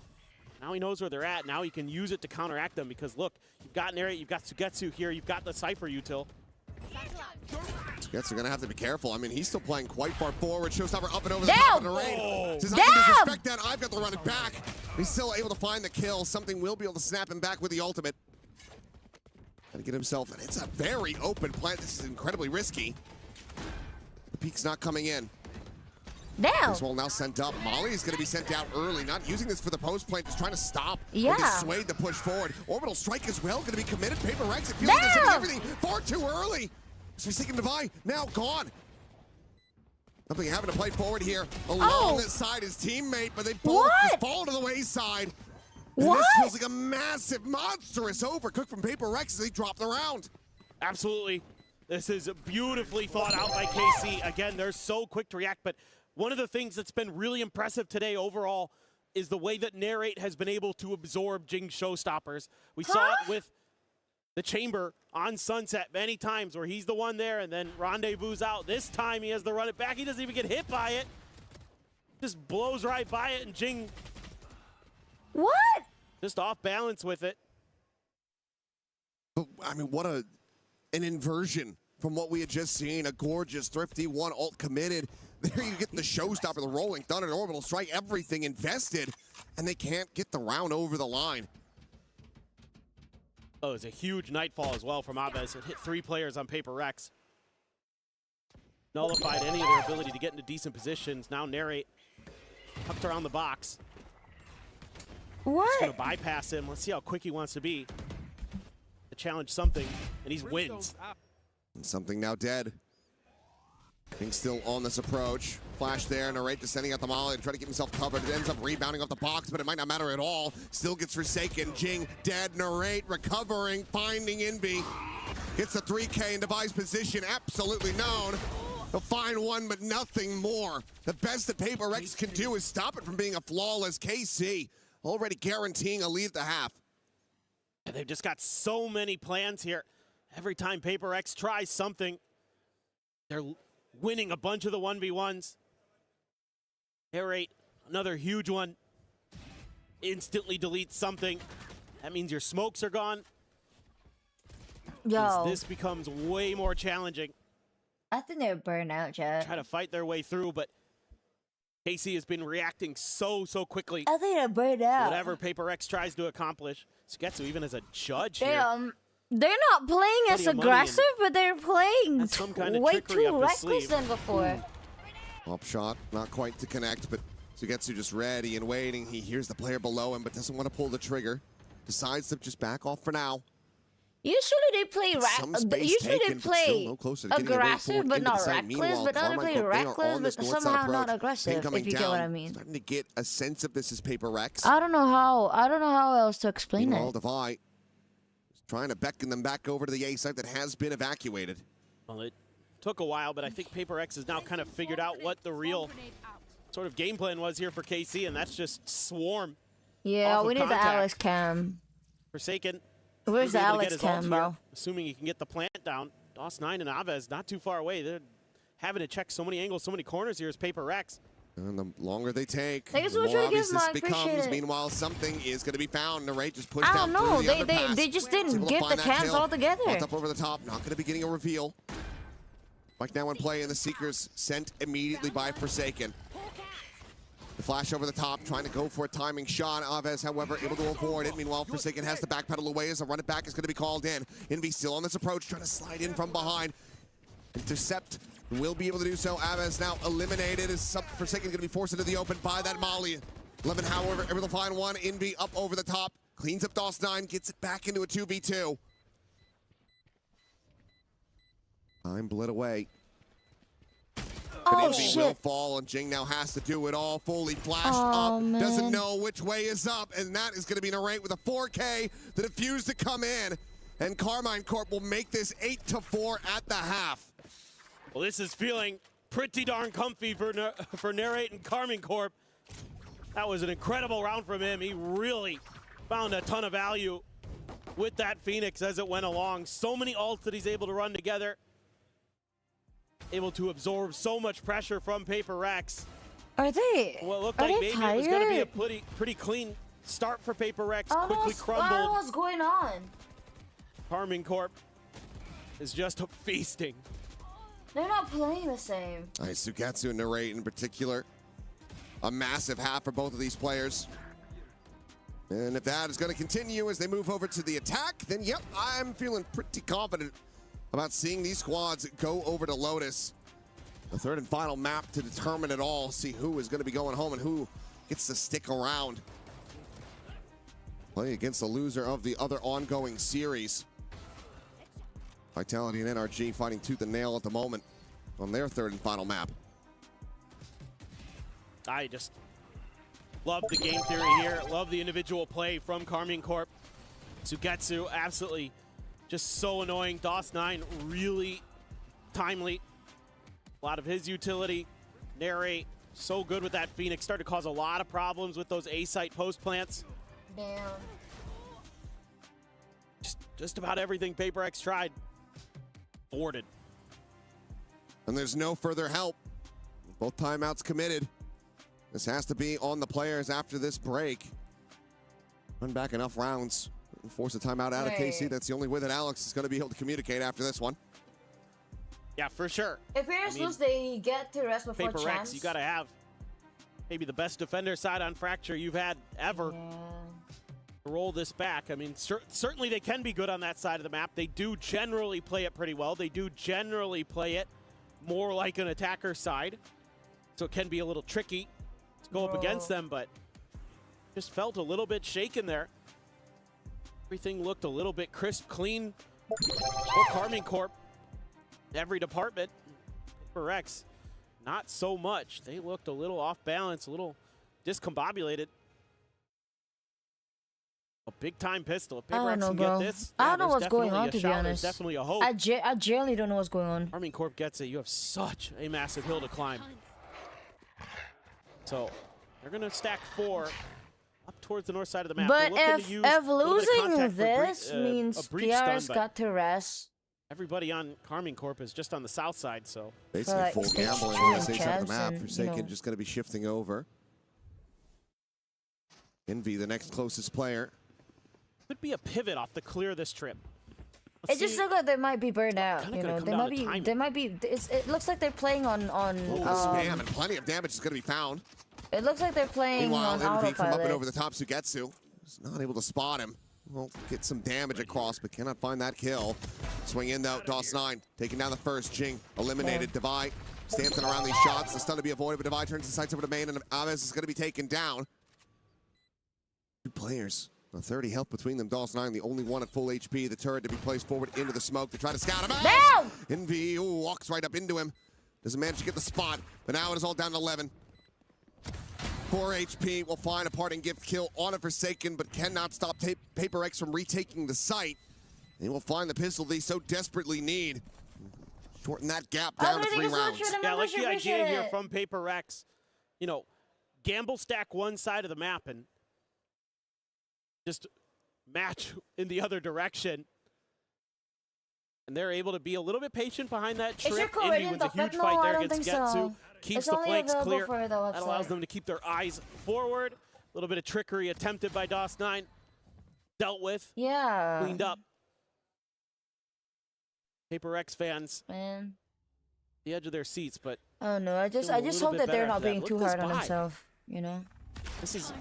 Now he knows where they're at. Now he can use it to counteract them because, look, you've got Narrate, you've got Sugetsu here, you've got the Cypher util. Sugetsu going to have to be careful. I mean, he's still playing quite far forward. Showstopper up and over the Damn! top of the raid. Oh. Says, I can disrespect that. I've got to run it back. He's still able to find the kill. Something will be able to snap him back with the ultimate. Got to get himself, and it's a very open plant. This is incredibly risky. The peek's not coming in. Damn. This wall now sent up. Molly is going to be sent out early, not using this for the post plant, just trying to stop. Yeah. Or swayed the push forward. Orbital strike as well, going to be committed. PaperX, it feels like they're sending everything far too early. Forsaken Divide, now gone. Something having to play forward here. Along this side, his teammate, but they both just fall to the wayside. And this feels like a massive, monstrous overcook from PaperX as they drop the round. Absolutely. This is beautifully thought out by KC. Again, they're so quick to react, but one of the things that's been really impressive today overall is the way that Narrate has been able to absorb Jing's showstoppers. We saw it with the Chamber on Sunset many times where he's the one there and then Rendezvous out. This time he has to run it back. He doesn't even get hit by it. Just blows right by it, and Jing just off balance with it. But, I mean, what an inversion from what we had just seen. A gorgeous, thrifty one ult committed. There you get the showstopper, the rolling thunder, an orbital strike, everything invested, and they can't get the round over the line. Oh, it's a huge Nightfall as well from Aves. It hit 3 players on PaperX. Nullified any of their ability to get into decent positions. Now Narrate tucked around the box. What? Just gonna bypass him. Let's see how quick he wants to be. To challenge something, and he wins. And something now dead. King still on this approach. Flash there, Narrate descending at the molly to try to keep himself covered. It ends up rebounding off the box, but it might not matter at all. Still gets Forsaken. Jing dead. Narrate recovering, finding Invi. Gets the 3K in device position, absolutely known. They'll find one, but nothing more. The best that PaperX can do is stop it from being a flawless KC. Already guaranteeing a lead at the half. And they've just got so many plans here. Every time PaperX tries something, they're winning a bunch of the 1v1s. Narrate, another huge one. Instantly deletes something. That means your smokes are gone. Yo. This becomes way more challenging. I think they're burnt out, chat. Try to fight their way through, but KC has been reacting so quickly. I think they're burnt out. Whatever PaperX tries to accomplish. Sugetsu even as a judge here. Damn. They're not playing as Plenty of money aggressive, but they're playing some kind of way trickery too up his reckless sleeve. than before. Up shot, not quite to connect, but Sugetsu just ready and waiting. He hears the player below him, but doesn't want to pull the trigger. Decides to just back off for now. Usually they play aggressive, but not reckless. But now they play reckless, but somehow not aggressive. If you get what I mean. Starting to get a sense of this is PaperX. I don't know how else to explain Meanwhile, it. Divide trying to beckon them back over to the A site that has been evacuated. Well, it took a while, but I think PaperX has now kind of figured out what the real sort of game plan was here for KC, and that's just swarm. Yeah, off we of need the contact. Alex cam. Forsaken. Where's He'll the be able to get Alex his ult cam, here, bro? assuming he can get the plant down. DOS9 and Aves not too far away. They're having to check so many angles, so many corners here as PaperX. And the longer they take, Thank you the so much more for the obvious gift, this Mike. Appreciate becomes. it. Meanwhile, something is going to be found. Narrate just pushed I down don't know. through the underpass. They just Is didn't able to give find the that cams kill. altogether. Built up over the top. Not going to be getting a reveal. Mike now in play, and the Seekers sent immediately by Forsaken. The flash over the top, trying to go for a timing shot. Aves, however, able to avoid it. Meanwhile, Forsaken has to backpedal away as a run it back is going to be called in. Envy still on this approach, trying to slide in from behind. intercept. Will be able to do so. Avaz now eliminated. Is Forsaken going to be forced into the open by that Molly. Lemon, however, able to find one. Envy up over the top. Cleans up DOS9. Gets it back into a 2v2. Time bled away. Oh, Envy shit. will fall, and Jing now has to do it all. Fully flashed up. Man. Doesn't know which way is up, and that is going to be Narrate with a 4K. The defuse to come in, and Carmine Corp will make this 8-4 at the half. Well, this is feeling pretty darn comfy for Narrate and Carmine Corp. That was an incredible round from him. He really found a ton of value with that Phoenix as it went along. So many ults that he's able to run together. Able to absorb so much pressure from PaperX. Are they? Well, it looked are like they maybe tired? it was going to be a pretty clean start for PaperX. Quickly I don't know crumbled. what's going on. Carmine Corp is just feasting. They're not playing the same. Nice, Sugatsu and Narrate in particular. A massive half for both of these players. And if that is going to continue as they move over to the attack, then yep, I'm feeling pretty confident about seeing these squads go over to Lotus. The third and final map to determine it all. See who is going to be going home and who gets to stick around. Play against the loser of the other ongoing series. Vitality and NRG fighting tooth and nail at the moment on their third and final map. I just love the game theory here. Love the individual play from Carmine Corp. Sugetsu, absolutely just so annoying. DOS9, really timely. A lot of his utility. Narrate, so good with that Phoenix. Started to cause a lot of problems with those A-site post plants. Damn. Just about everything PaperX tried. Boarded. And there's no further help. Both timeouts committed. This has to be on the players after this break. Run back enough rounds and force a timeout out of KC. That's the only way that Alex is going to be able to communicate after this one. Yeah, for sure. If Paris lose, they get to rest before PaperX, chance. you got to have maybe the best defender side on Fracture you've had ever. To roll this back. I mean, certainly they can be good on that side of the map. They do generally play it pretty well. They do generally play it more like an attacker side. So it can be a little tricky to go up against them, but just felt a little bit shaken there. Everything looked a little bit crisp, clean for Carmine Corp. Every department. PaperX, not so much. They looked a little off balance, a little discombobulated. A big-time pistol. If I don't PaperX know, can bro. get this, I don't know what's going on, definitely a to be shout. honest. There's definitely a hope. I generally don't know what's going on. Carmine Corp gets it. You have such a massive hill to climb. So they're going to stack 4 up towards the north side of the map. But They're looking to use if a little bit of losing contact for this means a breach stun, PR's but got to rest. everybody on Carmine Corp is just on the south side, so Basically like full stage gambling 2 on the and stage side of the Chance map. and, Forsaken you know. just going to be shifting over. Envy, the next closest player. could be a pivot off the clear this trip. It just looks like they might be burned out. Kinda You gonna know, come they down might to be. timing. They might be. It looks like they're playing on. Spam, and plenty of damage is going to be found. It looks like they're playing Meanwhile, on Envy from up and autopilot. over the top, Sugetsu is not able to spot him. Well, get some damage across, but cannot find that kill. Swing in though, DOS9 taking down the first. Jing eliminated. Divide dancing around these shots. The stun to be avoided, but Divide turns the sights over to main, and Aves is going to be taken down. 2 players. A 30 health between them. DOS9, the only one at full HP. The turret to be placed forward into the smoke to try to scout him out. Down! Envy walks right up into him. Doesn't manage to get the spot, but now it is all down to 11. 4 HP will find a parting gift kill on a Forsaken, but cannot stop PaperX from retaking the site. They will find the pistol they so desperately need. Shorten that gap down to 3 rounds. Yeah, I like the idea here from PaperX. You know, gamble stack one side of the map and just match in the other direction. And they're able to be a little bit patient behind that Is your trip. code Envy in wins the a huge clip? fight No, I there don't against think Getsu. so. Keeps It's the only flanks available clear. for the That allows website. them to keep their eyes forward. A little bit of trickery attempted by DOS9. Dealt with. Yeah. Cleaned up. PaperX fans. Man. The edge of their seats, but I don't know. I just Doing a hope little that bit they're better not after that. being Look too at this hard on buy. themselves. You know. This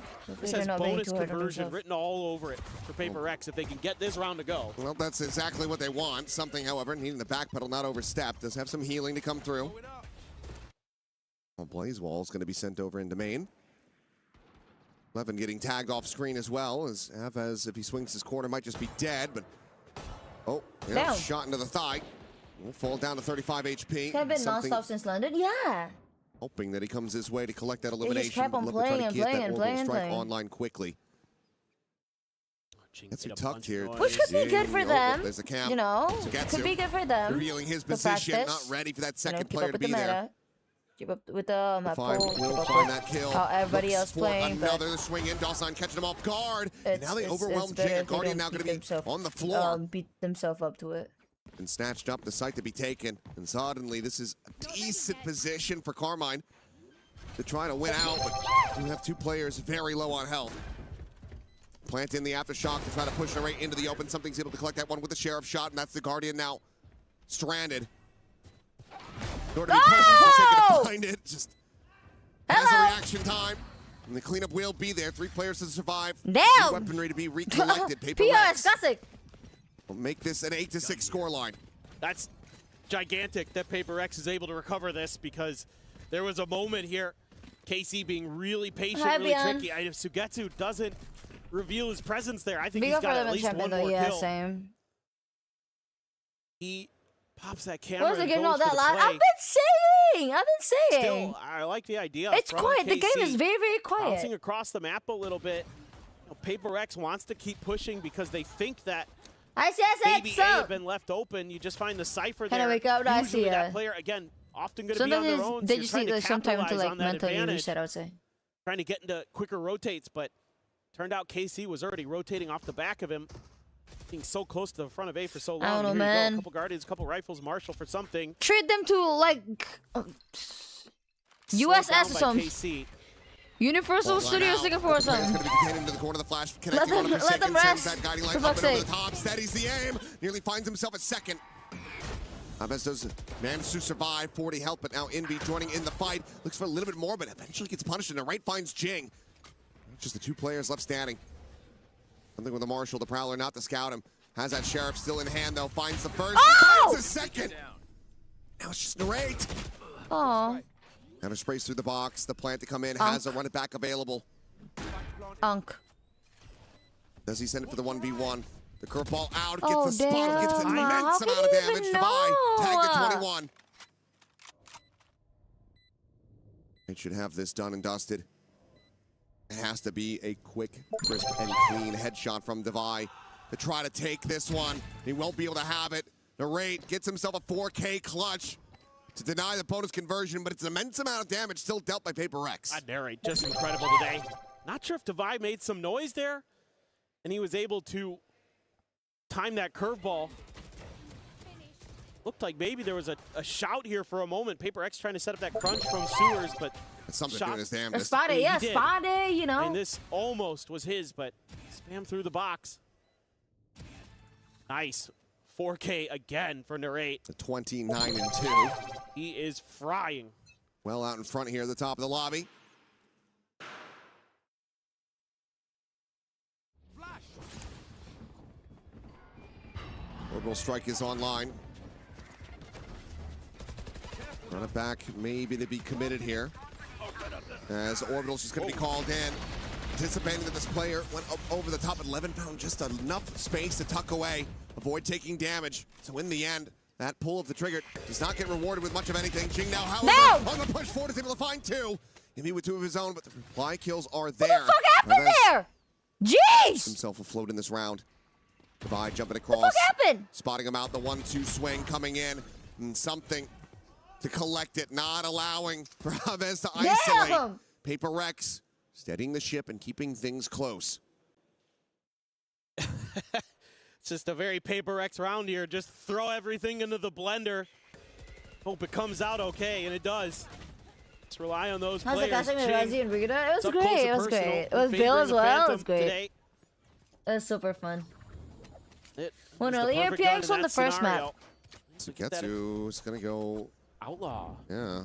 They're has not being bonus too hard on conversion themselves. written all over it for PaperX if they can get this round to go. Well, that's exactly what they want. Something, however, needing the back pedal not overstep. Does have some healing to come through. Well, Blaze Wall is going to be sent over into main. Levin getting tagged off screen as well, as Avez, if he swings his corner, might just be dead, but... Oh, yeah, Down. shot into the thigh. Will fall down to 35 HP. Have been Something- non-stop since London? Yeah. Hoping that he comes his way to collect that They elimination. just kept on but looking to try playing to and get playing that and orbital playing and strike playing. online quickly. Gets made a tucked bunch here. of Which could be good for Oh, them. there's a cam. You know, Sugetsu could be good for them. revealing his to position, practice. not ready for that You know, second keep player up to with be the there. meta. Keep up with the map Five pool. will Keep up find with that kill. how everybody Looks else for playing. but another swing in. Dawson catching him off guard. And it's- now they it's overwhelm better Jay. if they Guardian don't now going to beat be themselves- on the floor. beat themselves up to it. And snatched up, the site to be taken. And suddenly, this is a decent position for Carmine to try to win out. But you have two players very low on health. Plant in the aftershock to try to push her right into the open. Something's able to collect that one with the sheriff shot, and that's the Guardian now stranded. Nor to be present for the sake of to find it. Just has a reaction time. And the cleanup will be there. 3 players to survive. Damn! Weaponry to be recollected. Paper PRX Rex classic. will make this an 8-6 scoreline. That's gigantic that PaperX is able to recover this because there was a moment here, KC being really patient, really tricky. And if Sugetsu doesn't reveal his presence there, I think Big he's up for got them at in least champion one though. more Yeah, kill. same. He pops that camera. What's the and game not goes for that the loud? play. I've been saying. Still, I like the idea. It's from quiet. The game KC. is very, very quiet. Bouncing across the map a little bit. PaperX wants to keep pushing because they think that maybe A have been left open. You just find the cipher Can I there. wake up? I Usually see that ya. player, again, often going to be on their own. They so just you're need trying like to some time to capitalize like on that mentally advantage, reset, I would say. trying to get into quicker rotates, but turned out KC was already rotating off the back of him, being so close to the front of A for so long. I don't know, Here you go, man. a couple Guardians, a couple Rifles, Marshall for something. Treat them to like Slowed US down S or by something. KC. Universal Studios Singapore or It's going to something. be contained into the corner of the flash. Let Connecting on them- a let them Forsaken, sends rest, that guiding light for up and fuck's over sake. the top. Steadies the aim. Nearly finds himself at second. Avez does manage to survive. 40 health, but now Envy joining in the fight. Looks for a little bit more, but eventually gets punished. And the right finds Jing. Just the 2 players left standing. Something with the Marshal, the Prowler, not to scout him. Has that Sheriff still in hand, though. Finds the first. Oh! Finds the second. Now it's just narrate. Oh. Counter sprays through the box. The plant to come in. Has a run it back available. Unk. Does he send it for the 1v1? The curveball out. Gets Oh, the spot. Gets an damn. How immense can amount of you damage. even Divide. Tag at know? 21. It should have this done and dusted. It has to be a quick, crisp, and clean headshot from Divide to try to take this one. He won't be able to have it. Narrate gets himself a 4K clutch to deny the bonus conversion, but it's an immense amount of damage still dealt by PaperX. Narrate, just incredible today. Not sure if Divide made some noise there, and he was able to time that curveball. Looked like maybe there was a shout here for a moment. PaperX trying to set up that crunch from Sewers, but It's something doing his damnedest. Spotty, yeah, He did. spotty, you know. And this almost was his, but spam through the box. Nice. 4K again for Narrate. 29-2. He is frying. Well out in front here at the top of the lobby. Orbital strike is online. Run it back, maybe to be committed here. As Orbital's just going to be called in. Anticipating that this player went up over the top at 11, found just enough space to tuck away, avoid taking damage. So in the end, that pull of the trigger does not get rewarded with much of anything. Jing now, however, on the push forward is able to find 2. He with 2 of his own, but the reply kills are there. What the fuck happened there? Jeez! Himself afloat in this round. Divide jumping across. What the fuck happened? Spotting him out, the 1-2 swing coming in. And something to collect it, not allowing Chavez to isolate. Damn! PaperX steadying the ship and keeping things close. It's just a very PaperX round here. Just throw everything into the blender. Hope it comes out okay, and it does. Let's rely on those How's the players. casting with Jing, Razzie and Brigida? It it's was up close great. and It was personal. great. It was Favoring Bill as the well. It Phantom was great. today. It was super fun. It When was the earlier perfect guard PX in on the that first scenario. map. Sugetsu is going to go... Outlaw. Yeah.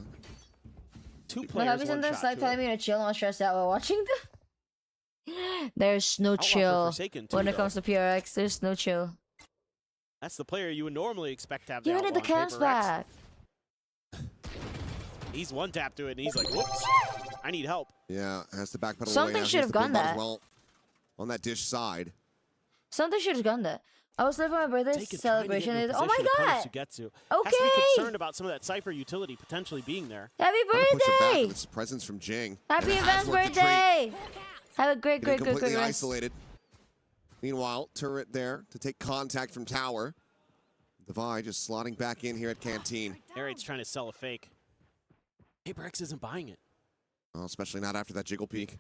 2 My players, hubby's on 1 the shot side to telling it. me to chill and not stress out while watching There's no Outlaw for chill. Forsaken, too, When it though. comes to PRX, there's no chill. That's the player you would normally expect to have. Give the me the outlaw on cams PaperX. back. He's one tap to it, and he's like, "Whoops, I need help." Yeah, has to backpedal away. Something Now should here's have the gone pinball as that. well on that dish side. Something should have gone there. I was there for my birthday Taken trying to get celebration. into a Oh my position to punish god! Sugetsu. Okay. Has to be concerned about some of that Cypher utility potentially being there. Happy Trying to push it back birthday! with its presence from Jing. Happy And it has advanced worked a treat. birthday! Have a great, Getting great, great, completely great rest. isolated. Meanwhile, turret there to take contact from tower. Devi just slotting back in here at Canteen. Aerate's trying to sell a fake. HyperX isn't buying it. Well, especially not after that jiggle peek.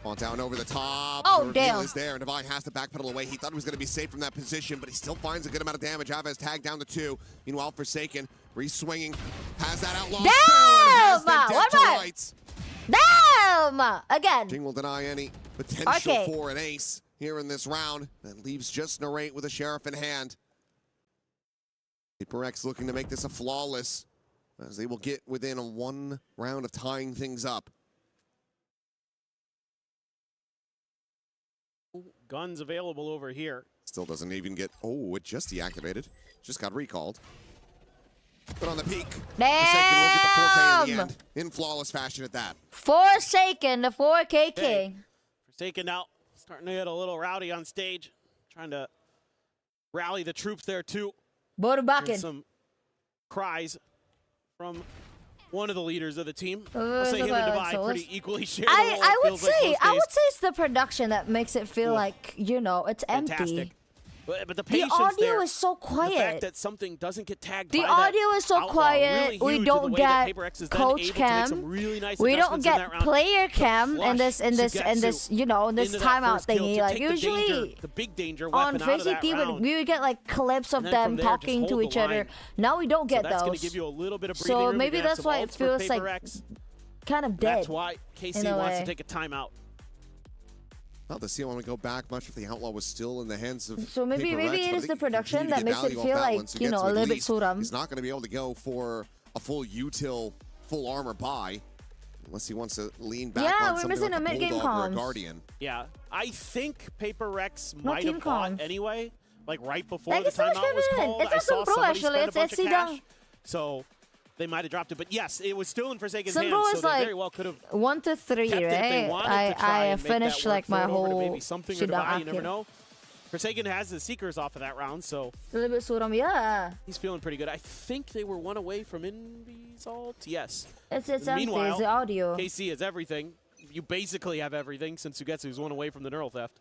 On down over the top. Oh, the reveal damn. is there, and Devi has to backpedal away. He thought he was going to be safe from that position, but he still finds a good amount of damage. Aves tagged down the 2. Meanwhile, Forsaken, re-swinging, has that outlaw Damn! still, and has them dead What to about- rights. Damn! Again. Jing will deny any potential Okay. for an ace here in this round. That leaves just Narrate with a sheriff in hand. HyperX looking to make this a flawless, as they will get within a 1 round of tying things up. Guns available over here. Still doesn't even get, oh, it just deactivated. Just got recalled. But on the peak, Forsaken will get the 4K in the Damn! end. In flawless fashion at that. Forsaken, the 4K king. Forsaken now starting to get a little rowdy on stage. Trying to rally the troops there too. Bodo Here's Bakken. some cries from one of the leaders of the team. Uh, I'll say him and so Devi let's- pretty equally share the role, I it would feels like say most I days. would say it's the production that makes it feel Oof. like, you know, it's empty. Fantastic. But the The patience audio there, is so the fact quiet. that something doesn't get tagged The by audio that is so outlaw quiet. really We huge in don't the way get that HyperX is then coach able to make cam. some really nice We don't adjustments in that get round player to cam in flush this Sugetsu you know, in this into that timeout first kill, thingy. to Like take the danger, usually the big danger on weapon out of that Facebook round. we would get like clips of And then from them there, just talking hold to the each other. line. Now we don't So get that's going those. to give you a little bit of breathing So room. maybe You're gonna have that's some why it ults for feels like PaperX. kind of dead. That's why KC in a wants to way. take a timeout. Well, the seal want to go back much if the outlaw was still in the hands of So maybe HyperX, maybe but it I is think the you can production continue to that get makes it value off feel that like, one. you know, Sugetsu a at little bit least suram. He's not going to be able to go for a full util, full armor buy, unless he wants to lean back Yeah, on we're something missing like a a mid-game Bulldog or a comms. Guardian. Yeah, I think PaperX No might team have bought comms. anyway, like right before Thank the you so much, timeout was Kevin. called. It's I not saw some pro, somebody actually. spend a bunch It's of cash, Sidang. so they might have dropped it. But yes, it was still in Forsaken's Some hands, pro so is they like very well could have 1 to 3, kept it if they right? wanted to try I and make finished that work, like my throw it over to whole maybe something or Sidang Devi, you never Akil. know. Forsaken has the Seekers off of that round, so A little bit suram, yeah. he's feeling pretty good. I think they were 1 away from Envy's ult. Yes. It's empty. Meanwhile, It's the audio. KC has everything. You basically have everything since Sugetsu's 1 away from the neural theft.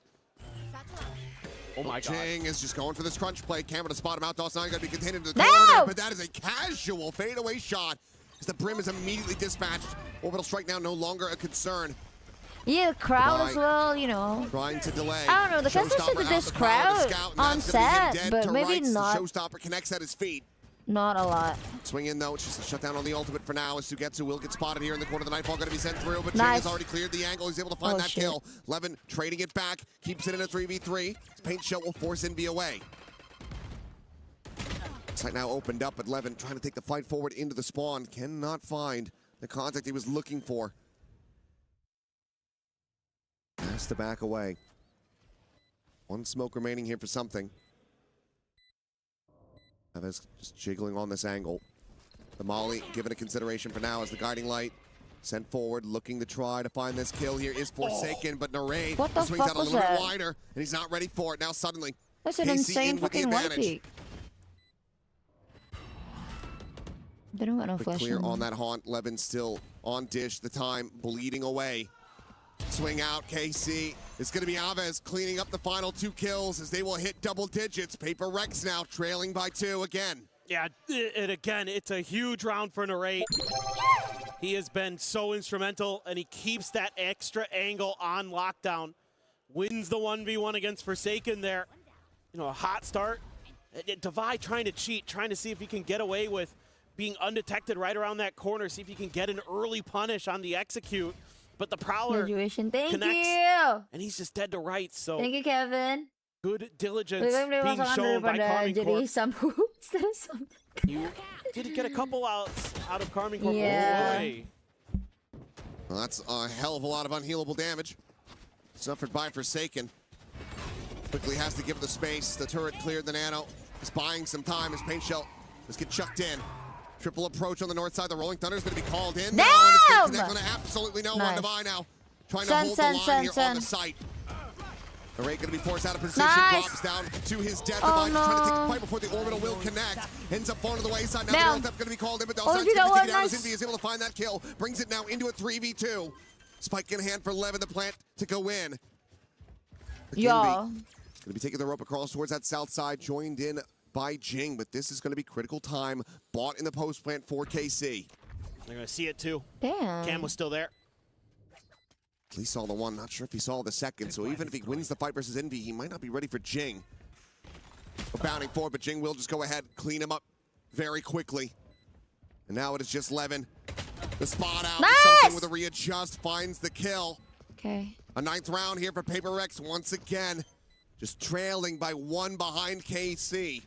Oh my god. Jing is just going for this crunch play. Camera to spot him out. Dawson going to be contained into the No! corner, but that is a casual fadeaway shot as the brim is immediately dispatched. Orbital strike now no longer a concern. Yeah, the crowd Right. as well, you know. Trying to delay. I don't know, the customer said Showstopper that out, this the power to crowd scout, and on that's gonna be him set, dead but to maybe rights. not. The Showstopper connects at his feet. Not a lot. Swing in though, it's just a shutdown on the ultimate for now as Sugetsu will get spotted here in the corner. The Nightfall going to be sent through, but Jing Nice. has already cleared the angle. He's able to find Oh, that shit. kill. Levin trading it back, keeps it in a 3v3. His paint shell will force Envy away. Site now opened up, but Levin trying to take the fight forward into the spawn. Cannot find the contact he was looking for. Has to back away. 1 smoke remaining here for something. Chavez just jiggling on this angle. The Molly given a consideration for now as the guiding light sent forward, looking to try to find this kill. Here is Forsaken, but Narrate What the swings fuck out a was little bit that? wider, and he's not ready for it. Now suddenly, That's an KC insane in with the fucking white advantage. peak. They don't got no But flash. clear in on them. that haunt. Levin still on dish. The time bleeding away. Swing out, KC. It's going to be Aves cleaning up the final 2 kills as they will hit double digits. PaperX now trailing by 2 again. Yeah, and again, it's a huge round for Narrate. He has been so instrumental, and he keeps that extra angle on lockdown. Wins the 1v1 against Forsaken there. You know, a hot start. Devi trying to cheat, trying to see if he can get away with being undetected right around that corner, see if he can get an early punish on the execute. But the Prowler Graduation. Thank connects, you. and he's just dead to rights. So Thank you, Kevin. good diligence Bigay mo being shown by Carmine jadi Corp. sampu. Instead of something. You did get a couple outs out of Carmine Corp. Yeah. Oh, boy. Well, that's a hell of a lot of unhealable damage. Suffered by Forsaken. Quickly has to give it the space. The turret cleared the nano. He's buying some time as Paint Shell just get chucked in. Triple approach on the north side. The Rolling Thunder is going to be called in. Damn! Now, and it's going to connect on absolutely no one to buy now. Trying to hold the line here on the site. The Ray going to be forced out of position. Drops down to his death. Divine trying to take the fight before the orbital will connect. Ends up falling to the wayside. Now the Earth going to be called in, but Dellside's going to be taken down as Envy is able to find that kill. Brings it now into a 3v2. Spike in hand for Levin, the plant to go in. Yeah. Going to be taking the rope across towards that south side, joined in by Jing, but this is going to be critical time. Bought in the post plant for KC. They're going to see it too. Damn. Cam was still there. At least saw the one, not sure if he saw the second, so even if he wins the fight versus Envy, he might not be ready for Jing. We're bounding forward, but Jing will just go ahead, clean him up very quickly. And now it is just Levin. The spot out, something with a readjust, finds the kill. Okay. A 9th round here for PaperX once again. Just trailing by 1 behind KC.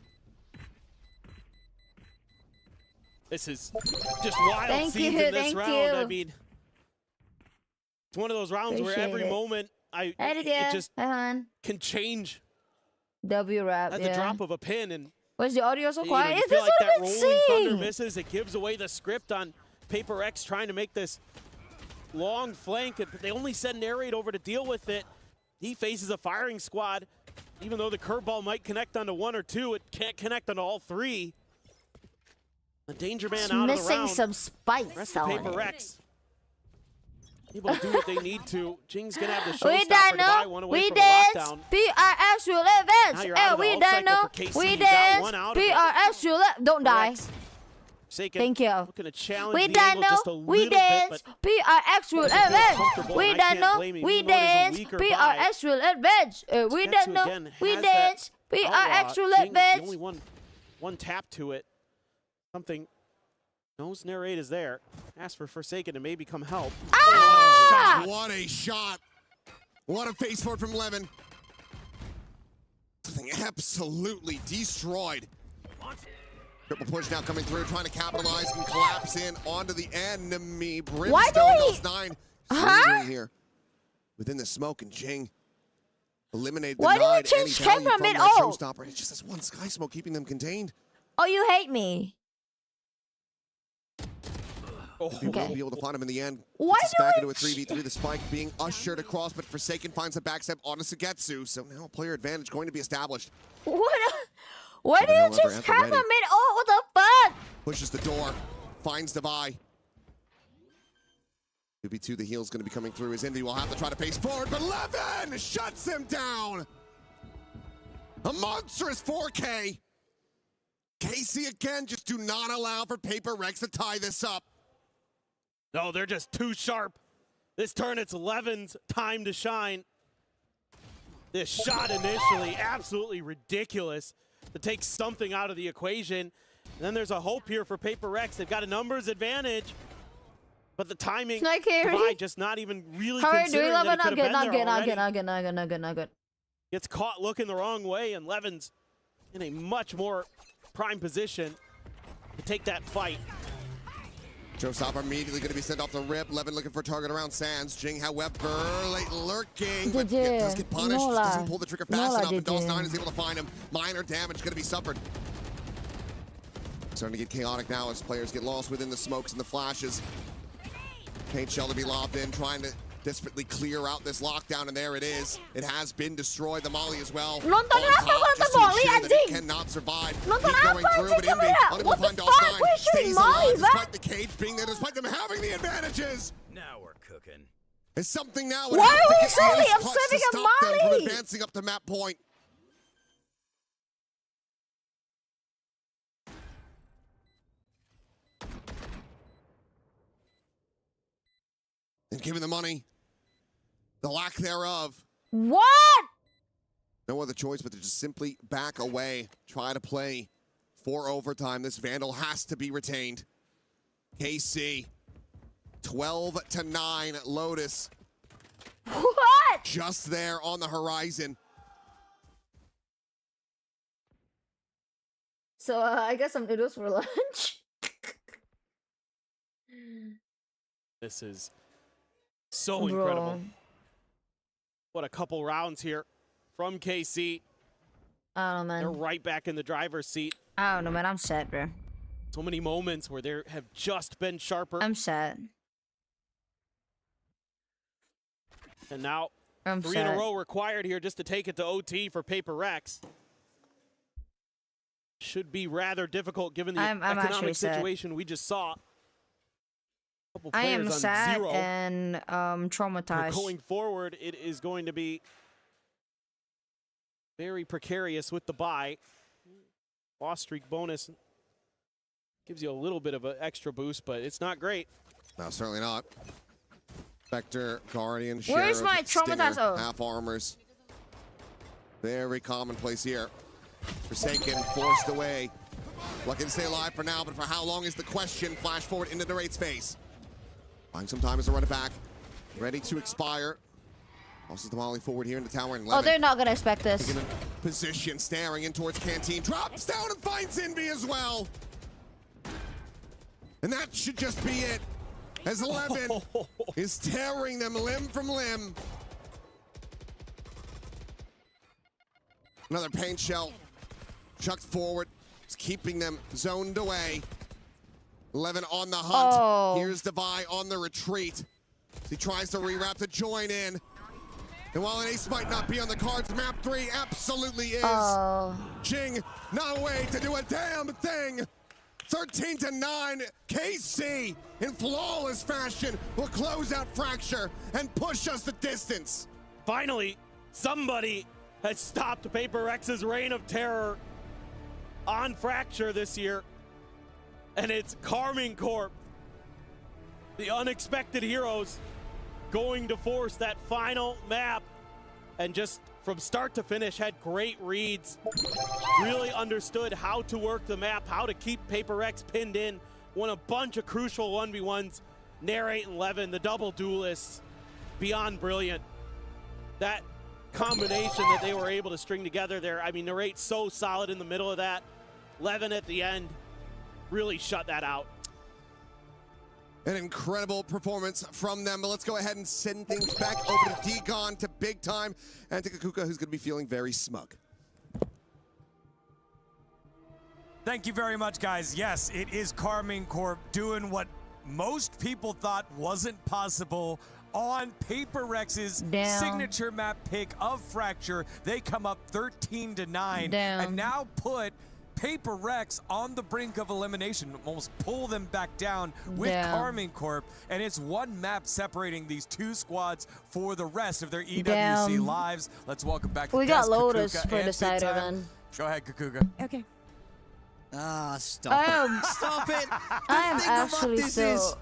This is just wild scenes in this round. I mean, it's one of those rounds where every moment it just can change W rap at the drop of a pin. And where's the audio so quiet? You feel like that Rolling Thunder misses. It gives away the script on PaperX trying to make this long flank, but they only send Narrate over to deal with it. He faces a firing squad. Even though the curveball might connect onto 1 or 2, it can't connect onto all 3. The Danger Man out of the round. Missing some spice. Rest of PaperX able to do what they need to. Jing's gonna have the We showstopper to buy one away from a lockdown. PRX will advance. We done know. We dance. PRX will don't die. Thank you. Looking to challenge we the done angle just a know. We little dance. bit, PRX will advance. We done know. We dance. PRX will advance. We done know. We dance. PRX will advance. The only one tap to it. Something knows Narrate is there. Ask for Forsaken to maybe come help. Ah! What a shot. What a face forward from Levin. Something absolutely destroyed. Triple push now coming through, trying to capitalize and collapse in onto the enemy. Brimstone does 9 here within the smoke, and Jing eliminated the Why do we 9 change any value camera from mid? that Oh, showstopper. It's just this one sky smoke keeping them contained. oh, you hate me. We will be able to find him in the end. Why Gets us do back we into a 3v3, the spike being ushered across, but Forsaken finds a backstep on a Sugetsu, so now player advantage going to be established. Why do you choose camera mid? Oh, what the fuck? Pushes the door, finds Devi. 2v2, the heel's going to be coming through. His Envy will have to try to pace forward, but Levin shuts him down. A monstrous 4K. KC again, just do not allow for PaperX to tie this up. No, they're just too sharp. This turn, it's Levin's time to shine. This shot initially, absolutely ridiculous to take something out of the equation. And then there's a hope here for PaperX. They've got a numbers advantage, but the timing, Devi just not even really considering that it could have been there already. Not good. Gets caught looking the wrong way, and Levin's in a much more prime position to take that fight. Showstopper immediately going to be sent off the rip. Levin looking for a target around Sands. Jing, however, late lurking, but does get punished. Doesn't pull the trigger fast enough, and Dolls9 is able to find him. Minor damage going to be suffered. Starting to get chaotic now as players get lost within the smokes and the flashes. Paint Shell to be lobbed in, trying to desperately clear out this lockdown, and there it is. It has been destroyed. The molly as well. Nonton apa kau kata molly anjing? Cannot survive. Nonton Keep going apa through, anjing but Envy kamera? unable What to the find fuck? Dolls9. We're shooting Stays molly, alive bro. despite the cage being there, despite them having the advantages. Now we're cooking. It's something now. Why are we saving saving? I'm saving a from molly. advancing up to map point. And giving the money, the lack thereof. What? No other choice but to just simply back away, try to play for overtime. This Vandal has to be retained. KC, 12-9, Lotus. What? Just there on the horizon. So I got some noodles for lunch. This is so incredible. what, a couple rounds here from KC. I don't know, man. They're right back in the driver's seat. I don't know, man. I'm sad, bro. So many moments where they have just been sharper. I'm sad. And now I'm 3 sad. in a row required here just to take it to OT for PaperX. Should be rather difficult given the I'm economic actually sad. situation we just saw. Couple I am players on sad 0. and But traumatized. going forward, it is going to be very precarious with the bye. Loss streak bonus gives you a little bit of an extra boost, but it's not great. No, certainly not. Spectre, Guardian, Where's Sheriff, my traumatized? Stinger, Oh. half armors. Very commonplace here. Forsaken, forced away. Lucky to stay alive for now, but for how long is the question? Flash forward into the raid space. Buying some time as a run it back. Ready to expire. Also the molly forward here in the tower. And Oh, they're not gonna expect this. taking a position, staring in towards Canteen. Drops down and finds Envy as well. And that should just be it. As 11 is tearing them limb from limb. Another paint shell chucked forward. It's keeping them zoned away. 11 on the hunt. Oh. Here's Devi on the retreat. He tries to rewrap to join in. And while an ace might not be on the cards, map 3 absolutely is. Oh. Jing, not a way to do a damn thing. 13-9, KC in flawless fashion will close out Fracture and push us the distance. Finally, somebody has stopped PaperX's reign of terror on Fracture this year. And it's Carmine Corp, the unexpected heroes, going to force that final map. And just from start to finish, had great reads. Really understood how to work the map, how to keep PaperX pinned in. Won a bunch of crucial 1v1s. Narrate and Levin, the double duelists, beyond brilliant. That combination that they were able to string together there, I mean, Narrate so solid in the middle of that. Levin at the end really shut that out. An incredible performance from them, but let's go ahead and send things back over to Degon, to Big Time, and to Kakuka, who's going to be feeling very smug. Thank you very much, guys. Yes, it is Carmine Corp doing what most people thought wasn't possible on PaperX's Damn. signature map pick of Fracture. They come up 13-9 Damn. and now put PaperX on the brink of elimination, almost pull them back down with Damn. Carmine Corp, and it's one map separating these two squads for the rest of their EWC Damn. lives. Let's welcome back We the got guests, Lotus Kakuka for and the Big cider, Time. man. Go ahead, Kakuka. Okay. Ah, stop it. Stop it. I am The thing about actually this so. is,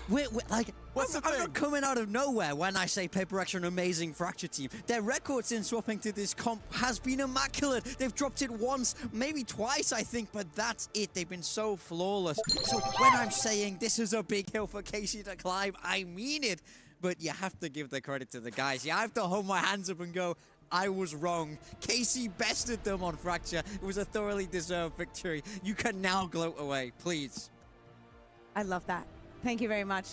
we're like, What's the I'm thing? not coming out of nowhere when I say PaperX are an amazing Fracture team. Their record since swapping to this comp has been immaculate. They've dropped it once, maybe twice, I think, but that's it. They've been so flawless. So when I'm saying this is a big hill for Casey to climb, I mean it. But you have to give the credit to the guys. You have to hold my hands up and go, I was wrong. Casey bested them on Fracture. It was a thoroughly deserved victory. You can now gloat away, please. I love that. Thank you very much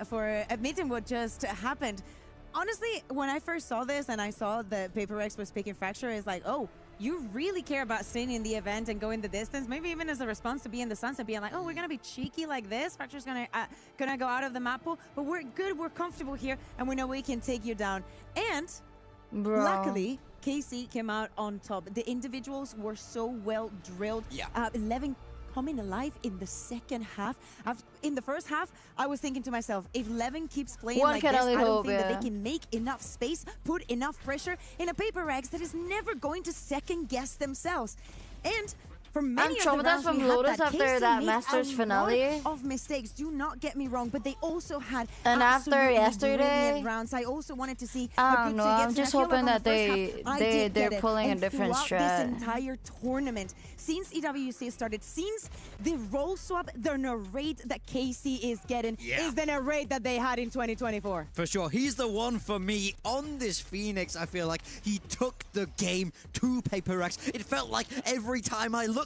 for admitting what just happened. Honestly, when I first saw this and I saw that PaperX was picking Fracture, it's like, oh, you really care about staying in the event and going the distance, maybe even as a response to being the Sunset, being like, oh, we're gonna be cheeky like this, Fracture's gonna go out of the map pool, but we're good, we're comfortable here, and we know we can take you down. And Bro. luckily, KC came out on top. The individuals were so well drilled. Yeah. 11 coming alive in the second half. In the first half, I was thinking to myself, if Levin keeps playing One like can this, only I don't hope, think that yeah. they can make enough space, put enough pressure in a PaperX that is never going to second guess themselves. And for many I'm of the traumatized rounds from we had Lotus that, after KC that made Masters a finale. lot of mistakes. Do not get me wrong, but they also had And after absolutely yesterday, brilliant rounds. I also wanted to see I a don't good know, Suigetsu. I'm just I feel like hoping on the that first half, they're pulling a different throughout strat. this entire tournament, since EWC started, since the role swap, the narrate that KC is getting is the narrate that they had in 2024. For sure. He's the one for me on this Phoenix. I feel like he took the game to PaperX. It felt like every time I looked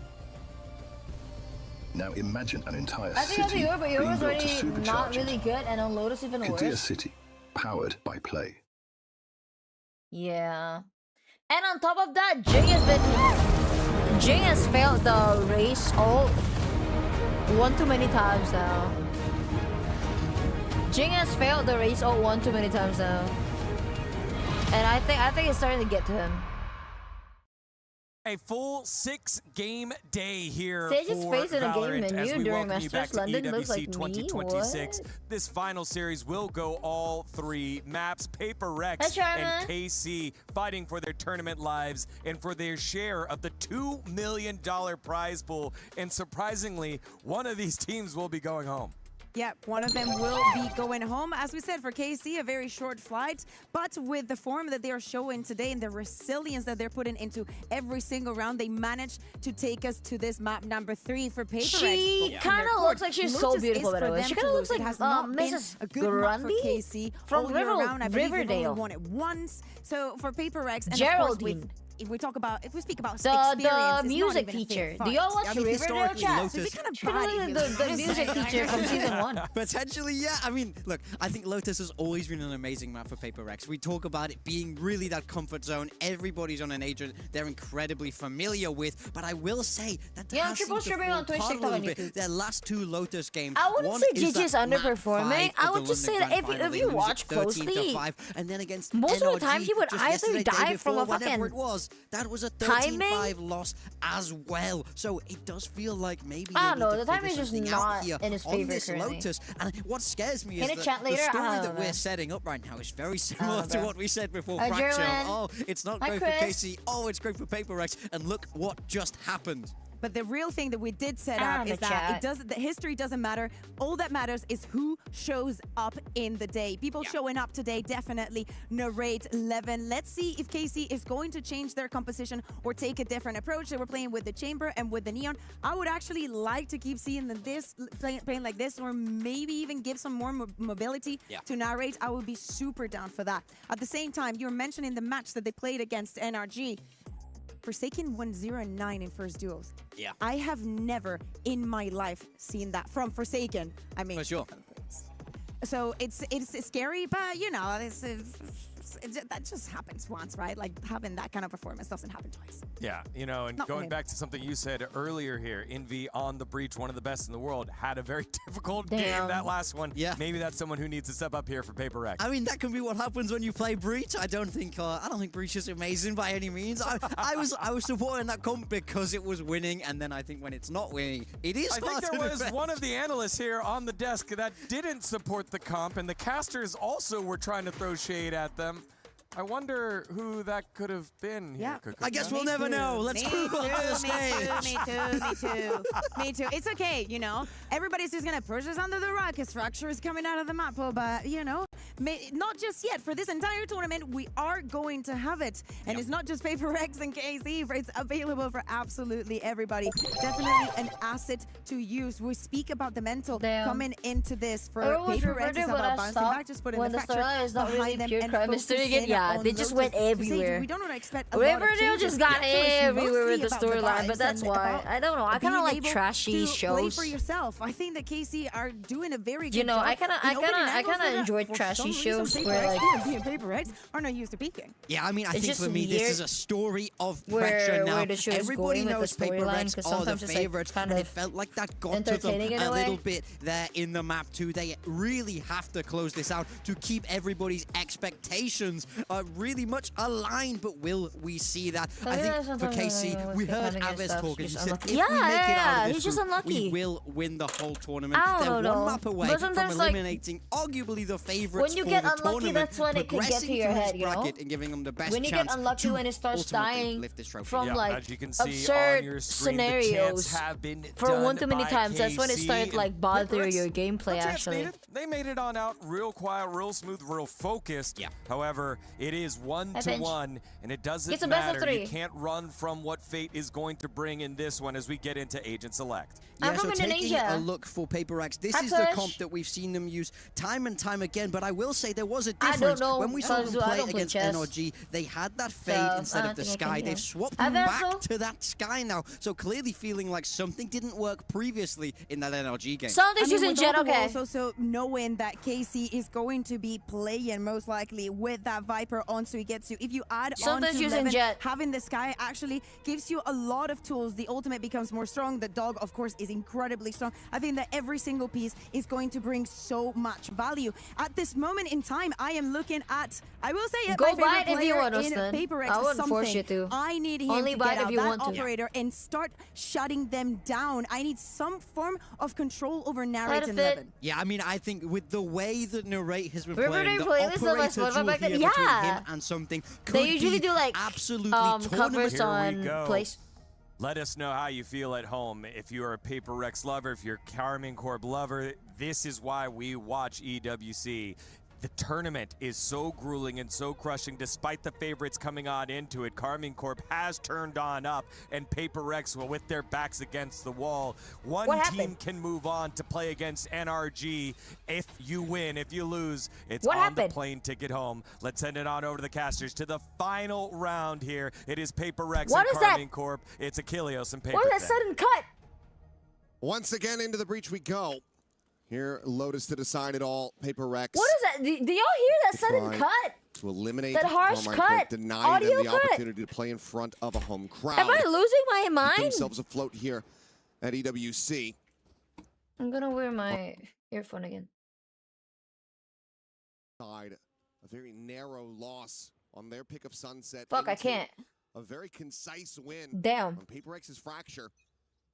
Now imagine an entire I think city Yoruba, but being Yoruba's built to already supercharge not it. really good, and on Lotus even Entire worse. city powered by play. Yeah. And on top of that, Jing has failed the race ult one too many times now. Jing has failed the race ult one too many times now. And I think it's starting to get to him. A full 6-game day here Sage's for face in a game Valorant as menu we during welcome you back Masters to London EWC looks like me? 2026. What? This final series will go all 3 maps. PaperX Hi, Charma. and KC fighting for their tournament lives and for their share of the $2 million prize pool. And surprisingly, one of these teams will be going home. Yeah, one of them will be going home. As we said, for KC, a very short flight, but with the form that they are showing today and the resilience that they're putting into every single round, they managed to take us to this map number 3 for PaperX. She kind of looks like she's so beautiful, by the way. She kind of looks like Mrs. a good map for Grundy KC from all year round. I believe they've Riverdale. only won it once. So for PaperX, and Geraldine. of course, if we speak about The experience, it's music not even a teacher. fair Do y'all fight. watch I mean, Riverdale historically, chat? Lotus- So we kind of The music teacher from season 1. Potentially, yeah. I mean, look, I think Lotus has always been an amazing map for PaperX. We talk about it being really that comfort zone. Everybody's on an agent they're incredibly familiar with. But I will say that Yeah, has triple seemed to streaming on fall Twitch, apart a TikTok, little and bit. YouTube. Their last 2 Lotus games. I wouldn't one say is JJ is that map underperforming. 5 I of would the just say London that Grand Final. if you They lose watch it 13 to closely, 5, and then against most of the time NRG, he would just either yesterday, day die from before, a whatever fucking it was, that was a timing? 13-5 loss as well. So it does feel like maybe I don't they know, need the to timing figure is just something out not here in his on favor this currently. Lotus. And what scares me Can is it that chat the later? I story don't that know. we're setting up right now is very similar to bro. what we said before Hi, Fracture. German. Oh, it's not Hi, great Chris. for KC. Oh, it's great for PaperX. And look what just happened. But the real thing that we did set Ah, up the is that chat. the history doesn't matter. All that matters is who shows up in the day. People showing up today definitely narrate 11. Let's see if KC is going to change their composition or take a different approach. They were playing with the chamber and with the neon. I would actually like to keep seeing this playing like this, or maybe even give some more mobility to narrate. I would be super down for that. At the same time, you're mentioning the match that they played against NRG. Forsaken won 0-9 in first duels. Yeah. I have never in my life seen that from Forsaken. I mean, For sure. so it's scary, but you know, that just happens once, right? Like having that kind of performance doesn't happen twice. Yeah, you know, and Not going really. back to something you said earlier here, Envy on the breach, one of the best in the world, had a very difficult game Damn. that last one. Yeah. Maybe that's someone who needs to step up here for PaperX. I mean, that can be what happens when you play Breach. I don't think Breach is amazing by any means. I was supporting that comp because it was winning, and then I think when it's not winning, it is I think hard there to was defend. one of the analysts here on the desk that didn't support the comp, and the casters also were trying to throw shade at them. I wonder who that could have been here. Yeah. I guess we'll never know. Let's move on to the stage. Me too. It's okay, you know. Everybody's just gonna push us under the rug because Fracture is coming out of the map, but you know, not just yet. For this entire tournament, we are going to have it, and it's not just PaperX and KC. It's available for absolutely everybody. Definitely an asset to use. We speak about the mental coming into this for PaperX. It's about bouncing back, just putting when the the Fracture storyline is not really behind them pure and crime mystery focusing again. Yeah, on they just Lotus. went everywhere. We don't expect a lot of Riverdale changes. just got So it's everywhere with the mostly about storyline, vibes but that's and why. about I don't know. I kind of being like able trashy to play shows. for yourself. I think that KC are doing a very good You know, job. I kind of enjoyed For trashy some reason, shows where PaperX, like even being PaperX are not used to peeking. Yeah, I mean, I It's think just for me, this weird is a story of where- pressure now. where the show is Everybody going with knows the storyline, PaperX 'cause are the sometimes it's, like, favorites, kind and of it felt like that got to them entertaining in a a little way. bit there in the map too. They really have to close this out to keep everybody's expectations really much aligned. But will we see that? I think for KC, we heard Aves talk, and she said, if we make it out of this he's just group, unlucky. we will win the whole tournament. I They're don't know. one map away But from sometimes, like, eliminating arguably the favorites when you for get the unlucky, tournament, that's when it can get to progressing your through this head, you know? bracket and giving them the best When you chance get unlucky to when it starts ultimately dying lift this trophy. from Yeah, like as you can see on absurd your screen, the scenarios chants have been for done one too many by times, that's when it KC, started like and bothering PaperX, your gameplay no chance actually. needed. They made it on out real quiet, real smooth, real focused. Yeah. However, it is 1-1, and it doesn't It's a best of matter. You 3. can't run from what fate is going to bring in this one as we get into Agent Select. I'm Yeah, from so taking Indonesia. a look for PaperX, this Hi, is the Push. comp that we've seen them use time and time again, but I will say there was a I difference. don't know, When we saw them because I play don't play against chess. NRG, they had that fade So, instead I of the don't think I sky. can They've hear. swapped I bet back so. to that sky now. So clearly feeling like something didn't work previously in that NRG game. Something's I mean, using with Jet, all the okay. walls also knowing that KC is going to be playing most likely with that Viper on Suigetsu. If you add on Something's to using Levin, Jet. having the Sky actually gives you a lot of tools. The ultimate becomes more strong. The dog, of course, is incredibly strong. I think that every single piece is going to bring so much value. At this moment in time, I am looking at, I will say it, Go my buy favorite it if you player want, in Austin. PaperX I wouldn't force something. you to. I need him Only to buy get it if out you that want to. operator and start shutting them down. I need some form of control over Let narrate it and fit. Levin. Yeah, I mean, I think with the way that Narrate has been Remember playing, they the play this on my operator Spotify duel back then? here between Yeah. him and something could They usually be do like absolutely covers tournament. Here we on go. place. Let us know how you feel at home. If you're a PaperX lover, if you're a Karmine Corp lover, this is why we watch EWC. The tournament is so grueling and so crushing despite the favorites coming on into it. Karmine Corp has turned on up, and PaperX, well, with their backs against the wall, one What team happened? can move on to play against NRG. If you win, if you lose, it's What on happened? the plane ticket home. Let's send it on over to the casters to the final round here. It is PaperX What and is that? Karmine Corp. It's Achilleos and Paper. What is that sudden cut? Once again, into the breach we go. Here, Lotus to decide it all. PaperX What is that? Do y'all hear that sudden Try. cut? to eliminate That harsh Karmine cut. Corp, denying Audio them the cut. opportunity to play in front of a home crowd. Am I losing my Keep mind? themselves afloat here at EWC. I'm gonna wear my earphone again. Side, a very narrow loss on their pick of Sunset. Fuck, I into can't. A very concise win. Damn. On PaperX's Fracture.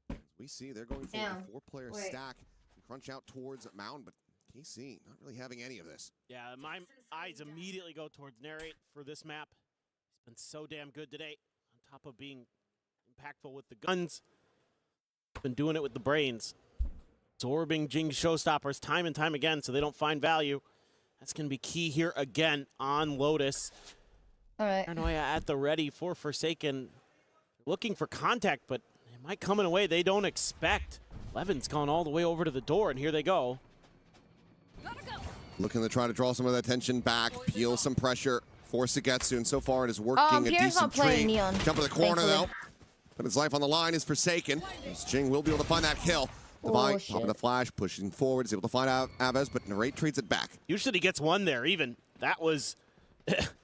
As we see they're going for Damn. a four-player Wait. stack. Crunch out towards Mound, but KC not really having any of this. Yeah, my eyes immediately go towards Narrate for this map. He's been so damn good today. On top of being impactful with the guns, been doing it with the brains. Absorbing Jing showstoppers time and time again so they don't find value. That's going to be key here again on Lotus. All right. Paranoia at the ready for Forsaken. Looking for contact, but it might come in a way they don't expect. Levin's gone all the way over to the door, and here they go. Looking to try to draw some of that tension back, peel some pressure for Sugetsu, and so far it is working a Pierre's decent not playing tree. Neon, Jump to the corner thankfully. though. But his life on the line is Forsaken. As Jing will be able to find that kill. Divine, shit. popping the flash, pushing forward, is able to find out Aves, but Narrate trades it back. Usually he gets one there even. That was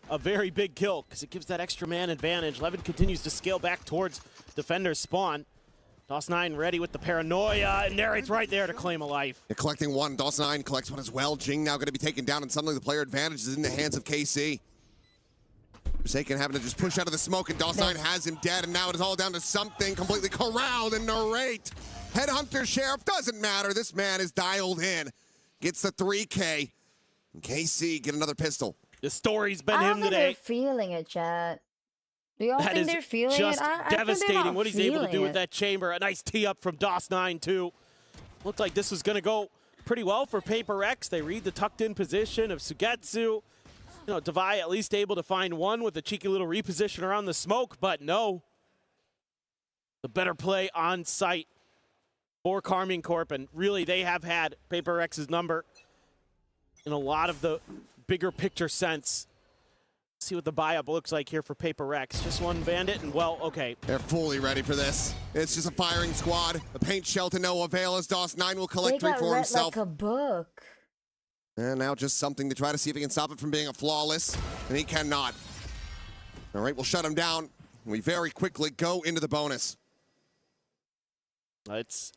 a very big kill because it gives that extra man advantage. Levin continues to scale back towards defender's spawn. DOS9 ready with the paranoia, and Narrate's right there to claim a life. They're collecting one. DOS9 collects one as well. Jing now going to be taken down, and suddenly the player advantage is in the hands of KC. Forsaken having to just push out of the smoke, and DOS9 has him dead, and now it is all down to something completely corralled, and Narrate. Headhunter Sheriff, doesn't matter. This man is dialed in. Gets the 3K. And KC get another pistol. The story's been I don't him think today. they're feeling it, chat. Do y'all That think is they're feeling just it? I think they're devastating not what he's able to feeling do with it. that chamber. A nice tee up from DOS9 too. Looked like this was going to go pretty well for PaperX. They read the tucked in position of Sugetsu. You know, Divai at least able to find one with a cheeky little reposition around the smoke, but no. The better play on site for Karmine Corp, and really they have had PaperX's number in a lot of the bigger picture sense. See what the buy-up looks like here for PaperX. Just one bandit, and well, okay. They're fully ready for this. It's just a firing squad. A paint shell to no avail as DOS9 will collect They three got for read himself. like a book. And now just something to try to see if he can stop it from being a flawless. And he cannot. All right, we'll shut him down. We very quickly go into the bonus. It's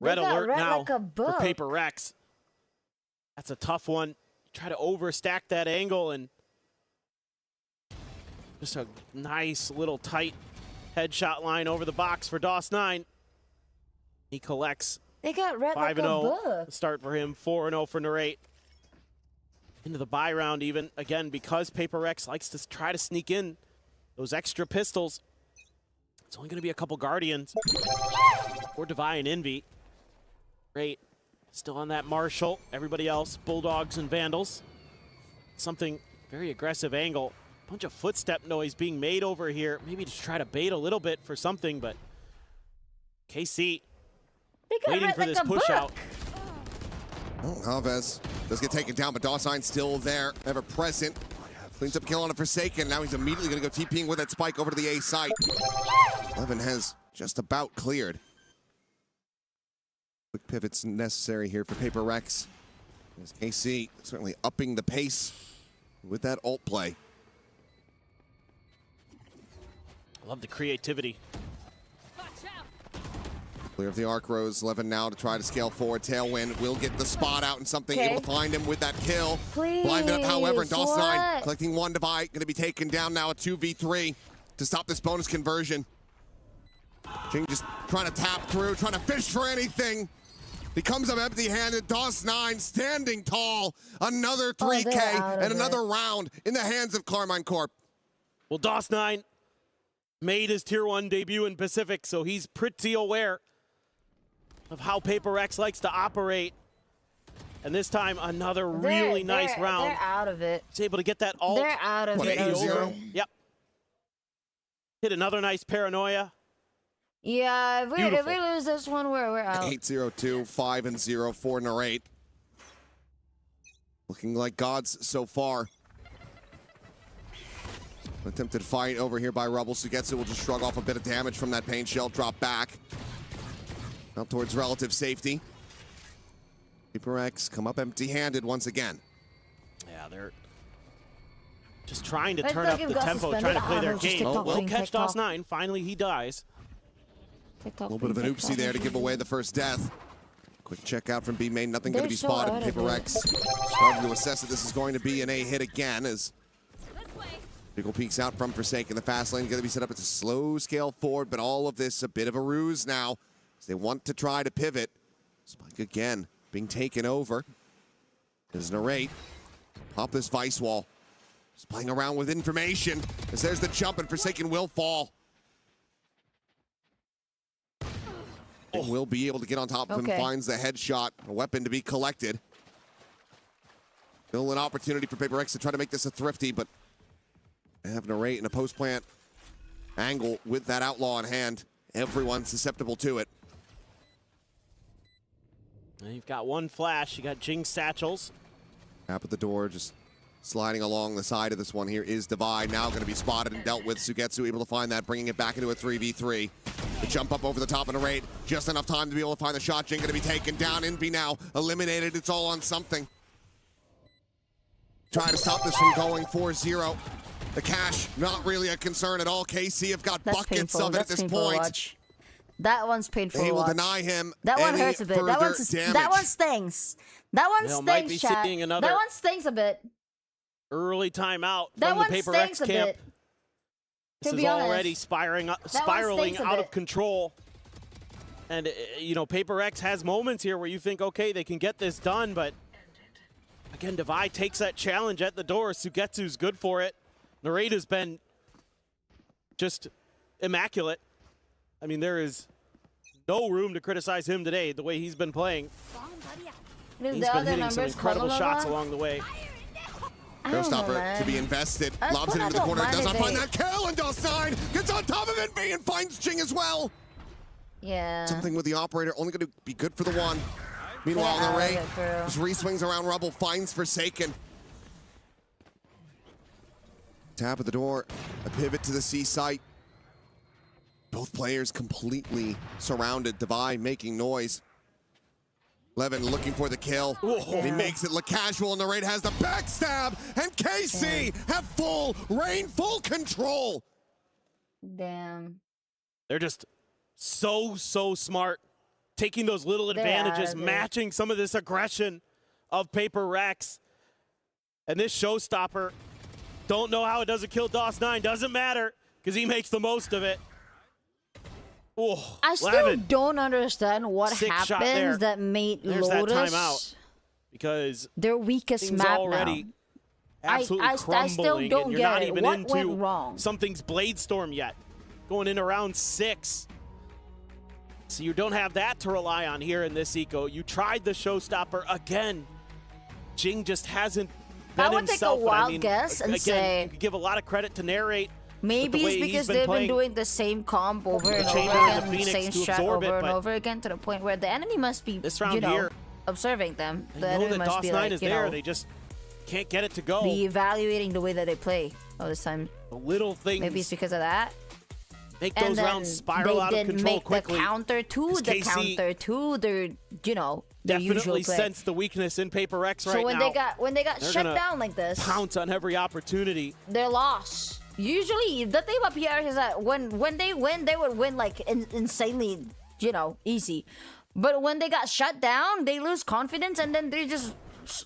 They red got alert read now like a for book. PaperX. That's a tough one. Try to overstack that angle, and just a nice little tight headshot line over the box for DOS9. He collects They got read like a 5-0 book. start for him, 4-0 for Narrate. Into the buy round even, again, because PaperX likes to try to sneak in those extra pistols. It's only going to be a couple Guardians or Divine Envy. Great. Still on that Marshall. Everybody else, Bulldogs and Vandals. Something very aggressive angle. Bunch of footstep noise being made over here. Maybe just try to bait a little bit for something, but KC They got waiting read for like this a push book. out. Oh, Alves does get taken down, but DOS9 still there, ever present. Cleans up kill on a Forsaken. Now he's immediately going to go TPing with that spike over to the A site. Levin has just about cleared. Quick pivots necessary here for PaperX. As KC certainly upping the pace with that ult play. I love the creativity. Clear of the arc rose. Levin now to try to scale forward. Tailwind will get the spot out and something able to find him with that kill. Please, blinded up, however, and DOS9 what? collecting one divide. Going to be taken down now, a 2v3 to stop this bonus conversion. Jing just trying to tap through, trying to fish for anything. He comes up empty-handed. DOS9 standing tall. Another 3K and another round in the hands of Carmine Corp. Well, DOS9 made his Tier 1 debut in Pacific, so he's pretty aware of how PaperX likes to operate. And this time, another really nice round. They're out of it. He's able to get that ult. They're out of it. Over. Yep. Hit another nice paranoia. Yeah, if we lose this one, we're out. 8-0-2, 5-0 for Narrate. Looking like gods so far. Attempted fight over here by Rubble. Sugetsu will just shrug off a bit of damage from that pain shell, drop back. Out towards relative safety. PaperX come up empty-handed once again. Yeah, they're just trying to turn up the tempo, trying to play their game. Will catch DOS9. Finally, he dies. A little bit of an oopsie there to give away the first death. Quick check out from B main. Nothing going to be spotted. PaperX starting to assess that this is going to be an A hit again as Pickle peeks out from Forsaken. The fast lane going to be set up. It's a slow scale forward, but all of this a bit of a ruse now. As they want to try to pivot. Spike again being taken over. As Narrate pop this Vice Wall. Just playing around with information. As there's the jump and Forsaken will fall. And will be able to get on top of him. Finds the headshot. A weapon to be collected. Still an opportunity for PaperX to try to make this a thrifty, but they have Narrate in a post-plant angle with that outlaw in hand. Everyone's susceptible to it. And you've got one flash. You got Jing satchels. Tap at the door, just sliding along the side of this one here is Divide. Now going to be spotted and dealt with. Sugetsu able to find that, bringing it back into a 3v3. The jump up over the top of Narrate. Just enough time to be able to find the shot. Jing going to be taken down. Envy now eliminated. It's all on something. Trying to stop this from going 4-0. The cash, not really a concern at all. KC have got buckets of it at this point. That one's painful. They will to watch. deny him. That one hurts a bit. That one stings. That one stings, chat. That one stings a bit. Early timeout from the PaperX camp. This is already spiraling out of control. And, you know, PaperX has moments here where you think, okay, they can get this done, but again, Divide takes that challenge at the door. Sugetsu's good for it. Narrate has been just immaculate. I mean, there is no room to criticize him today, the way he's been playing. He's been hitting some incredible shots along the way. Showstopper to be invested. Lobs it into the corner. Does not find that kill, and DOS9 gets on top of Envy and finds Jing as well. Yeah. Something with the operator, only going to be good for the one. Meanwhile, Narrate just re-swings around Rubble, finds Forsaken. Tap at the door, a pivot to the C site. Both players completely surrounded. Divide making noise. Levin looking for the kill. He makes it look casual, and Narrate has the backstab, and KC have full reign, full control. Damn. They're just so smart, taking those little advantages, matching some of this aggression of PaperX. And this showstopper, don't know how it doesn't kill DOS9, doesn't matter, because he makes the most of it. Oh, I still don't understand what happens that made Lotus that timeout, because their weakest map already now. Absolutely crumbling, I still don't and you're get not it. even What into went wrong? Something's Bladestorm yet, going into round 6. So you don't have that to rely on here in this eco. You tried the showstopper again. Jing just hasn't been himself. Take a wild guess and say you could give a lot of credit to Narrate. Maybe it's because they've been doing the same comp over and over again, the same strat over and over again, to the point where the enemy must be, this round here, observing them. They The know enemy that must be DOS9 like, is you there. know, They just can't get it to go. be evaluating the way that they play all this time. The little things. Maybe it's because of that. Make And those then rounds spiral out they of didn't control make quickly. the counter to 'Cause the KC counter to their, you know, their usual Definitely play. sense the weakness in PaperX right So when now. they got They're shut gonna down like this, pounce on every opportunity. they're lost. Usually, the thing about PRX is that when they win, they would win like insanely, you know, easy. But when they got shut down, they lose confidence and then they just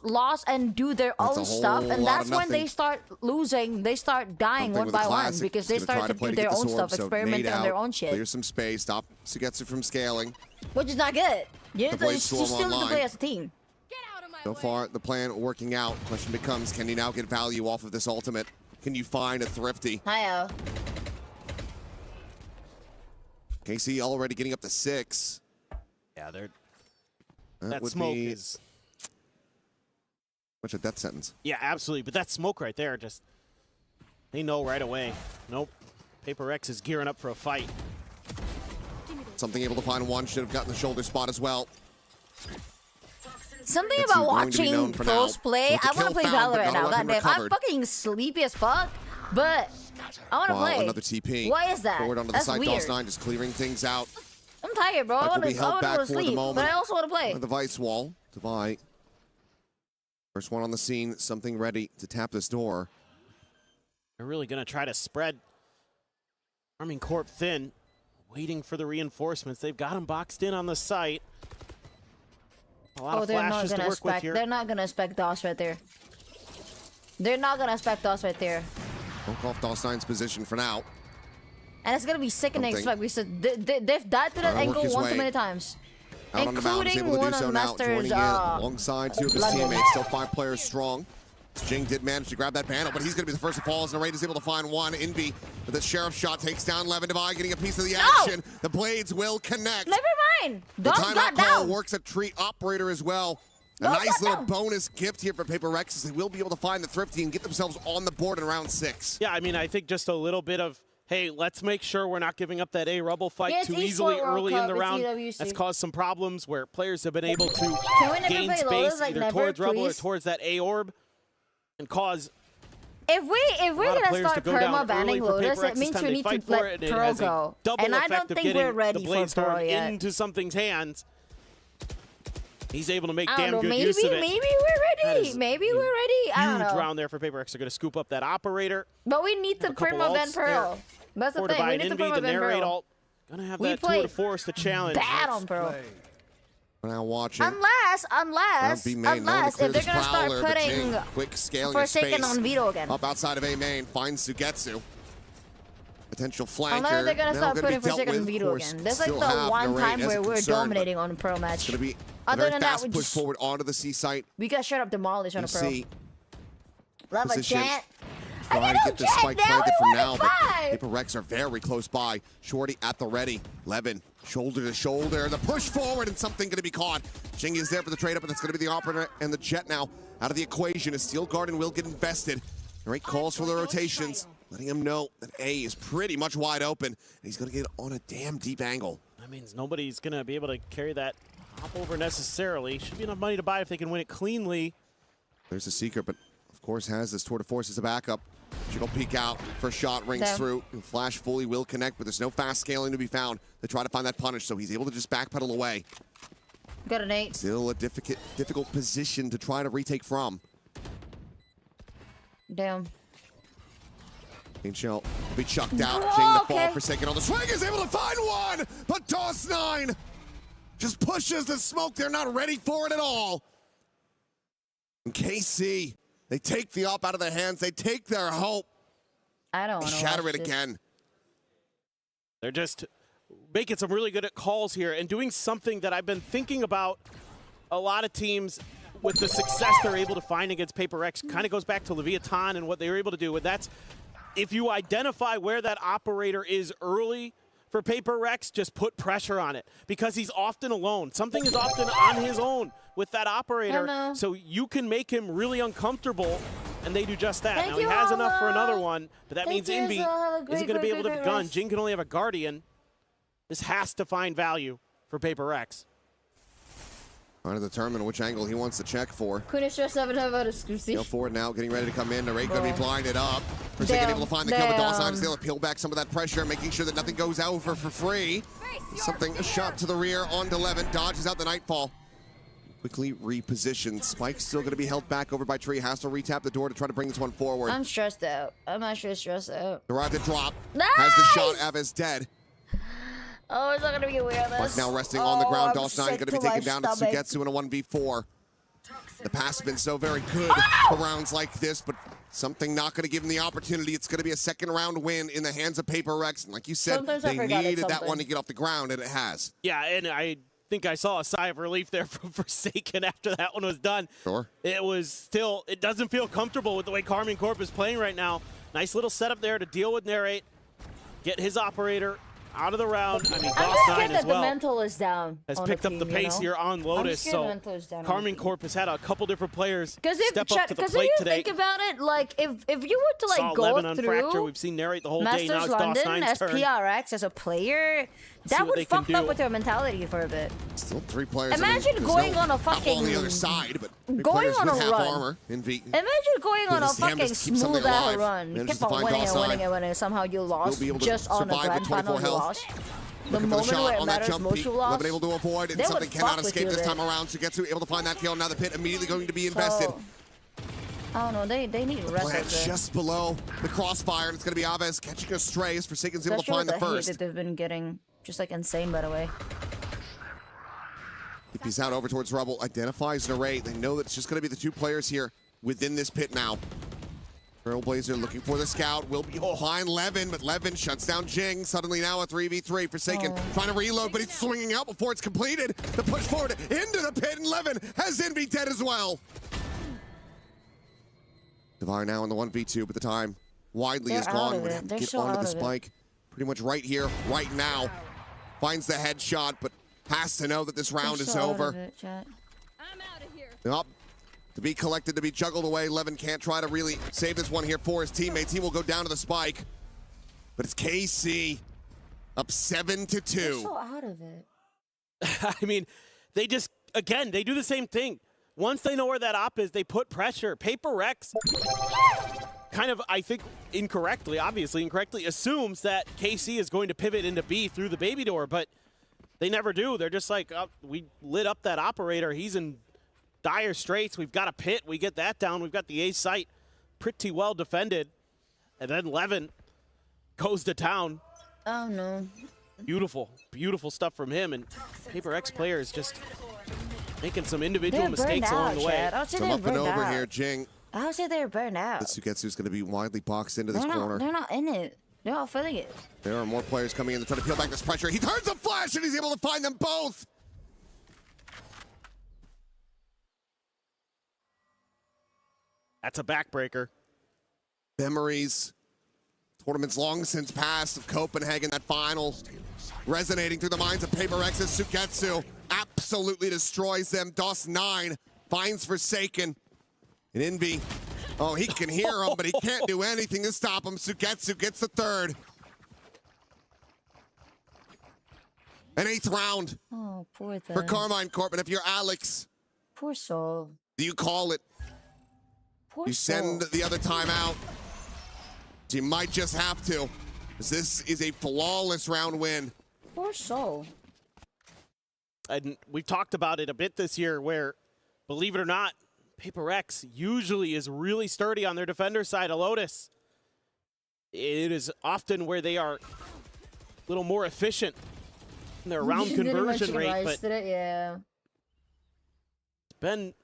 lost and do their That's own a stuff, whole and lot that's of when they nothing. start losing. They start dying Something one with a by one classic. because they He's gonna start try to play do get their this own orb, stuff, so experimenting nade on their out, own shit, Clear some space. Stop Sugetsu from scaling. which is not good. You The know, Blade you Storm still need to online. play as a team. So far, the plan working out. Question becomes, can you now get value off of this ultimate? Can you find a Thrifty? Hiyo. KC already getting up to 6. Yeah, they're That would smoke be is much a death sentence. yeah, absolutely. But that smoke right there, just they know right away. Nope. PaperX is gearing up for a fight. Something able to find one. Should have gotten the shoulder spot as well. Something It's about going to be known watching for pros now. play. So it's a I want to kill play found, but Valorant not a now. weapon Goddamn, I'm recovered. fucking sleepy as fuck, but I want to Wow, play. another TP. Why is that? Forward onto the That's side, weird. DOS9 just clearing things out. I'm tired, bro. I Puck want will be to held go back to for the sleep, moment. but I also want to play. The Vice Wall. Devi. First one on the scene. Something ready to tap this door. They're really gonna try to spread Arming Corp thin, waiting for the reinforcements. They've got them boxed in on the site. A lot of they're not flashes to gonna work with spec. here. They're not gonna spec DOS right there. They're not gonna spec DOS right there. Poke off DOS9's position for now. And it's gonna be sickening Something. spec because they've died to that Trying to work angle his one too way many times. Out on the mound, is Including able to one do so of now, Master's, joining in alongside 2 of his London. teammates. Still 5 players strong. Jing did manage to grab that panel, but he's going to be the first to fall as Narrate is able to find one. Envy with the Sheriff shot takes down Lavandula, getting a piece of the action. The blades will connect. Never mind. The DOS timeout got call down. works at Tree Operator as well. A DOS nice got little down. bonus gift here for PaperX as they will be able to find the Thrifty and get themselves on the board in round 6. Yeah, I mean, I think just a little bit of, hey, let's make sure we're not giving up that A Rubble fight Yeah, it's too eSport easily World early in Cup, the it's round. EWC. That's caused some problems where players have been able to Can we never gain play space Lotus, like, either never, towards Rubble or please? towards that A orb and cause If we're lot of gonna players start to go down perma banning early for Lotus, PaperX it means this we time. need They to fight for let it, and it Pro has a go. double And I effect don't of think getting we're ready the for Blade Pro Storm yet. into something's hands. He's able to make I damn don't know. good Maybe use of it. we're That ready. is Maybe we're ready. I don't Huge know. round there for PaperX. They're going to scoop up that operator. But we need to a couple perma ban ults Pearl. That's the For thing. We Divine need to Envy, perma the ban narrate Pearl. alt. Gonna have We that tour play de force to challenge. bad on Pearl. We're now watching. Unless B main, if they're gonna start putting quick scaling Forsaken of space. on Vito again. Up outside of A main, finds Sugetsu. Potential flanker. Unless they're gonna now start gonna putting be dealt Forsaken on with. Vito Of course, again. That's like still the have one Narrate time as a where we're concern, but dominating on a Pro It's match. going to be a Other very than that, fast we push just forward onto the C site. we got straight up demolished on a Pro. See Love a position. chat. Trying to get this spike planted from now, but five. PaperX are very close by. Shorty at the ready. Levin, shoulder to shoulder. The push forward and something going to be caught. Jing is there for the trade up, and it's going to be the operator and the Jet now out of the equation as Steel Garden will get invested. Right calls for the rotations, letting him know that A is pretty much wide open, and he's going to get on a damn deep angle. That means nobody's going to be able to carry that hop over necessarily. Should be enough money to buy if they can win it cleanly. There's the secret, but of course has this tour de force as a backup. She'll peek out. First shot rings Damn. through. Flash fully will connect, but there's no fast scaling to be found to try to find that punish, so he's able to just backpedal away. Got an 8. Still a difficult position to try to retake from. Damn. Green Shell will be chucked out. Oh, Jing the fall okay. Forsaken on the swing is able to find one, but DOS9 just pushes the smoke. They're not ready for it at all. And KC, they take the op out of their hands. They take their hope. I don't They want to shatter it again. They're just making some really good calls here and doing something that I've been thinking about. A lot of teams with the success they're able to find against PaperX kind of goes back to Leviathan and what they were able to do. And that's if you identify where that operator is early for PaperX, just put pressure on it because he's often alone. Something is often on his own with that operator. Hello. So you can make him really uncomfortable, and they do just that. Thank Now he you, has enough for Hello. another one, but that Thank means you, Envy Hello. Have a great, isn't going to be great, able to great have a gun. rest. Jing can only have a Guardian. This has to find value for PaperX. Trying to determine which angle he wants to check for. Couldn't stress out about a Scoopsy. Go forward now, getting ready to come in. Narrate going to be blinded up. Forsaken able to find the kill, but Dawson still peel back some of that pressure, making sure that nothing goes over for free. Something a shot to the rear onto Levin. Dodges out the Nightfall. Quickly repositioned. Spike's still going to be held back over by Tree. Has to retap the door to try to bring this one forward. I'm stressed out. I'm actually stressed out. Arrived at drop. Nice! Has the shot. Avis dead. Oh, it's not going to be weird. Spike now resting on the ground. I'm Dawson going to be sick to taken my down to stomach. Sugetsu in a 1v4. The pass has been so very good for rounds like this, but something not going to give him the opportunity. It's going to be a second round win in the hands of PaperX. And like you said, Sometimes I they forgot it's needed that something. one to get off the ground, and it has. Yeah, and I think I saw a sigh of relief there from Forsaken after that one was done. Sure. It was still, it doesn't feel comfortable with the way Carmine Corp is playing right now. Nice little setup there to deal with Narrate, get his operator out of the round. I mean, I'm Boss just 9 scared as that the well mental is down. has on picked up team, the pace here on Lotus. I'm scared the So mental is down on Carmine the Corp has had a couple different players Because step up to the if plate you today. think about it, like if you were to like Saw go 11 on Fracture. through We've seen Narrate the whole day. Masters Now it's Boss London 9's as turn. PRX as a player, See that what would they can fuck up do. with your mentality for a bit. Still 3 players. Imagine there's going no on a alcohol fucking on the other side, but 3 going players on with a half run. armor. Imagine going on a This Ham fucking just keeps something smooth ass alive. run. Manages Keep to on find winning and Dawson. winning and winning. Somehow you lost be able to just on the survive with grand 24 final. You health. lost. The Looking for moment the where shot it on that matters jump most, peak. you lost. Levin able to avoid, and They something would cannot fuck with escape you this there. time around. Sugetsu able to find that kill. Now the pit immediately going to be invested. So, I don't know. They need The rest plant of it. just below the crossfire, and it's going to be Aves catching a stray as Forsaken's able to Especially find with the the hate first. that they've been getting, just like insane, by the way. He pees out over towards Rubble, identifies Narrate. They know that it's just going to be the 2 players here within this pit now. Trailblazer looking for the scout, will be behind Levin, but Levin shuts down Jing. Suddenly now a 3v3. Forsaken trying to reload, but he's swinging out before it's completed. The push forward into the pit, and Levin has Envy dead as well. Devar now in the 1v2, but the time widely is They're gone. out of Would it. have to They're get so onto out the of it. spike pretty much right here, right now. Finds the headshot, but has to know that this round is over. Yup. To be collected, to be juggled away. Levin can't try to really save this one here for his teammates. He will go down to the spike. But it's KC up 7-2. They're so out of it. I mean, they just, again, they do the same thing. Once they know where that op is, they put pressure. PaperX kind of, I think, obviously incorrectly, assumes that KC is going to pivot into B through the baby door, but they never do. They're just like, oh, we lit up that operator. He's in dire straits. We've got a pit. We get that down. We've got the A site pretty well defended. And then Levin goes to town. Oh, no. Beautiful, beautiful stuff from him. And PaperX players just making some individual mistakes along the way. Some up and over here, Jing. I would say they're burned out. The Sugetsu's going to be widely boxed into this corner. They're not in it. They're not feeling it. There are more players coming in to try to peel back this pressure. He turns a flash, and he's able to find them both. That's a backbreaker. Memories, tournaments long since past of Copenhagen, that final resonating through the minds of PaperX as Sugetsu absolutely destroys them. DOS 9 finds Forsaken. And Envy, oh, he can hear him, but he can't do anything to stop him. Sugetsu gets the 3rd. An 8th round Oh, poor thing. for Carmine Corp. And if you're Alex, Poor soul. do you call it? Poor You send soul. the other time out. You might just have to, because this is a flawless round win. Poor soul. And we've talked about it a bit this year where, believe it or not, PaperX usually is really sturdy on their defender side of Lotus. It is often where they are a little more efficient in their round conversion rate, but yeah. it's been,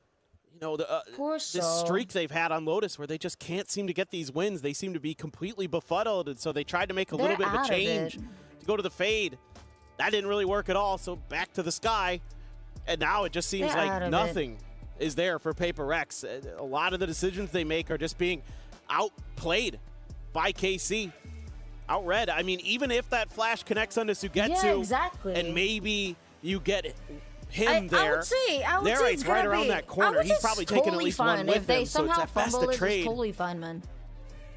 you know, this streak they've had on Lotus where they just can't seem to get these wins. They seem to be completely befuddled, and so they tried to make a little bit of a change to go to the fade. That didn't really work at all, so back to the sky. And now it just seems like nothing is there for PaperX. A lot of the decisions they make are just being outplayed by KC. Outread. I mean, even if that flash connects onto Sugetsu, and maybe you get him there. I would say it's right around that corner. He's probably taking at least one with if they him, so it's somehow at best fumble a it, trade. it's totally fine, man.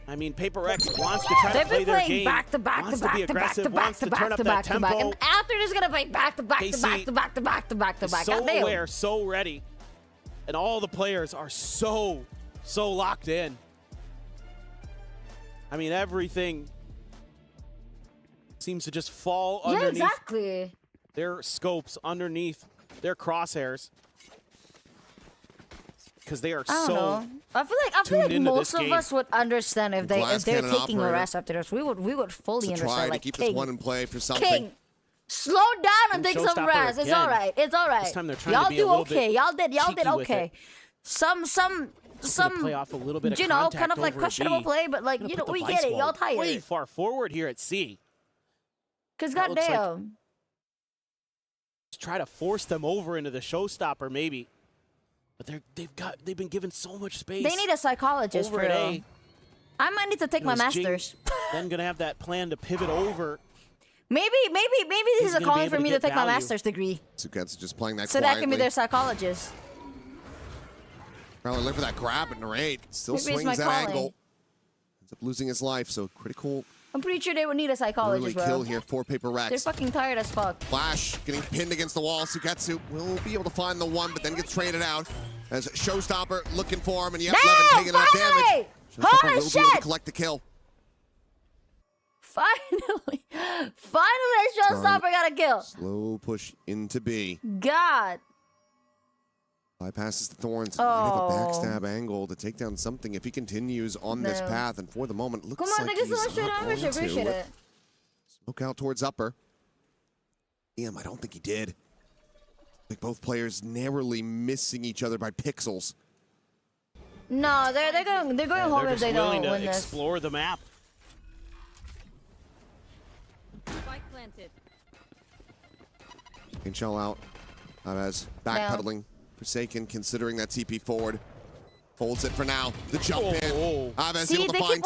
I mean, PaperX wants to try to They've play been their playing game, back to back wants to back be to back aggressive, to back wants to to back turn up to that back to back, tempo. and after this gonna play back to back to back to back to back to back to back to back. So Goddamn. aware, so ready, and all the players are so locked in. I mean, everything seems to just fall Yeah, underneath exactly. their scopes, underneath their crosshairs, because they are I don't so. know. I feel like tuned into most this of game. us would understand if they're Cannon taking a operator. rest after this. We would fully To understand. try to Like, keep King, this one in play for something. King, slow down and take some Showstopper rest. It's again. all right. It's all right. This time they're trying Y'all to be a do little okay. bit Y'all did cheeky with okay. it. Some play off a little bit of you know, kind contact of like over a questionable B. play, but like Gonna you know, put the we vice get it. Y'all wall way tired. far forward here at C. Cause That looks like- goddamn. Just try to force them over into the showstopper, maybe. But they've been given so much space. They need a psychologist over for at real. A. I might need to take my Is Jing masters. then gonna have that plan to pivot over. Maybe this is a gonna be calling able for to me to get take my value. master's degree, Suketsu just playing that so that I quietly. can be their psychologist. Probably look for that grab and narrate. Still Maybe it's swings my that calling. angle. Ends up losing his life, so critical I'm pretty sure they would need a early psychologist, bro. kill here for They're PaperX. fucking tired as fuck. Flash getting pinned against the wall. Suketsu will be able to find the one, but then gets traded out. As Showstopper looking for him, and yep, Levin taking enough damage. Finally! Showstopper Holy will be able to shit! collect the kill. Finally, Showstopper got a kill. Slow push into B. God. Bypasses the thorns and might have a Oh. backstab angle to take down something if he continues on this No. path. And for the moment, looks Come on, like thank you so he's much for the not membership. going to. Appreciate it. Smoke out towards upper. Damn, I don't think he did. Like both players narrowly missing each other by pixels. No, they're going home They're if just they willing don't to win this. explore the map. And shell out. As backpedaling. Forsaken considering that TP forward. Holds it for now. The jump in. Aves See, able to they find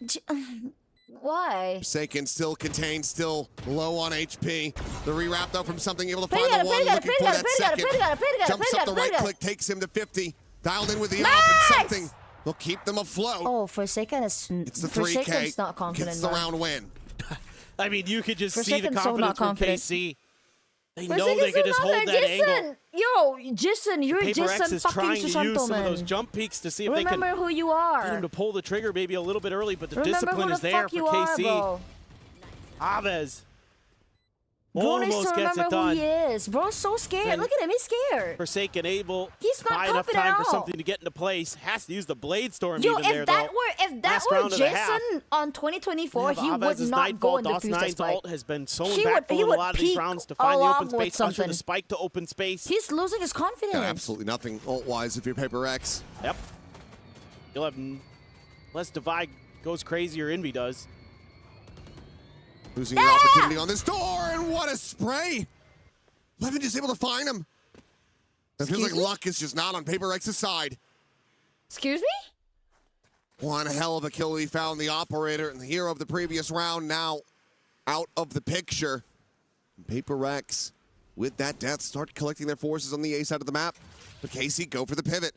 keep two. Why? Forsaken still contained, still low on HP. The rewrap though from something able to Play find together, the play one, together, looking play for together, that play together, second. play together, play together, Jumps play up the together, right play click, takes him to 50. Dialed in with the Nice! off and something will keep them afloat. Oh, Forsaken is It's the Forsaken's 3K. not confident. Gets the man. round win. I mean, you could just see the Forsaken's so not confidence from confident. KC. They know they can just hold that angle. Yo, Jason, you're PaperX Jason is fucking trying to use Susanto, some of those man. jump peaks to see if Remember they can who you get him are. to pull the trigger maybe a little bit early, but the Remember discipline who is the there fuck for you are, KC. bro. Aves Bro needs to almost gets remember it done. who he is. Bro's so scared. Then- Look at him, he's scared. Forsaken able He's to not buy enough confident time at for all. something to get into place. Has to use the blade storm Yo, even there if that though. were Last round of the half. Jason on 2024, he would Avez's not go in the DOS freeze 9's spike. ult has been so He would- impactful he in a would lot of these peak rounds to a find the lot open with space, usher something. the spike to open space. He's losing his confidence. Got absolutely nothing ult-wise if you're PaperX. Yep. You'll have less Divide goes crazy or Envy does. Losing the opportunity on this door, and what a spray! Levin just able to find him. It feels like luck is just not on PaperX's side. Excuse me? One hell of a kill he found the operator and the hero of the previous round now out of the picture. PaperX with that death start collecting their forces on the A side of the map. But Casey go for the pivot.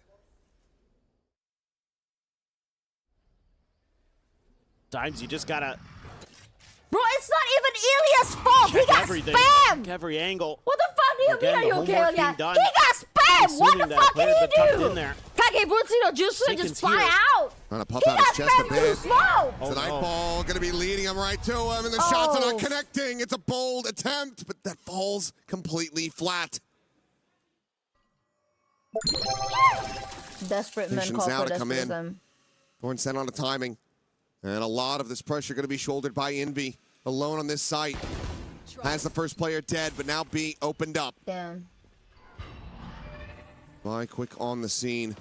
Times you just gotta Bro, it's not even Ilya's fault. He check got everything, spammed. every angle. What the fuck do you Again, mean? Are the you okay, homework Ilya? being done. He got spammed. What Assuming the that fuck player did had been tucked he in do? there. Kage Butsuno Jutsu Taken just fly here. out. Trying to puff He out his got chest a spammed too bit. slow. It's a Nightfall going to be leading him right to him, and the shots are Oh. not connecting. It's a bold attempt, but that falls completely flat. Desperate men Vision's call now for to come in. desperism. Thorn sent on the timing. And a lot of this pressure going to be shouldered by Envy. Alone on this site. Has the first player dead, but now B opened up. Damn. Fly quick on the scene.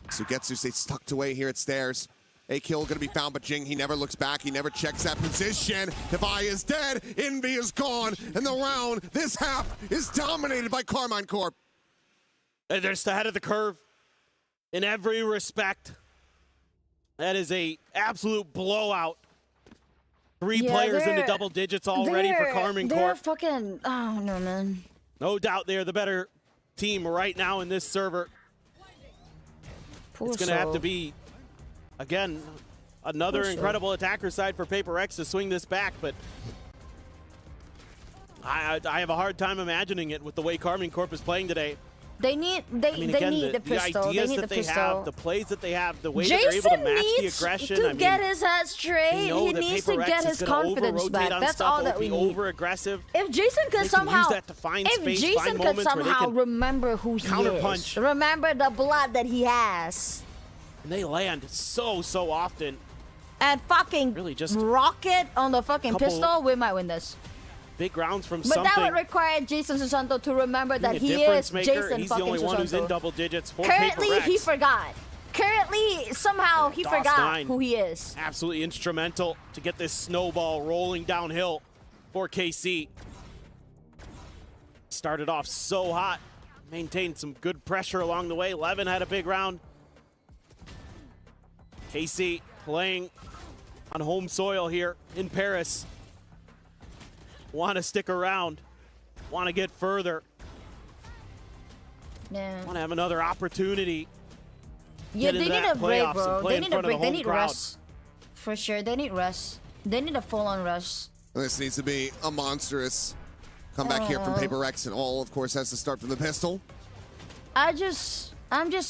Sugetsu stays tucked away here at stairs. A kill going to be found, but Jing, he never looks back. He never checks that position. Devi is dead. Envy is gone. And the round, this half, is dominated by Carmine Corp. And they're just ahead of the curve in every respect. That is a absolute blowout. Three players into they're- double digits already for Carmine They're Corp. fucking, oh no, man. No doubt they're the better team right now in this server. Poor It's going to have soul. to be Again, another For sure. incredible attacker side for PaperX to swing this back, but I have a hard time imagining it with the way Carmine Corp is playing today. They need I mean, again, need the pistol. ideas They need that the they pistol. have, the plays that they have, the way that they're able to Jason match the needs aggression. to I mean, get his head straight. they know He that needs to PaperX get is his gonna confidence over-rotate back. on That's stuff, all that we be need. over-aggressive. If Jason could They can use somehow, that to find if space, Jason find could moments where they somehow can remember who he counterpunch. is, remember the blood that he has, And they land so often. and fucking Really just rocket on the fucking couple pistol, we might win this. Big rounds from But something. that would require Jason Susanto to remember that Being a he difference is maker, Jason he's the fucking only one who's in Susanto. double digits for Currently, PaperX. he forgot. Currently, somehow he DOS forgot 9. who he is. Absolutely instrumental to get this snowball rolling downhill for KC. Started off so hot, maintained some good pressure along the way. Levin had a big round. KC playing on home soil here in Paris. Want to stick around, want to get further, Yeah. want to have another opportunity. Yeah, Get they into need that a break, playoffs and bro. play They in need a front of the break. They home need crowd. rest. For sure, they need rest. They need a full-on rush. This needs to be a monstrous comeback here from Oh. PaperX, and all, of course, has to start from the pistol. I'm just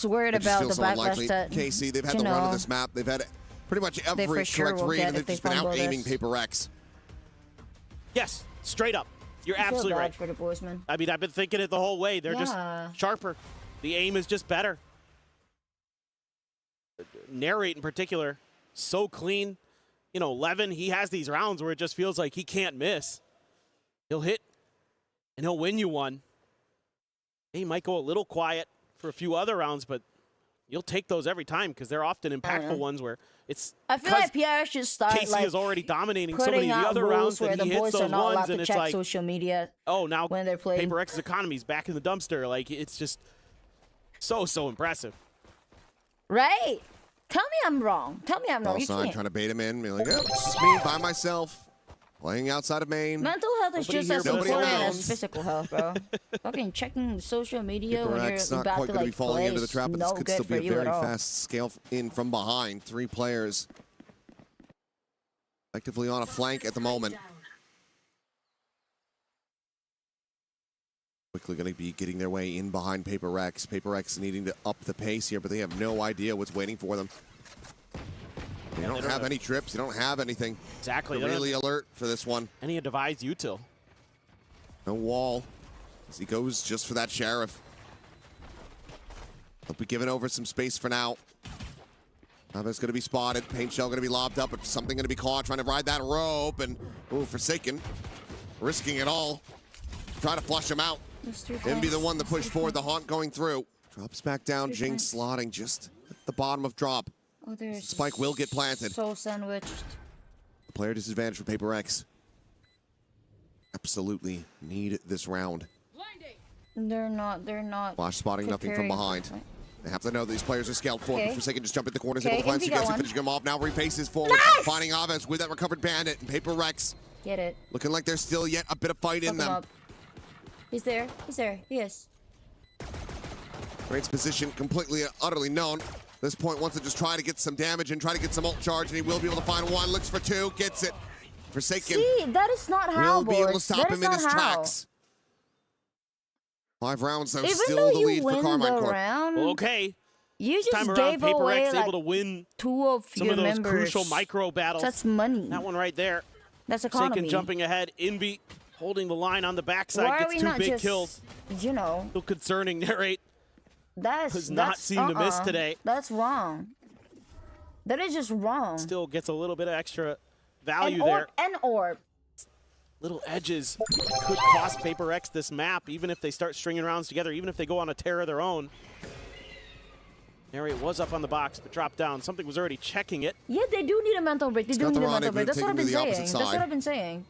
worried It just about feels the so backlash unlikely. that KC, they've had you the run know, of this map. They've had pretty much They every for sure correct will read, get and if they've they just been out fumble aiming this. PaperX. Yes, straight up. You're I feel absolutely bad right. for the boys, man. I mean, I've been thinking it the whole way. They're Yeah. just sharper. The aim is just better. Narrate in particular, so clean. You know, Levin, he has these rounds where it just feels like he can't miss. He'll hit, and he'll win you one. He might go a little quiet for a few other rounds, but you'll take those every time because they're often impactful ones where it's. I feel like PR should start KC like is already dominating so putting many of the out other rules rounds where that the he hits boys are those not allowed ones, to and it's check like, social media. oh, now when they're playing. PaperX's economy's back in the dumpster. Like, it's just so impressive. Right? Tell me I'm wrong. Tell me I'm wrong. You Also, I'm can't. trying to bait him in. Be like, oh, it's just me by myself, playing outside of main. Mental health is Nobody just here, as nobody important around. as physical health, bro. Fucking checking social media when PaperX you're not about quite to going to like be falling play into the is trap, but no this could good still for be a you very at all. fast scale in from behind. 3 players effectively on a flank at the moment. Quickly going to be getting their way in behind PaperX. PaperX needing to up the pace here, but they have no idea what's waiting for them. They don't have any trips. They don't have anything. Exactly. They're They don't really alert for this one. Any devised util. No wall as he goes just for that sheriff. He'll be giving over some space for now. Nave's going to be spotted. Paint shell going to be lobbed up, but something going to be caught trying to ride that rope. And, ooh, Forsaken risking it all. Try to flush him out. And be the one to push forward. The haunt going through. Drops back down. Jinx slotting just at the bottom of drop. Oh, they're Spike will get planted. So sandwiched. Player disadvantage for PaperX. Absolutely need this round. They're not. Flash spotting nothing from preparing. behind. They have to know that these players are scaled for. Okay. Forsaken just jump in the corners, Okay, able to find Envy got Sugazi, one. finishing him off. Now repaces forward, Nice! finding Aves with that recovered bandit. And PaperX Get it. looking like there's still yet a bit of fight in Fuck him them. up. He's there. He's there. He is. Raid's position completely and utterly known. At this point wants to just try to get some damage and try to get some ult charge, and he will be able to find one. Looks for 2, gets it. Forsaken See, that is not how, will be able to boys. stop That him is in not his how. tracks. 5 rounds, though, Even still though the you lead for win Carmine the Corp. round, Well, okay. you This time just around, gave away PaperX like able to win 2 of some your of those members. crucial micro battles. That's money. That one right there. That's Forsaken economy. jumping ahead. Envy holding the line on the backside. Why are Gets we 2 not big just, kills. You know, Still concerning. Narrate that's does not seem to miss today. That's wrong. That is just wrong. Still gets a little bit of extra value and there. orb. Little edges could cost PaperX this map, even if they start stringing rounds together, even if they go on a tear of their own. Narrate was up on the box, but dropped down. Something was already checking it. Yeah, they do need a mental break. They do got need the a mental break. rendezvous, That's what I've taking been to the opposite saying. That's what side. I've been saying.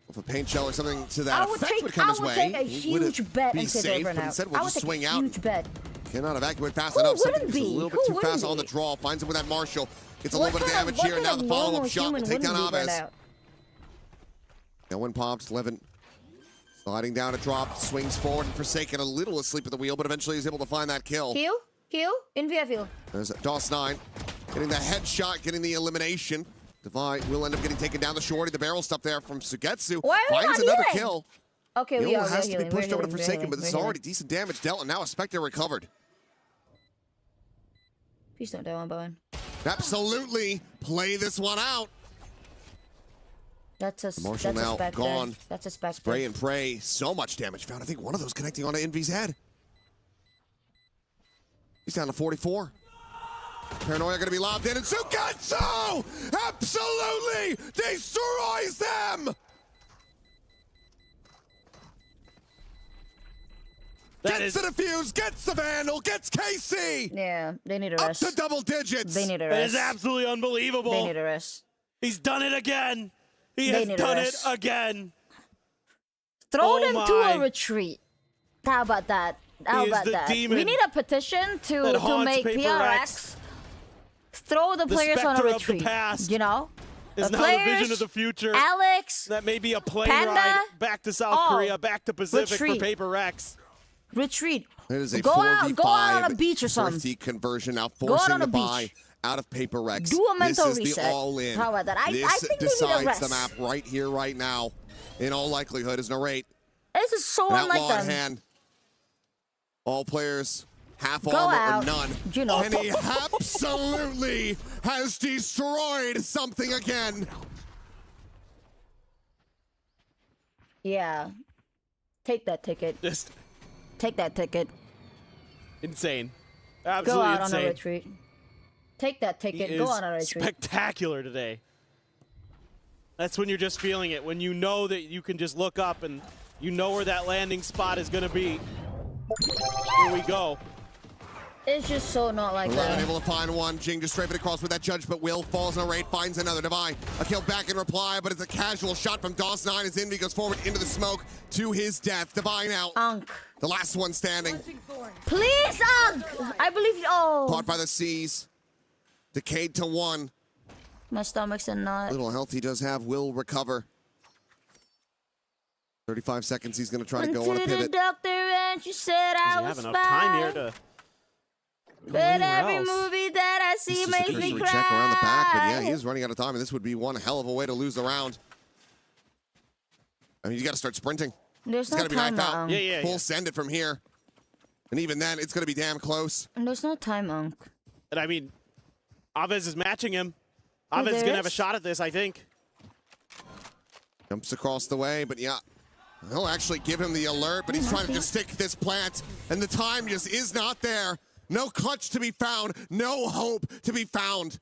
If a paint shell or something to that I would effect take, would come his I would way, take a he wouldn't huge bet be and sit safe, over but now. instead I will would just take swing a out. huge bet. Cannot evacuate fast Who enough. Something wouldn't just a be? little bit Who too wouldn't fast on the be? draw. Finds him with that Marshall. Gets a What little bit of kind damage what here. kind Now of the normal follow-up shot will human take down wouldn't be right Aves. now? No one popped. Levin sliding down a drop. Swings forward and Forsaken a little asleep at the wheel, but eventually is able to find that kill. Heal? Heal? In VF heal. There's DOS 9. Getting the headshot, getting the elimination. Devi will end up getting taken down the shorty. The barrel stuff there from Sugetsu. Why are we Finds not another healing? kill. Okay, He we are. has to be pushed over to we're Forsaken, healing, but this is we're already decent damage dealt, and now a Spectre recovered. Please don't die one by one. Absolutely play this one out. That's a Marshall now Spectre. gone. That's a Spectre. Spray and pray. So much damage found. I think one of those connecting onto Envy's head. He's down to 44. Paranoia going to be lobbed in, and Sugetsu absolutely destroys them! Gets the defuse, gets the Vandal, gets KC! Yeah, they need a Up rest. to double digits! They need a That rest. is absolutely unbelievable. They need a rest. He's done it again. He They has need a done it rest. again. Throw Oh them to my. a retreat. How about that? How He is about the that? demon We need a petition that to haunts make Paper PRX X. throw the players on a specter of the retreat. past You know? Is The now the players, vision of the future. Alex, That may be a plane Panda, ride back to South all Korea, back to Pacific retreat. for Paper X. retreat. It is a Go 4v5 out on a beach or something. thrifty conversion, now Go out forcing on the a buy beach. out of Paper X. Do a mental this is reset. the all-in. How about that? I This think we need a decides rest. the map right here, right now. In all likelihood, is Narrate. This is so An unlike outlaw in them. hand. All players, half Go armor out. or none. You know. And he absolutely has destroyed something again. Yeah. Take that ticket. Just Take that ticket. insane. Go Absolutely out insane. on a retreat. Take that He ticket. is Go on a retreat. spectacular today. That's when you're just feeling it. When you know that you can just look up and you know where that landing spot is going to be. Here we go. It's just so not like 11 that. able to find one. Jing just strafing across with that judge, but Will falls on a raid, finds another. Devi, a kill back in reply, but it's a casual shot from DOS9 as Envy goes forward into the smoke to his death. Devi now, the last one standing. Please, I believe you. Oh. Caught by the seas. Decayed to 1. My stomach's in knot. Little health he does have, will recover. 35 seconds, he's gonna try to Went go on a to the pivot. doctor and she said I Does he was have enough fine. time here to But anywhere every else? movie that I see Just a makes me cursory cry. check around the back, but yeah, he is running out of time, and this would be one hell of a way to lose the round. I mean, you gotta start sprinting. There's It's no gotta be time, back out. Unc. Full send it from here. And even then, it's gonna be damn close. There's no time, Unc. And I mean, Aves is matching him. Oh, Aves is there going to have a is? shot at this, I think. Jumps across the way, but yeah. He'll actually give him the alert, but he's trying to just stick this plant, and the time just is not there. No clutch to be found, no hope to be found.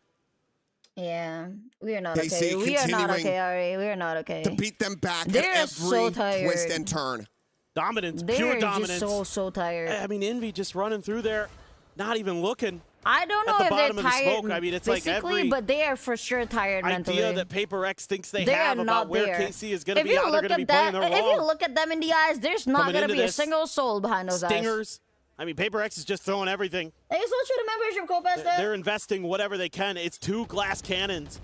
Yeah, we are not KC okay. We are not continuing okay, Ari. We are not okay. To beat them back They're at every so tired. twist and turn. Dominance, They're pure just dominance. so tired. I mean, Envy just running through there, not even looking. I don't at know the if bottom they're of the tired smoke. I mean, it's like physically, every but they are for sure tired mentally. idea that Paper X thinks they They have are about not where there. KC is going to If be, you how they're look going to be at playing that, their if role. you look at them in the eyes, there's not Coming going to into be a this, single soul behind those eyes. Stingers. I mean, Paper X is just throwing everything. Hey, switch to the membership, co-pastor. They're investing whatever they can. It's 2 glass cannons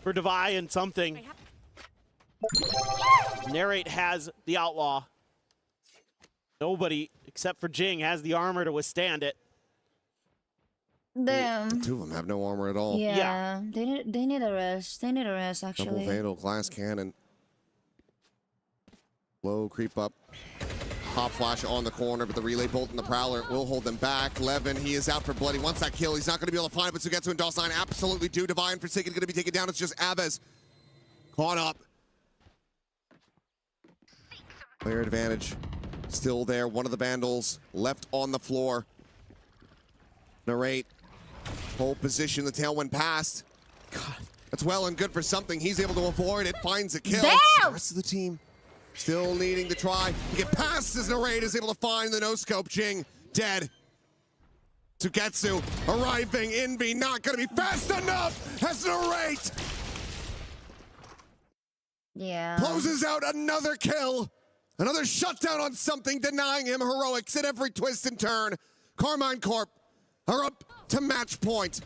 for Devi and something. Narrate has the Outlaw. Nobody, except for Jing, has the armor to withstand it. Damn. 2 of them have no armor at all. Yeah, they need a rest. They need a rest, Double actually. Vandal, glass cannon. Low creep up. Pop flash on the corner, but the relay bolt and the prowler will hold them back. Levin, he is out for blood. He wants that kill. He's not going to be able to find it, but Sugetsu and DOS9 absolutely do. Divine Forsaken going to be taken down. It's just Aves caught up. Player advantage still there. One of the Vandals left on the floor. Narrate. Pole position, the tailwind passed. God, that's well and good for something. He's able to avoid it, finds a kill. Damn! The rest of the team still needing to try to get past as Narrate is able to find the no-scope. Jing, dead. Sugetsu arriving. Envy not going to be fast enough as Narrate Yeah. closes out another kill. Another shutdown on something, denying him heroics at every twist and turn. Carmine Corp are up to match point.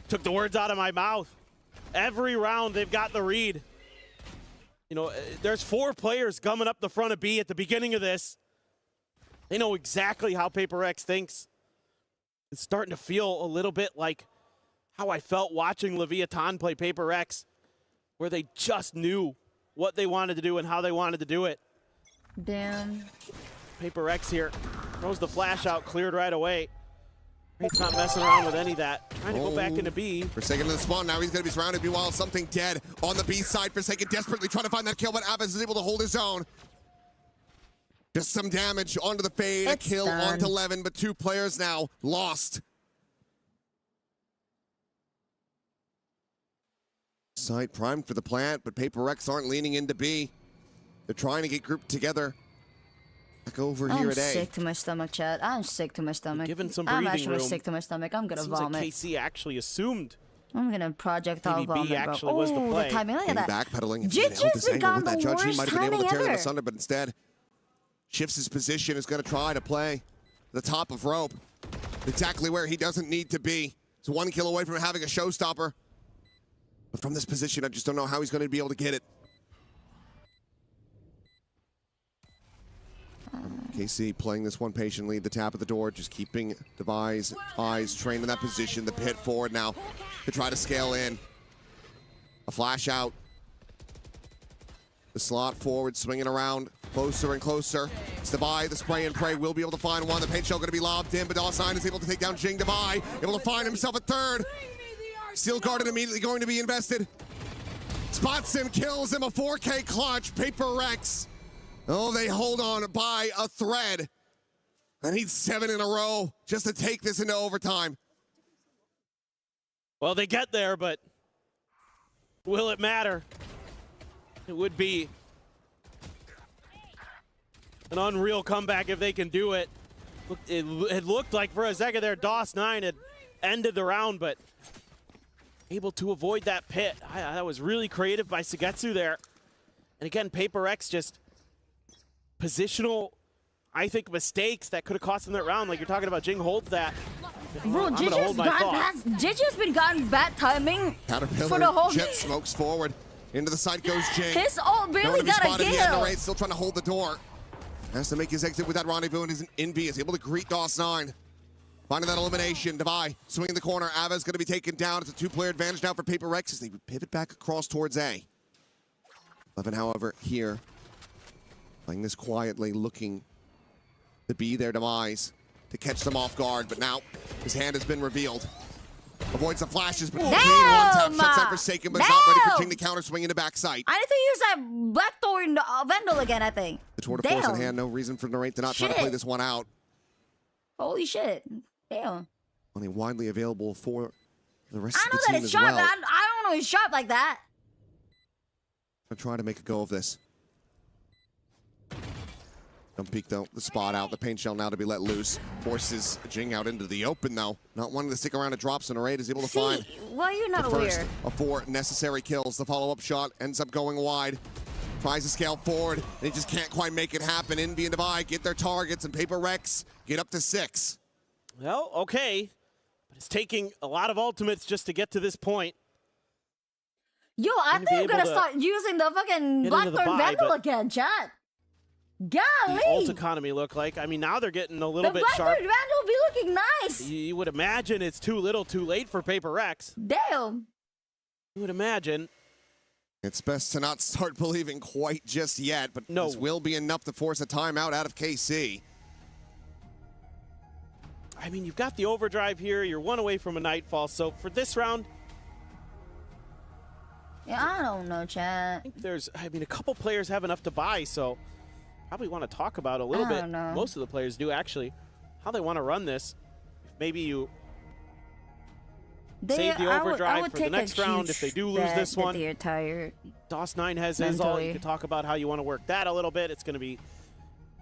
Took the words out of my mouth. Every round, they've got the read. You know, there's 4 players coming up the front of B at the beginning of this. They know exactly how Paper X thinks. It's starting to feel a little bit like how I felt watching Leviathan play PaperX, where they just knew what they wanted to do and how they wanted to do it. Damn. PaperX here throws the flash out, cleared right away. He's not messing around with any of that. Trying to go back into B. Forsaken in the spawn. Now he's going to be surrounded. Meanwhile, something dead on the B side. Forsaken desperately trying to find that kill, but Abbas is able to hold his own. Just some damage onto the fade. A kill onto Levin, but 2 players now lost. Site primed for the plant, but PaperX aren't leaning into B. They're trying to get grouped together. Back over here at A. I'm sick to my stomach, Chad. I'm sick to my stomach. Given some I'm breathing actually room, sick to my stomach. I'm gonna seems vomit. like KC actually assumed I'm gonna projectile maybe vomit, B bro. actually was the play. The timing, look at that. Backpedaling. Jit's become the He worst might have been able timing to tear ever. this under, but instead shifts his position, is going to try to play the top of rope. Exactly where he doesn't need to be. He's 1 kill away from having a showstopper. But from this position, I just don't know how he's going to be able to get it. KC playing this one patiently, the tap of the door, just keeping Devi's eyes trained in that position. The pit forward now to try to scale in. A flash out. The slot forward, swinging around, closer and closer. It's Devi, the spray and pray, will be able to find one. The paint shell going to be lobbed in, but DOS9 is able to take down Jing. Devi, able to find himself a third. Steel guarded immediately going to be invested. Spots him, kills him, a 4K clutch. PaperX. Oh, they hold on by a thread. I need 7 in a row just to take this into overtime. Well, they get there, but will it matter? It would be an unreal comeback if they can do it. It looked like for a second there, DOS9 had ended the round, but able to avoid that pit. That was really creative by Sugetsu there. And again, PaperX just positional, I think, mistakes that could have cost them that round. Like you're talking about, Jing holds that. Bro, JJ's been gotten bad timing Caterpillar, for the whole Jet smokes forward. Into the side goes Jing. His ult barely got a kill. Still trying to hold the door. Has to make his exit with that rendezvous, and his Envy is able to greet DOS9. Finding that elimination. Devi swinging the corner. Ava's going to be taken down. It's a 2-player advantage now for PaperX as they pivot back across towards A. Levin, however, here, playing this quietly, looking to be their demise, to catch them off guard, but now his hand has been revealed. Avoids the flashes, but clean one tap, shuts out Forsaken, but is not ready for Jing to counter, swing into backside. I need to use that Blackthorn Vandal again, I think. The tour de force in hand, no reason for Narrate to not try to play this one out. Holy shit. Damn. Only widely available for the rest I of know the that team it's as sharp, well. but I don't know it's sharp like that. I'm trying to make a go of this. Don't peek though, the spot out, the paint shell now to be let loose. Forces Jing out into the open though. Not wanting to stick around to drops, and Array is able to find well, you're not the aware. first of 4 necessary kills. The follow-up shot ends up going wide. Tries to scale forward, and he just can't quite make it happen. Envy and Devi get their targets, and PaperX get up to 6. Well, okay. But it's taking a lot of ultimates just to get to this point. Yo, I think I'm gonna start using the fucking Blackthorn Vandal again, chat. Golly! The ult economy look like. I mean, now they're getting a little bit sharp. The Blackthorn Vandal be looking nice. You would imagine it's too little, too late for PaperX. Damn. You would imagine. It's best to not start believing quite just yet, but this will be enough to force a timeout out of KC. I mean, you've got the overdrive here. You're 1 away from a nightfall. So for this round, yeah, I don't know, chat. I think a couple players have enough to buy, so probably want to talk about a little bit. Know. Most of the players do actually, how they want to run this. If maybe you save the overdrive for the next round if they do lose this one. They're tired. DOS9 has his all. You can talk about how you want to work that a little bit. It's going to be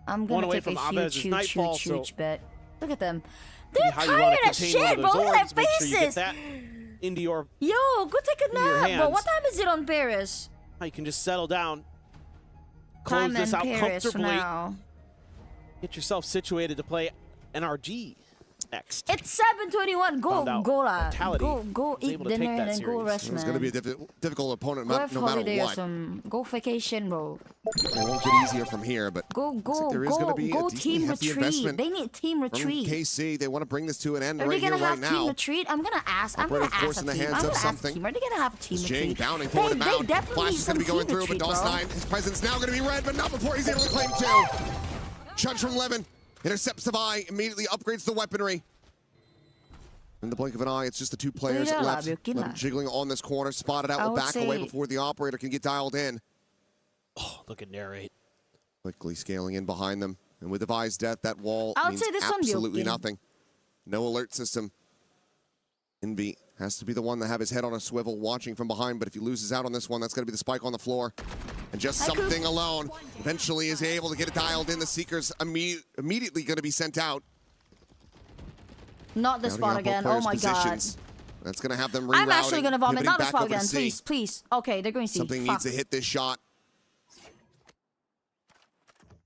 I'm one gonna away take from a huge bet. Look at them. They're tired as shit, bro. Look at their faces. Into your Yo, go take a nap, bro. What time is it on Paris? You can just settle down, close this out comfortably, now. get yourself situated to play NRG. Next. It's 7:21. Go, Found out go, lah. Vitality Go was eat able to dinner take that and then go series. rest, It's man. going to be a difficult opponent Go no have matter holiday or what. some. Go vacation, bro. It won't get easier from here, but Go, looks like there is going to be go a decently team hefty retreat. investment They need team from retreat. KC. They want to bring this to an end Are right they here, gonna right have team now. retreat? I'm gonna ask. I'm Operator, gonna of course, ask in a the team. hands I'm of gonna ask a something. team. Are they gonna have a team Jing retreat? bounding toward the They mound. definitely Flash need is going some to be going team through, but retreat, bro. DOS9, his presence now going to be red, but not before he's able to claim two. Judge from Levin intercepts the eye, immediately upgrades the weaponry. In the blink of an eye, it's just the two players left. Levin jiggling on this corner, spotted out, will back away before the operator can get dialed in. Oh, look at Narrate. Quickly scaling in behind them. And with Devi's death, that wall I would means say this one be absolutely okay. nothing. No alert system. Envy has to be the one to have his head on a swivel, watching from behind, but if he loses out on this one, that's going to be the spike on the floor. And just something alone eventually is able to get it dialed in. The Seeker's immediately going to be sent out. Not the Counting spot out both again. Oh players' my positions. That's going to have them rerouting. I'm actually gonna vomit. pivoting Not the back spot over to again. C. Please, please. Okay, they're going to see. Something Fuck. needs to hit this shot.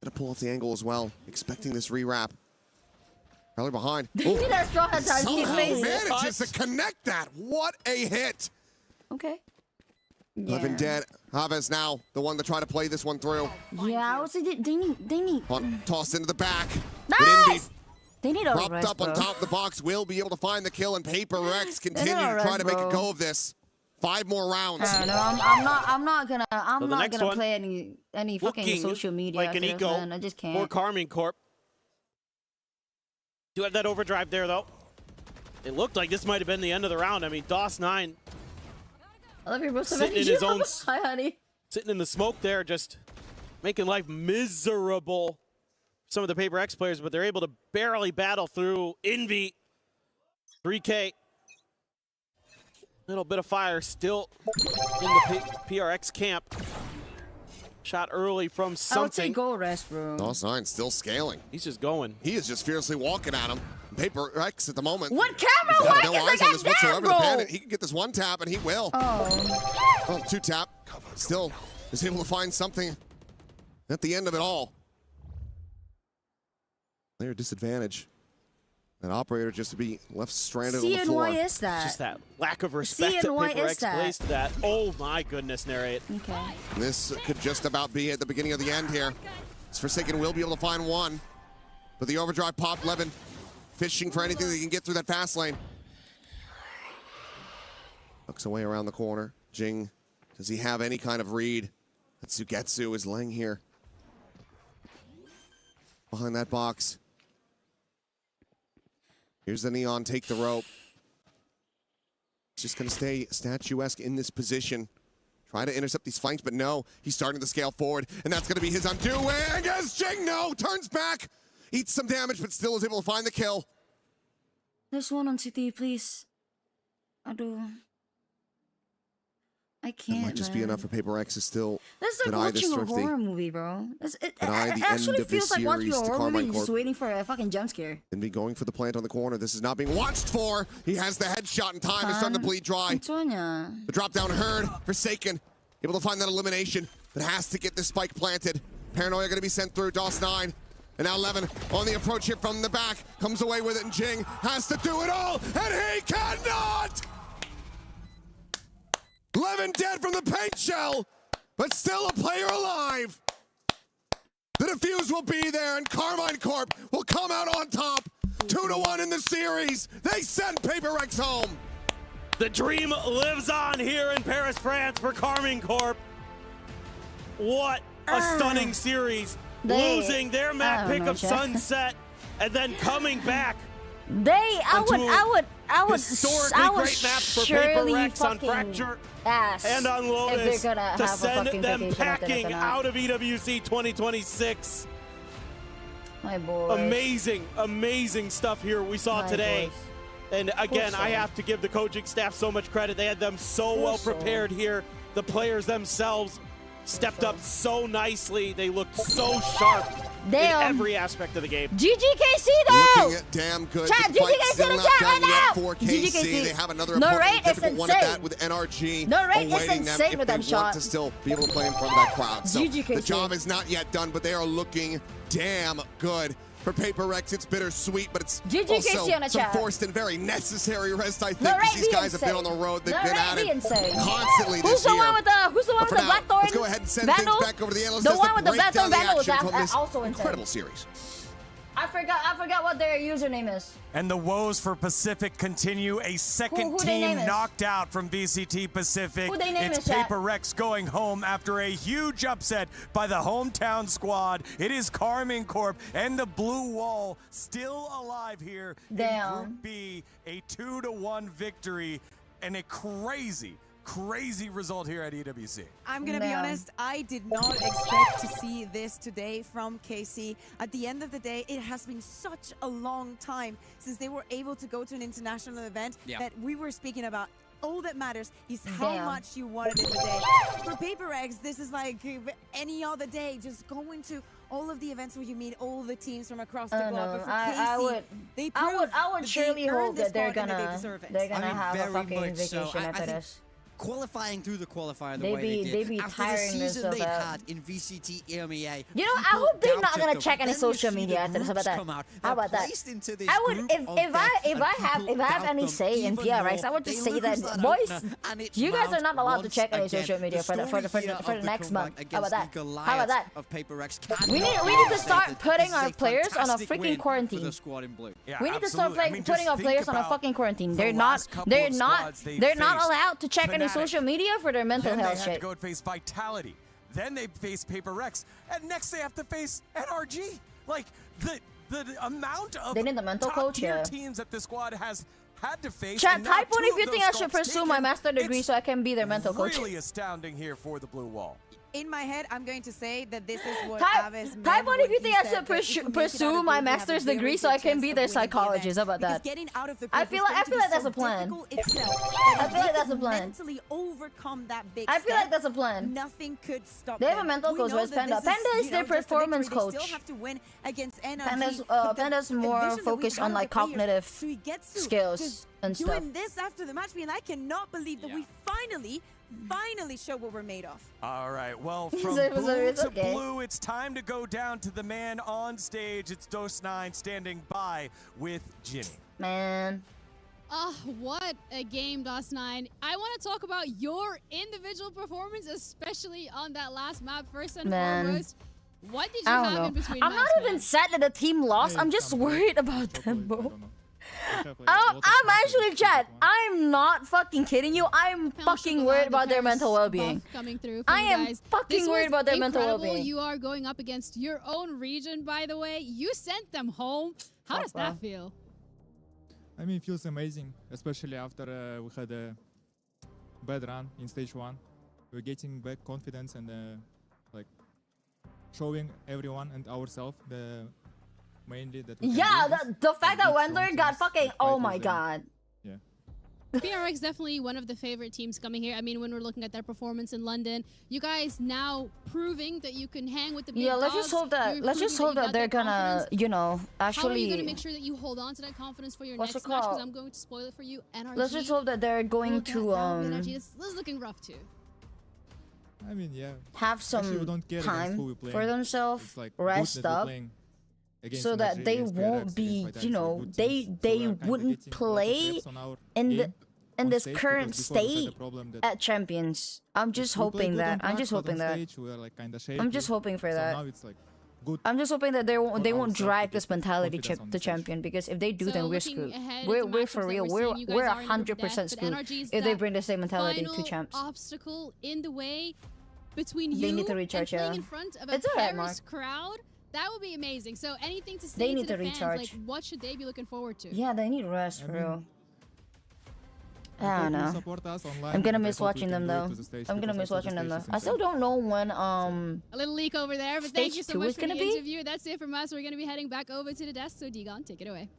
Gonna pull off the angle as well, expecting this rewrap. Probably behind. They need that straw hat time. Somehow Face. manages to connect that. What a hit! Okay. Levin dead. Chavez now the one to try to play this one through. Yeah, I would say they need. Tossed into the back. Nice! They need a propped rest, up on bro. top of the box. Will be able to find the kill, and PaperX They need continue a to try rest, to make a bro. go of this. 5 more rounds. No, I'm not gonna the next gonna one, play any fucking looking social media. like an after this, eco man. I just can't. for Carmine Corp. Do have that overdrive there, though. It looked like this might have been the end of the round. I mean, DOS9 I love your bro. sitting in his own, Hi, honey. sitting in the smoke there, just making life miserable. Some of the PaperX players, but they're able to barely battle through. Envy, 3K. Little bit of fire still in the PRX camp. Shot early from I would say something. go rest, bro. DOS9 still scaling. He's just going. He is just fiercely walking at him. PaperX at the moment. What camera He's got work no is eyes like on this that, whatsoever. The bro? Bandit, he can get this one tap, and he will. Oh. Well, 2 tap. Still is able to find something at the end of it all. Player disadvantage. That operator just to be left stranded on See, the and floor. why is that? Just that lack of respect and that why is PaperX that? placed that. Oh my goodness, Narrate. Okay. This could just about be at the beginning of the end here. It's Forsaken will be able to find one. But the overdrive popped. Levin fishing for anything that he can get through that fast lane. Looks away around the corner. Jing, does he have any kind of read? That Sugetsu is laying here. Behind that box. Here's the Neon, take the rope. Just gonna stay statuesque in this position. Try to intercept these flanks, but no. He's starting to scale forward, and that's gonna be his undoing as Jing, no, turns back. Eats some damage, but still is able to find the kill. There's one on CT, please. Aduh. I can't. That might just be enough for PaperX to still This is like deny this watching a thrifty. horror movie, bro. It Deny the actually end of this feels like watching a series to horror movie Carmine just Corp. waiting for a fucking jump scare. And be going for the plant on the corner. This is not being watched for. He has the headshot in time. It's starting to bleed dry. Antonia. The drop down heard. Forsaken. Able to find that elimination, but has to get this spike planted. Paranoia going to be sent through. DOS9. And now Levin on the approach here from the back. Comes away with it, and Jing has to do it all, and he cannot! Levin dead from the paint shell, but still a player alive. The defuse will be there, and Carmine Corp will come out on top. 2-1 in the series. They send PaperX home. The dream lives on here in Paris, France for Carmine Corp. What a stunning series. Losing their map pick of Sunset and then coming back. I would historically great maps for PaperX on Fracture and on Lotus to send them packing out of EWC 2026. My boy. Amazing stuff here we saw today. And again, I have to give the coaching staff so much credit. They had them so well prepared here. The players themselves stepped up so nicely. They looked so sharp in every aspect of the game. GGKC though! Looking damn good. Chat, The fight's GGKC still in the not chat done right yet now! for KC. GGKC. They have another No, opponent, right? a It's difficult one at insane. that with NRG No, right? It's awaiting them insane if with they that want shot. to still be able to play in front of that crowd. So GGKC. the job is not yet done, but they are looking damn good. For PaperX, it's bittersweet, but it's GG also Casey on the some chat. forced and very necessary rest, I think, No, because right, these guys have been on the road. They've been at it constantly Who's this the year. one with the But for now, Blackthorn? let's go ahead and send Vandal? things back over to the analysts The as one to with the break Blackthorn down the Vandal was action from this also insane. incredible series. I forgot what their username is. And the woes for Pacific continue. A second Who they name team is? knocked out from VCT Pacific. Who they name It's is, chat? PaperX going home after a huge upset by the hometown squad. It is Carmine Corp and the Blue Wall still alive here in Group B. A 2-1 victory and a crazy result here at EWC. I'm gonna be honest, I did not expect to see this today from KC. At the end of the day, it has been such a long time since they were able to go to an international event that we were speaking about. All that matters is how much you wanted in the day. For PaperX, this is like any other day, just going to all of the events where you meet all the teams from across the globe. But for KC, I would surely hope that they're gonna have a very fucking much so. vacation I after think this. qualifying through the qualifier the They way be- they they did be after tiring the season themselves they out. had in VCT EMEA. You know, I hope they're not gonna check any social media after this. How about that? How about that? I would, if I have any say in PRX, I would just say that, boys, you guys are not allowed to check any social media for the next month. How about that? How about that? We need to start putting our players on a freaking quarantine. We need to start putting our players on a fucking quarantine. They're not allowed to check any social media for their mental Then they health had to shit. go and face Vitality. Then they face PaperX. And next they have to face NRG. Like, the amount of They need the mental coach, top-tier yeah. teams that the squad has had to face. Chat, and now type one two if you of think those I should stops pursue my taken. master degree so I can be their mental coach. Really astounding here for the Blue Wall. in my head, I'm going to say that this is what Type on if you think I should pursue my master's master's degree so I can be their psychologist. How about that? I feel like that's a plan. I feel like that's a plan. Mentally overcome that big I feel step. like that's a plan. Nothing could stop They have a them. mental We coach. know Where's that Panda? this Panda is you their know, just a performance victory. coach. They still have to win against NRG. Panda's more focused on like cognitive skills and stuff. Doing this after the match, being I cannot believe that we finally show what we're made of. All right, well, from It's blue to okay. blue, it's time to go down to the man on stage. It's Dose9 standing by with Ginny. Man. What a game, DOS9. I want to talk about your individual performance, especially on that last map, first and foremost. What did you I have don't in know. between I'm not maps, even man? sad that the team lost. I'm just worried about them, bro. I'm actually, chat. I'm not fucking kidding you. I'm fucking worried about their mental well-being. Coming through I from you am guys. fucking This worried was about their mental incredible. well-being. You are going up against your own region, by the way. You sent them home. How does that feel? I mean, it feels amazing, especially after we had a bad run in stage 1. We're getting back confidence and like showing everyone and ourselves mainly that we can do this. the fact that Wendler got fucking, oh my god. Yeah. PRX definitely one of the favorite teams coming here. I mean, when we're looking at their performance in London, you guys now proving that you can hang with the big Yeah, let's dogs. just hope that You're let's just proving hope you that got they're gonna, confidence. you know, How are you going to actually. make sure that you hold on to that confidence for your What's next it match? Because called? I'm going to spoil it for you. NRG. Let's just hope that they're going to This is looking rough too. I mean, yeah. have Actually, we some don't care against who we time play. for themselves, It's like good rest that we're up, playing against so that NRG, they against won't PRX, be, against you Vitality, know, good they teams. So we are kinda wouldn't getting a lot of play reps on our in game in on this stage, current because before we had state a problem that at Champions. I'm just we play hoping good on that. I'm track, just but hoping on that. stage we are like kinda I'm just shaky. hoping for So that. now it's like good I'm just hoping that they won't ourselves to drag get this mentality confidence on to the stage. champion, because if they do, So then we're looking screwed. ahead We're into matchups for that real. we're seeing, you guys We're are in group death, 100% but screwed NRG's if they that bring the same mentality to final champs. obstacle in the way between They you need to recharge, and playing yeah. in front of a It's alright, Paris Mark. crowd. That would be amazing. So anything to say They to need the to fans, recharge. like what should they be looking forward to? Yeah, they need rest for real. I don't hope you know. support us online, I'm gonna and I miss hope we watching can them do it though. to the stage, I'm gonna because miss I saw the watching them though. stage is I still insane. don't know when A little leak over there, but thank Stage you so 2 much is for the gonna be? interview. That's it from us. We're going to be heading back over to the desk, so Digon, take it away.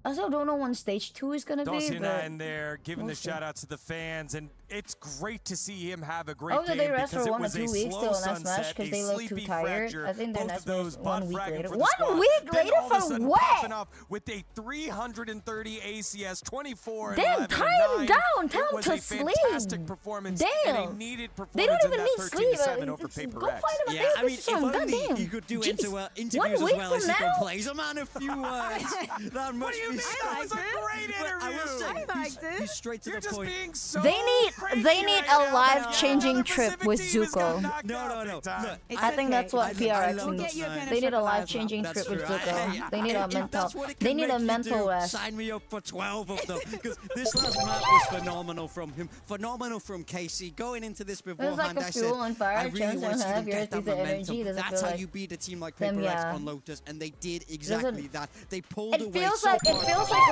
I still don't know when stage 2 is gonna be. Dosina in there, giving the shout out to the fans, and it's great to see him have a great game they rest because for it 1 or was 2 a weeks slow till next sunset, match because a they look too sleepy tired. fracture. I think their Both next of those match 1 butt week fragging later. for the 1 squad. week Then later all of a for sudden what? popping off with a 330 ACS, 24 and Damn, 11 tie and him 9. down. Tell It him was to a sleep. fantastic performance and a Damn. needed They performance don't in even that need sleep. 13-7 over Go Paper fight X. him at Yeah, I mean, if goddamn. only he could do Jeez. interviews 1 as week well from as he now? can play. So, man, a few words. That much do you mean? That was a great interview. I will say, I liked it. he's straight to You're the just point. being so They need crazy a right now. life-changing Another trip Pacific with team has got Zuko. knocked No, out no, no. big time. Look, It's I think okay. that's what I PRX love We'll needs. get you a kind of They need a triple as well. life-changing That's trip with true. Zuko. They need If that's what it They can need a make you mental do, rest. Sign me up for 12 of them. Because this last map was phenomenal from him. Phenomenal from Casey. Going into this beforehand, like a I said, fuel and fire, I really chance want to to see have them yours get that with the energy. momentum. Doesn't That's feel how like you beat a team like them, Paper X yeah. on Lotus, and they did exactly that. They pulled It away feels so like far.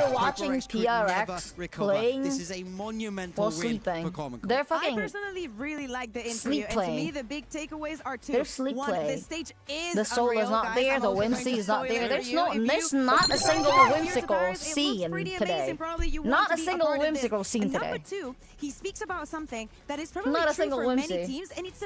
we're watching Paper X could never PRX recover. playing This is a monumental while win sleeping. for Common Cold. They're I fucking personally really like the interview, sleep and to me, playing. the big takeaways are two. They're sleep One, play. the stage is The soul unreal, is not guys. there, I'm the also going whimsy to is not spoil there. it There's for you. no, If there's you not a decide single to come here to whimsical Paris, it looks scene pretty today. amazing. Probably you want Not to a be single part of this. whimsical scene And today. Number two, he speaks about something that is probably Not a true single for whimsy. many teams, and it's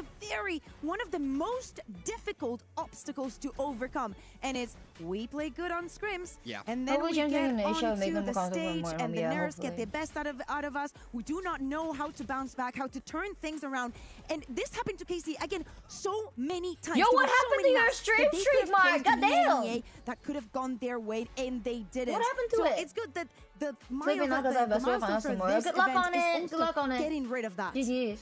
one of the most difficult obstacles to overcome. And it's we play good on scrims, and then we get onto the stage, and the nerves get the best out of us. We do not know how to bounce back, how to turn things around, and this happened to Casey again so many times. Yo, There what were so happened many to your maps stream that they streak, could have Mark? closed the Goddamn. EMEA that could have gone their way, and they didn't. What happened to so it? it's good that the Maybe not because I have best friend milestone for tomorrow. this Good luck event on is it. also Good luck on it. getting rid of that. GG's.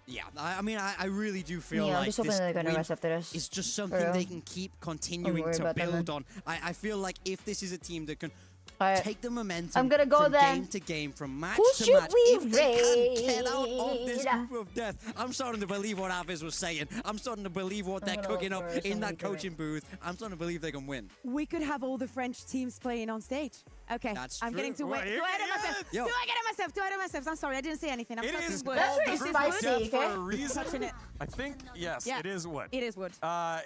Yeah, I mean, I really do feel Yeah, I'm like just hoping this they're gonna win rest after this. is just For something real. they can keep continuing worry to about that, build man. on. I feel like if this is a team that can Alright. take the momentum I'm gonna go from then. game to game, from match Who to should match, we if they can get out of this raid? group of death, I'm starting to believe what Aviz was saying. I'm starting to believe what they're gonna cooking look up for in somebody that to coaching booth. I'm starting to believe they can win. We could have all the French teams playing on stage. Okay, That's I'm getting true. too Well, too ahead of myself. Yo. Too ahead of myself. I'm sorry, I didn't say anything. I'm It touching is wood. called Is the this group of wood? death for a reason. Touching it. I think, yes, Yeah. it is wood. It is wood.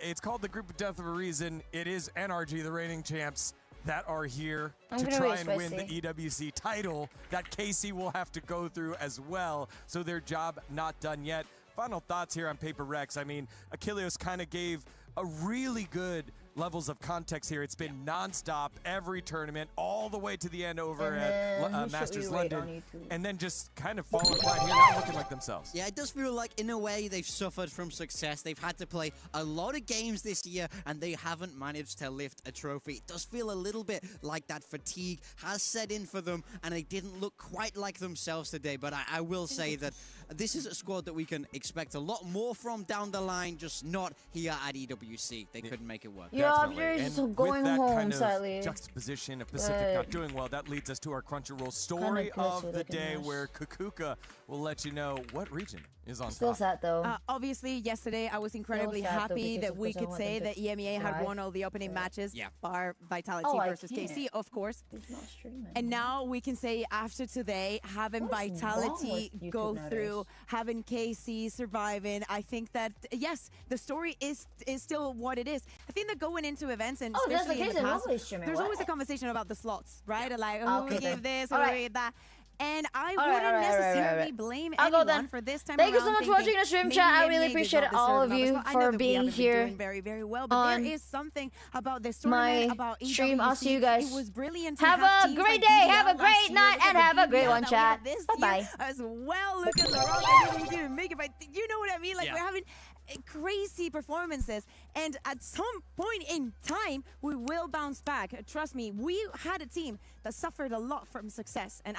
It's called the group of death for a reason. It is NRG, the reigning champs, that are here I'm to gonna try raise and win the spicy. EWC title that Casey will have to go through as well. So their job not done yet. Final thoughts here on Paper Rex. I mean, Achilleos kind of gave a really good levels of context here. It's been nonstop every tournament all the way to the end over at Masters London, and then just kind of falling flat here, not looking like themselves. Yeah, it does feel like, in a way, they've suffered from success. They've had to play a lot of games this year, and they haven't managed to lift a trophy. It does feel a little bit like that fatigue has set in for them, and they didn't look quite like themselves today. But I will say that this is a squad that we can expect a lot more from down the line, just not here at EWC. They couldn't make it work. Definitely. you're just And going with that home, kind of sadly. juxtaposition of Pacific not doing well, that leads us to our Crunchyroll story close of with the a day, ganesh. where Kukuka will let you know what region is on Still top. sad though. Obviously, yesterday I was incredibly sad, though, happy because that we of course I could want say them that to EMEA had thrive. won all the opening matches, bar Vitality Oh, I versus can't. KC, of course. He's not streaming. And now we can say after today, having What's wrong Vitality with YouTube go nowadays? through, having KC surviving, I think that, yes, the story is still what it is. I think that going into events, and Oh, that's especially the in case the in past, Lovely streaming, there's what? always a conversation about the slots, right? Like, who Okay, will give then. this, who All will right. give that. And I All right, wouldn't all right, all right, necessarily all right. blame I'll go anyone then. for this time Thank you around so much for thinking watching the stream maybe chat. I EMEA really did appreciate not all deserve of another you spot. I know for that we being haven't been here doing very, very well, but on there is something about this my tournament, about EWC. stream. I'll see you guys. It was brilliant to Have have a teams great like day, have BBL a great last year. night, Look at and the have a great BBL one, that we chat. have this Bye-bye. year As well, look at the rock. I know we didn't make it, but you know what I mean? Like, we're having crazy performances, and at some point in time we will bounce back. Trust me, we had a team that suffered a lot from success, and